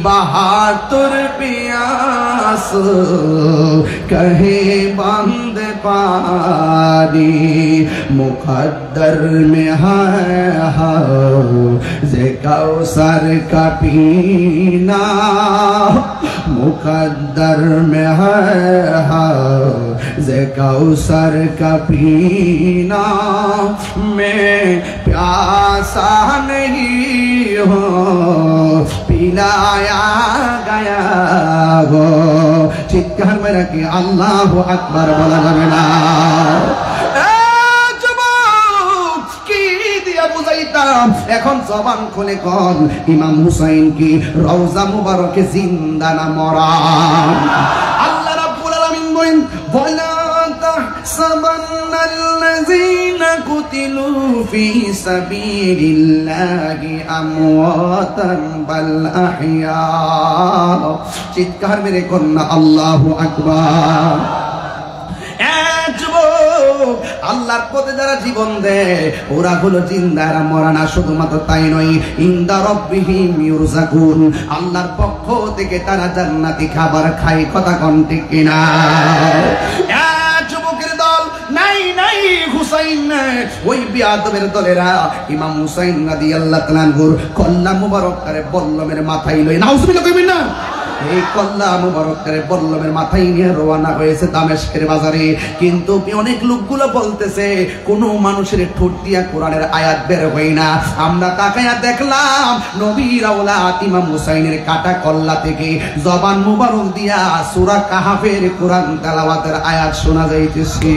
S1: বাহাতুর পিয়াস কহে বন্দ পানি মুকদ্দর में है जे कौसर का पीना मुकद्दर में है जे कौसर का पीना मैं प्यासा नहीं हूँ पिलाया गया हो। चित्कार में रखी अल्लाह अकबर बोला जाবে না। এখন জবান খুলে কোন ইমাম হুসাইন কি রওজা মুবারকে জিন্দা না মরা? আল্লাহ রাব্বুল আলামিন বলেন ওয়ালা তাহসাবান্নাল্লাযীনা কুতিলু ফি সাবিলিল্লাহি আমওয়াতান বাল আহইয়া। চিৎকার মেরে কোন না আল্লাহু আকবার। আল্লাহর পথে যারা জীবন দেয় ওরা হলো জিন্দা, এরা মরা না। শুধুমাত্র তাই নয়, ইনদা রাব্বিহিম ইউরযাকুন, আল্লাহর পক্ষ থেকে তারা জান্নাতি খাবার খায়। কথা কোন ঠিক কিনা? যুবকের দল নাই নাই হুসাইন নাই, ওই বিয়াদবের দলেরা ইমাম হুসাইন রাদিয়াল্লাহু তাআলা আনহুর কল্লা মুবারক করে বল্লমের মাথায় লই নাউজুবিল্লাহ কইবেন না। এই কল্লা মুবারকের বল্লমের মাথায় নিয়ে রওনা হয়েছে দামেস্কের বাজারে। কিন্তু অনেক লোকগুলো বলতেছে কোন মানুষের ঠোঁট দিয়া কোরআনের আয়াত বের হয় না। আমরা তাকায়া দেখলাম নবীর আওলাদ ইমাম হুসাইনের কাটা কল্লা থেকে জবান মুবারক দিয়া সূরা কাহাফের কোরআন তেলাওয়াতের আয়াত শোনা যাইতেছে।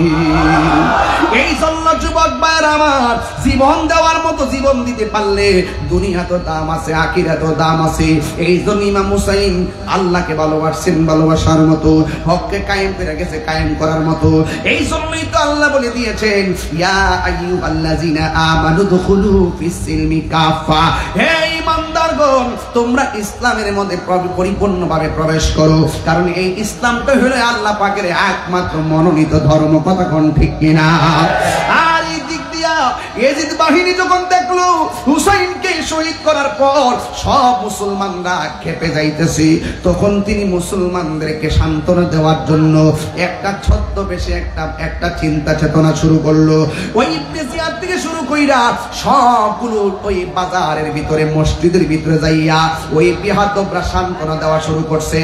S1: এই জন্য যুবক ভাইরা আমার, জীবন দেওয়ার মতো জীবন দিতে পারলে দুনিয়া তো দাম আছে, আখিরাত তো দাম আছে। এই জন্য ইমাম হুসাইন আল্লাহকে ভালোবাসছেন ভালোবাসার মতো, হককে কায়েম করে গেছে কায়েম করার মতো। এই জন্যই তো আল্লাহ বলে দিয়েছেন ইয়া আইয়ুহাল্লাযিনা আমানু দুখুলু ফিস সিলমি কাফা, হে ঈমানদারগণ তোমরা ইসলামের মধ্যে পরিপূর্ণভাবে প্রবেশ করো। কারণ এই ইসলামটা হলো আল্লাহ পাকের একমাত্র মনোনীত ধর্ম। কথা কোন ঠিক কিনা? আর এই দিক দিয়া ইয়াজিদ বাহিনী যখন দেখলো হুসাইনকে শহীদ করার পর সব মুসলমানরা খেপে যাইতেছে, তখন তিনি মুসলমানদেরকে সান্ত্বনা দেওয়ার জন্য একটা ছদ্মবেশে একটা চিন্তা চেতনা শুরু করলো। ওই ইবনে জিয়াদ থেকে শুরু কইরা সবগুলো ওই বাজারের ভিতরে মসজিদের ভিতরে যাইয়া ওই বিহাদবরা সান্ত্বনা দেওয়া শুরু করছে।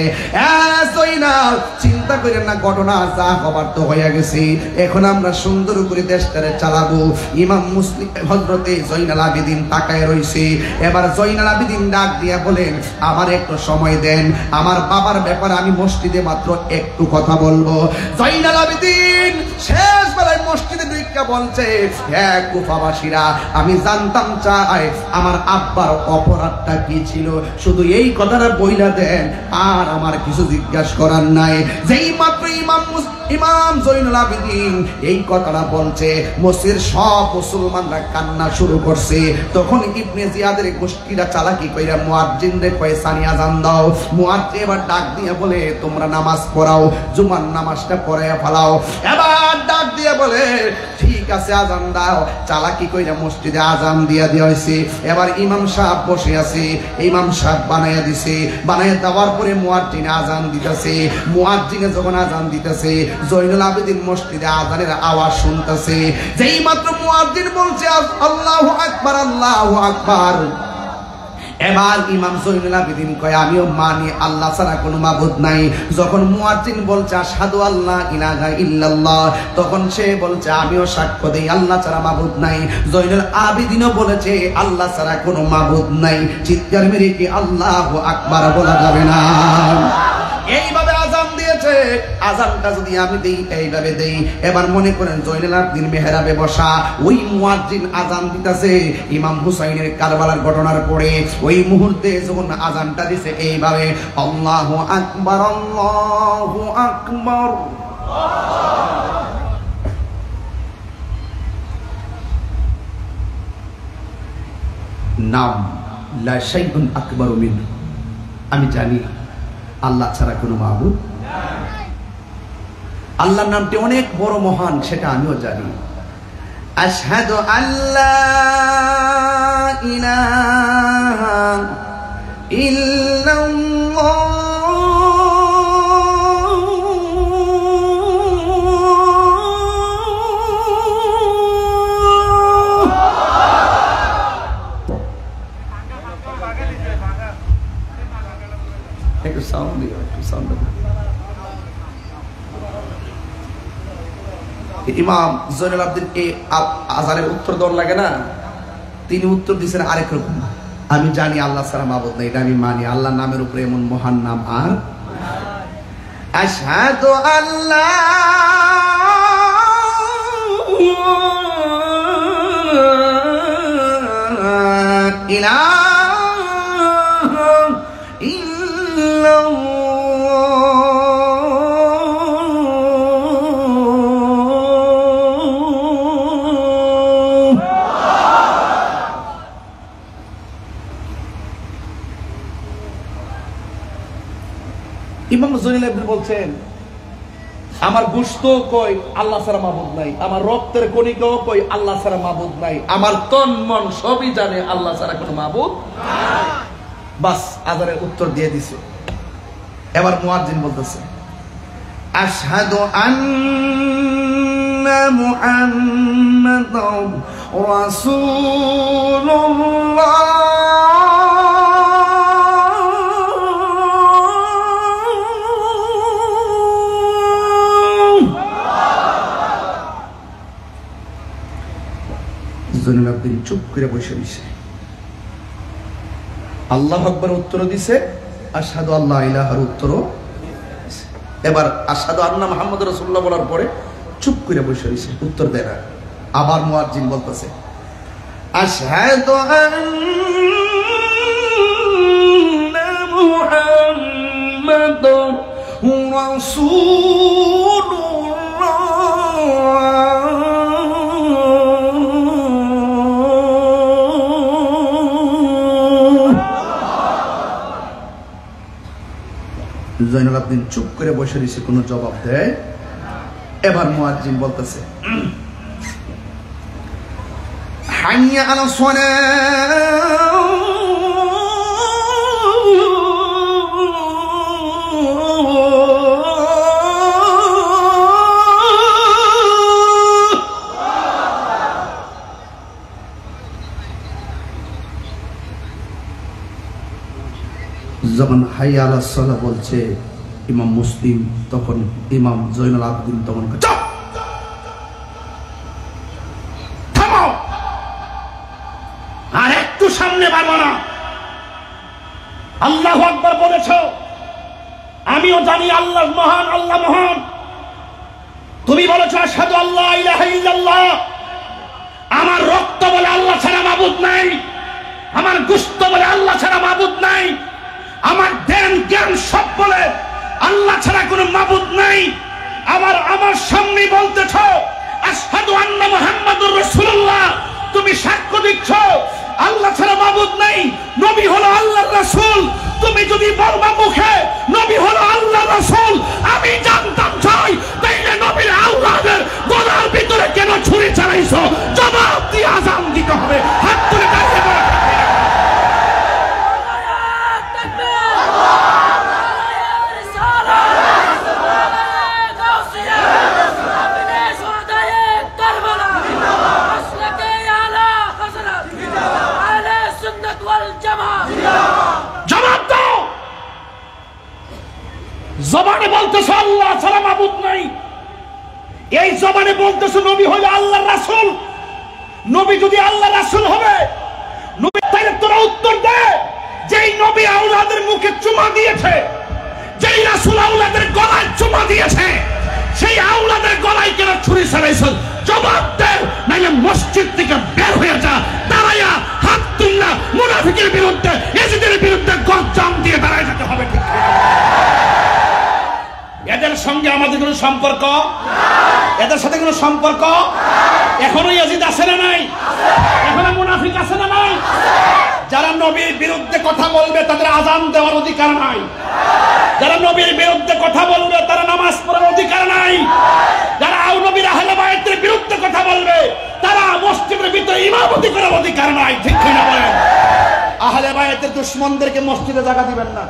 S1: চিন্তা করেন না, ঘটনা যা হবার তো হয়ে গেছে, এখন আমরা সুন্দর করে দেশটারে চালাবো। ইমাম মুসলিম হযরতে জয়নাল আবেদিন তাকায় রইছে। এবার জয়নাল আবেদিন ডাক দিয়া বলেন আমার একটু সময় দেন, আমার বাবার ব্যাপারে আমি মসজিদে মাত্র একটু কথা বলবো। জয়নাল আবেদিন শেষ বেলায় মসজিদে ঢুইকা বলছে, হ্যাঁ কুফাবাসীরা, আমি জানতাম চাই আমার আব্বার অপরাধটা কি ছিল, শুধু এই কথাটা বইলা দেন, আর আমার কিছু জিজ্ঞাসা করার নাই। যেই মাত্র ইমাম জয়নুল আবেদিন এই কথাটা বলছে, মসজিদের সব মুসলমানরা কান্না শুরু করছে। তখন ইবনে জিয়াদের গোষ্ঠীরা চালাকি কইরা মুয়াজ্জিনদের কয়ে সানি আজান দাও। মুয়াজ্জিন এবার ডাক দিয়ে বলে তোমরা নামাজ পড়াও, জুমার নামাজটা পড়ায়া ফেলাও। এবার ডাক দিয়ে বলে ঠিক আছে আজান দাও। চালাকি কইরা মসজিদে আজান দিয়া দেওয়া হয়েছে। এবার ইমাম সাহেব বসে আছে, ইমাম সাহেব বানাইয়া দিছে। বানাইয়া দেওয়ার পরে মুয়াজ্জিন আজান দিতেছে। মুয়াজ্জিনে যখন আজান দিতেছে, জয়নুল আবেদিন মসজিদে আজানের আওয়াজ শুনতেছে। যেই মাত্র মুয়াজ্জিন বলছে আল্লাহু আকবার আল্লাহু আকবার, এবার ইমাম জয়নুল আবেদিন কয় আমিও মানি আল্লাহ ছাড়া কোনো মাবুদ নাই। যখন মুয়াজ্জিন বলছে আশহাদু আল্লা ইলাহা ইল্লাল্লাহ, তখন সে বলছে আমিও সাক্ষ্য দেই আল্লাহ ছাড়া মাবুদ নাই। জয়নুল আবেদিনও বলেছে আল্লাহ ছাড়া কোনো মাবুদ নাই। চিৎকার মেরে কি আল্লাহু আকবার বলা যাবে না? এইভাবে আজান দিয়েছে। আজানটা যদি আমি দেই এইভাবে দেই, এবার মনে করেন জয়নুল আবেদিন মেহরাবে বসা, ওই মুয়াজ্জিন আজান দিতেছে ইমাম হুসাইনের কারবালার ঘটনার পরে। ওই মুহূর্তে যখন আজানটা দিছে এইভাবে আল্লাহু আকবার আল্লাহু আকবার, নাম লা শাইউন আকবারু মিনহু, আমি জানি আল্লাহ ছাড়া কোনো মাবুদ নাই। আল্লাহর নামটি অনেক বড় মহান, সেটা আমিও জানি। আশহাদু আল্লা ইলাহা ইল্লাল্লাহ একটু সাউন্ড দিও, একটু সাউন্ড দিও। ইমাম জয়নুল আবেদিন এই আজানের উত্তর দেওয়ার লাগে না, তিনি উত্তর দিয়েছেন আরেক রকম। আমি জানি আল্লাহ ছাড়া মাবুদ নাই, এটা আমি মানি। আল্লাহর নামের উপরে এমন মহান নাম আর আশহাদু আল্লা ইলাহা ইল্লাল্লাহ ইমাম জয়নুল আবেদিন বলছেন আমার গোশত কই আল্লাহ ছাড়া মাবুদ নাই, আমার রক্তের কণিকাও কই আল্লাহ ছাড়া মাবুদ নাই, আমার তন মন সবই জানে আল্লাহ ছাড়া কোনো মাবুদ নাই। বাস আজানের উত্তর দিয়ে দিছে। এবার মুয়াজ্জিন বলতেছে আশহাদু আন্না মুহাম্মাদার রাসূলুল্লাহ জৈনুল আবেদিন চুপ করে বসে দিছে। আল্লাহু আকবার উত্তর দিছে, আশহাদু আল্লা ইলাহার উত্তরও। এবার আশহাদু আন্না মুহাম্মাদুর রাসূলুল্লাহ বলার পরে চুপ করে বসে দিছে, উত্তর দেয় না। আবার মুয়াজ্জিন বলতেছে, আশহাদু আন্না মুহাম্মাদুর জৈনুল আবেদিন চুপ করে বসে রয়েছে, কোনো জবাব দেয়। এবার মুয়াজ্জিন বলতেছে, হাইয়া আলা সালাহ। যখন হাইয়া আলা সালাহ বলছে ইমাম মুসলিম, তখন ইমাম জৈনুল আবেদিন তখন চুপ, থামো, আর একটু সামনে বাড়বো না। আল্লাহু আকবার বলেছ, আমিও জানি আল্লাহ মহান, আল্লাহ মহান। তুমি বলেছ আশহাদু আল্লা ইলাহা ইল্লাল্লাহ। আমার রক্ত বলে আল্লাহ ছাড়া মাবুদ নাই, আমার গোশত বলে আল্লাহ ছাড়া মাবুদ নাই, আমার জ্ঞান জ্ঞান সব বলে আল্লাহ ছাড়া কোনো মাবুদ নাই। আমার সামনে বলতেছ আশহাদু আন্না মুহাম্মাদুর রাসূলুল্লাহ। তুমি সাক্ষ্য দিচ্ছ আল্লাহ ছাড়া মাবুদ নাই, নবী হলো আল্লাহর রাসূল। তুমি যদি বলবা মুখে নবী হলো আল্লাহর রাসূল, আমি জানতাম চাই তাইলে নবীর আওলাদের গলার ভিতরে কেন ছুরি চালাইছো? জবাব দিয়ে আযান দিতে হবে। হাত তুলে দাঁড়িয়ে বলো, জবানে বলতেছ আল্লাহ ছাড়া মাবুদ নাই, এই জবানে বলতেছ নবী হলো আল্লাহর রাসূল। নবী যদি আল্লাহর রাসূল হবে, নবী তাহলে তোরা উত্তর দে, যেই নবী আওলাদের মুখে চুমা দিয়েছে, যেই রাসূল আওলাদের গলায় চুমা দিয়েছে, সেই আওলাদের গলায় কেন ছুরি চালাইছ? জবাব দে, নাইলে মসজিদ থেকে বের হয়ে যা। দাঁড়ায়া হাত তুলনা মুনাফিকের বিরুদ্ধে, ইয়াজিদের বিরুদ্ধে গর্জন দিয়ে দাঁড়ায় যেতে হবে। ঠিক এদের সঙ্গে আমাদের কোনো সম্পর্ক, এদের সাথে কোনো সম্পর্ক এখনো ইয়াজিদ আছে না নাই? এখনো মুনাফিক আছে না নাই? যারা নবীর বিরুদ্ধে কথা বলবে তাদের আযান দেওয়ার অধিকার নাই, যারা নবীর বিরুদ্ধে কথা বলবে তারা নামাজ পড়ার অধিকার নাই, যারা নবীর আহলে বায়তের বিরুদ্ধে কথা বলবে তারা মসজিদের ভিতরে ইমামতি করার অধিকার নাই। ঠিক কিনা বলেন? আহলে বায়তের দুশমনদেরকে মসজিদে জায়গা দিবেন না,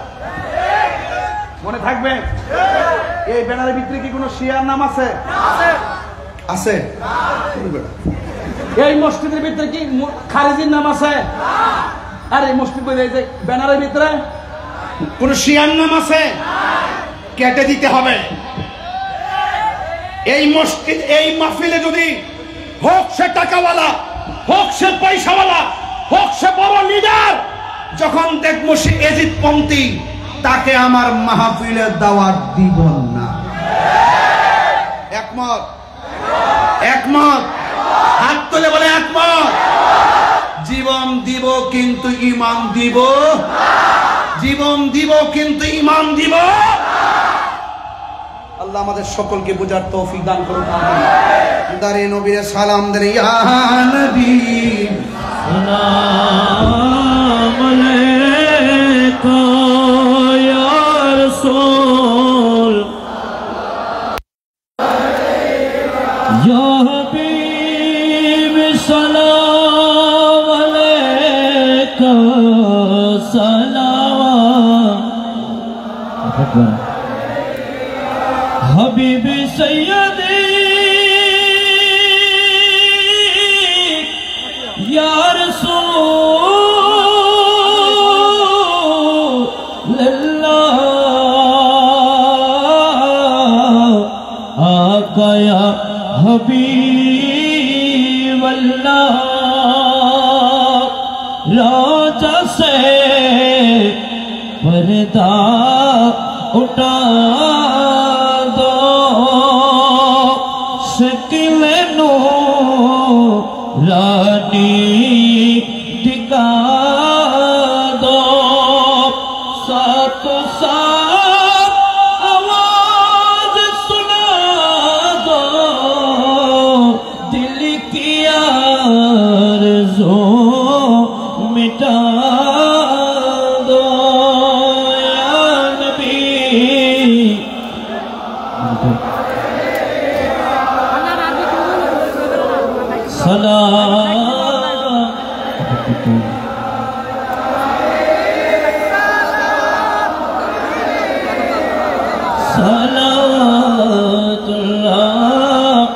S1: মনে থাকবে। এই ব্যানারের ভিতরে কি কোনো শিয়ার নাম আছে? আছে? এই মসজিদের ভিতরে কি খারিজির নাম আছে? আরে মসজিদ ব্যানারের ভিতরে কোন শিয়ার নাম আছে? কেটে দিতে হবে। এই মসজিদ, এই মাহফিলে যদি হোক সে টাকাওয়ালা, হোক সে পয়সাওয়ালা, হোক সে বড় লিডার, যখন দেখবো সে এজিদ পন্থী, তাকে আমার মাহফিলে দাওয়াত দিব না। একমত? একমত? হাত তুলে বলে একমত। জীবন দিব কিন্তু ঈমান দিব, জীবন দিব কিন্তু ঈমান দিব। আল্লাহ আমাদের সকলকে বোঝার তৌফিক দান করুন। আমিন। দারে নবীর সালাম দেন, ইয়া নবী সালাম আলাইকা ইয়া রাসূল ইয়া হাবিব সালাম আলাইকা সালাম হাবিবি সৈয়দি ইয়া রাসূলুল্লাহ আকা ইয়া হাবিবাল্লাহ
S3: रोजा से पर्दा उठा दो शक्ल नूरानी दिखा दो सातों साथ आवाज सुना दो दिल की आरज़ू मिटा दो या नबी सलातुल्लाह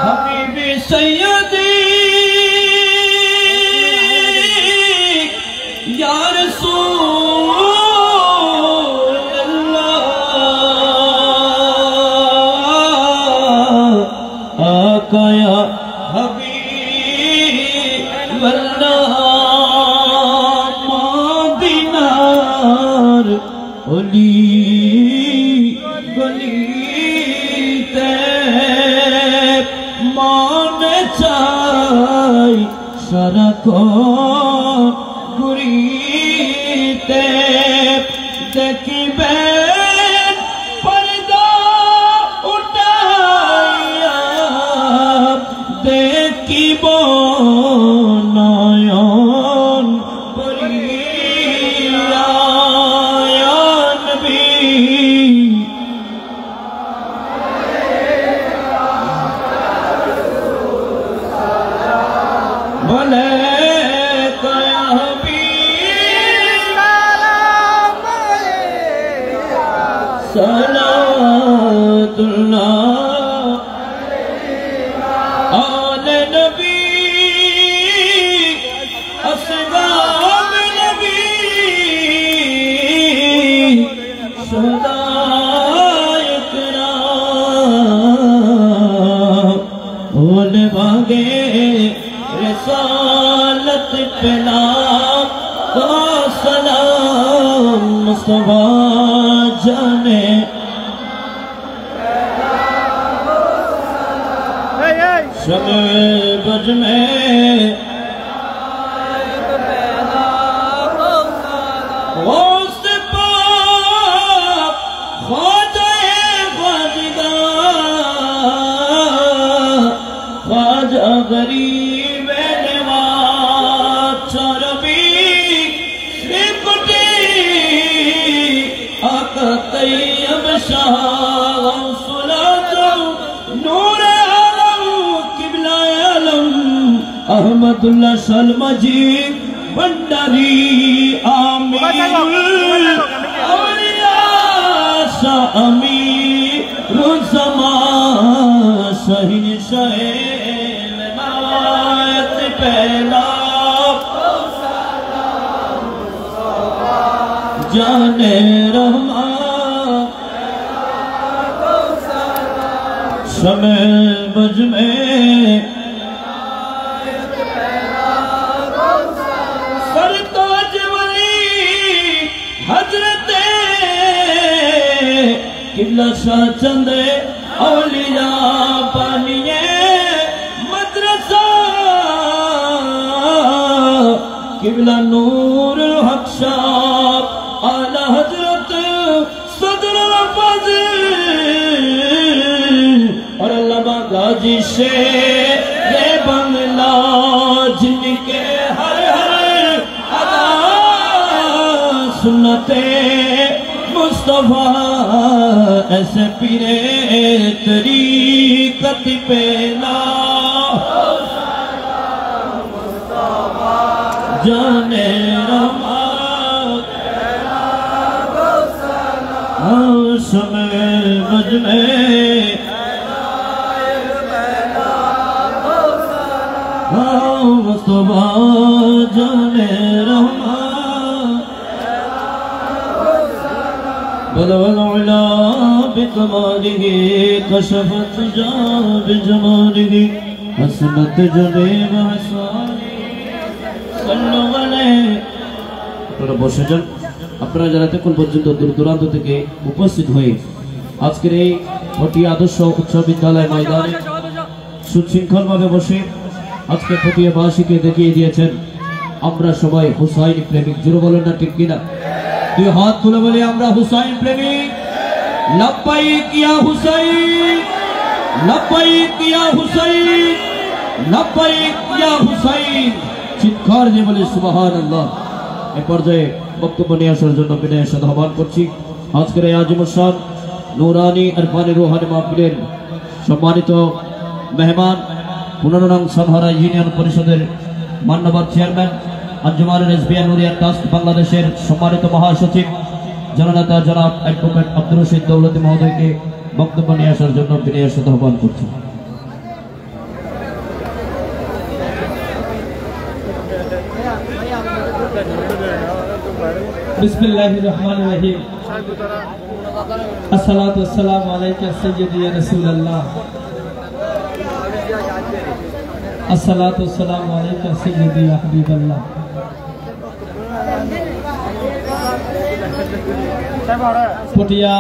S3: हबीबी सैयदी या रसूल अल्लाह आका या हबीब अल्लाह मदीनार ओली गली ते मान चाई सरको गुरीते देखी बैन पर्दा उठाया देखी बो नयन परिया या नबी बोले कया हबीब सलातुल्लाह आले नबी असगाब नबी सदाए कराम ओले भागे रिसालत पिला का सलाम मुस्तफा जाने शमे बज में गौस पाक ख्वाजा ख्वाजा गरीब नवाज चरबी सिपटी आका तैयब शाह नूर अहमदुल्लाह सलमा जी भंडारी आमीर औलिया शाह अमीर रुज़मा सही शैल नायत पहला जाने रहमान शमे बज में किबला शाह चंद औलिया बनिए मदरसा किबला नूर हक शाह आला हजरत सदर फज़ल और अल्लामा गाजी शेर बंगला जिनके हर हर अदा सुनते मुस्तफा ऐसे पीरे तरीक़त पे ना जाने रहा समय बज में मुस्तफा जाने रहा बलवला बिकमालिह कशफत जा बिजमालिह हसनत जले बहसानी صلوا عليه আপনারা বসে যান। আপনারা যারা তখন পর্যন্ত দূর দূরান্ত থেকে উপস্থিত হয়ে আজকের এই পটিয়া আদর্শ উচ্চ বিদ্যালয় ময়দানে সুশৃঙ্খলভাবে বসে আজকে পটিয়াবাসীকে দেখিয়ে দিয়েছেন আমরা সবাই হুসাইন প্রেমিক। জোরে বলেন না ঠিক কিনা? দুই হাত তুলে বলি আমরা হুসাইন প্রেমিক। লব্বাইক ইয়া হুসাইন, লব্বাইক ইয়া হুসাইন, লব্বাইক ইয়া হুসাইন। চিৎকার দিয়ে বলি সুবহানাল্লাহ। এই পর্যায়ে বক্তব্য নিয়ে আসার জন্য বিনয়ের সাথে আহ্বান করছি আজকের এই আজিমুসান নুরানি আরফানি রুহানি মাহফিলের সম্মানিত মেহমান 15 নং সানহারা ইউনিয়ন পরিষদের মান্যবর চেয়ারম্যান আঞ্জুমানের এসবিআই নুরিয়া ট্রাস্ট বাংলাদেশের সম্মানিত মহাসচিব জননেতা জনাব অ্যাডভোকেট আব্দুর রশিদ দৌলতি মহোদয়কে বক্তব্য নিয়ে আসার জন্য বিনয়ের সাথে আহ্বান করছি।
S4: बिस्मिल्लाहिर रहमानिर रहीम। अस्सलातु वस्सलामु अलैका सय्यदी या रसूलल्लाह। अस्सलातु वस्सलामु अलैका सय्यदी या हबीबल्लाह। पटिया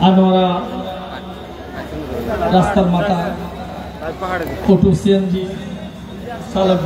S4: आनोरा रास्तार माता ऑटो सीएनजी चालक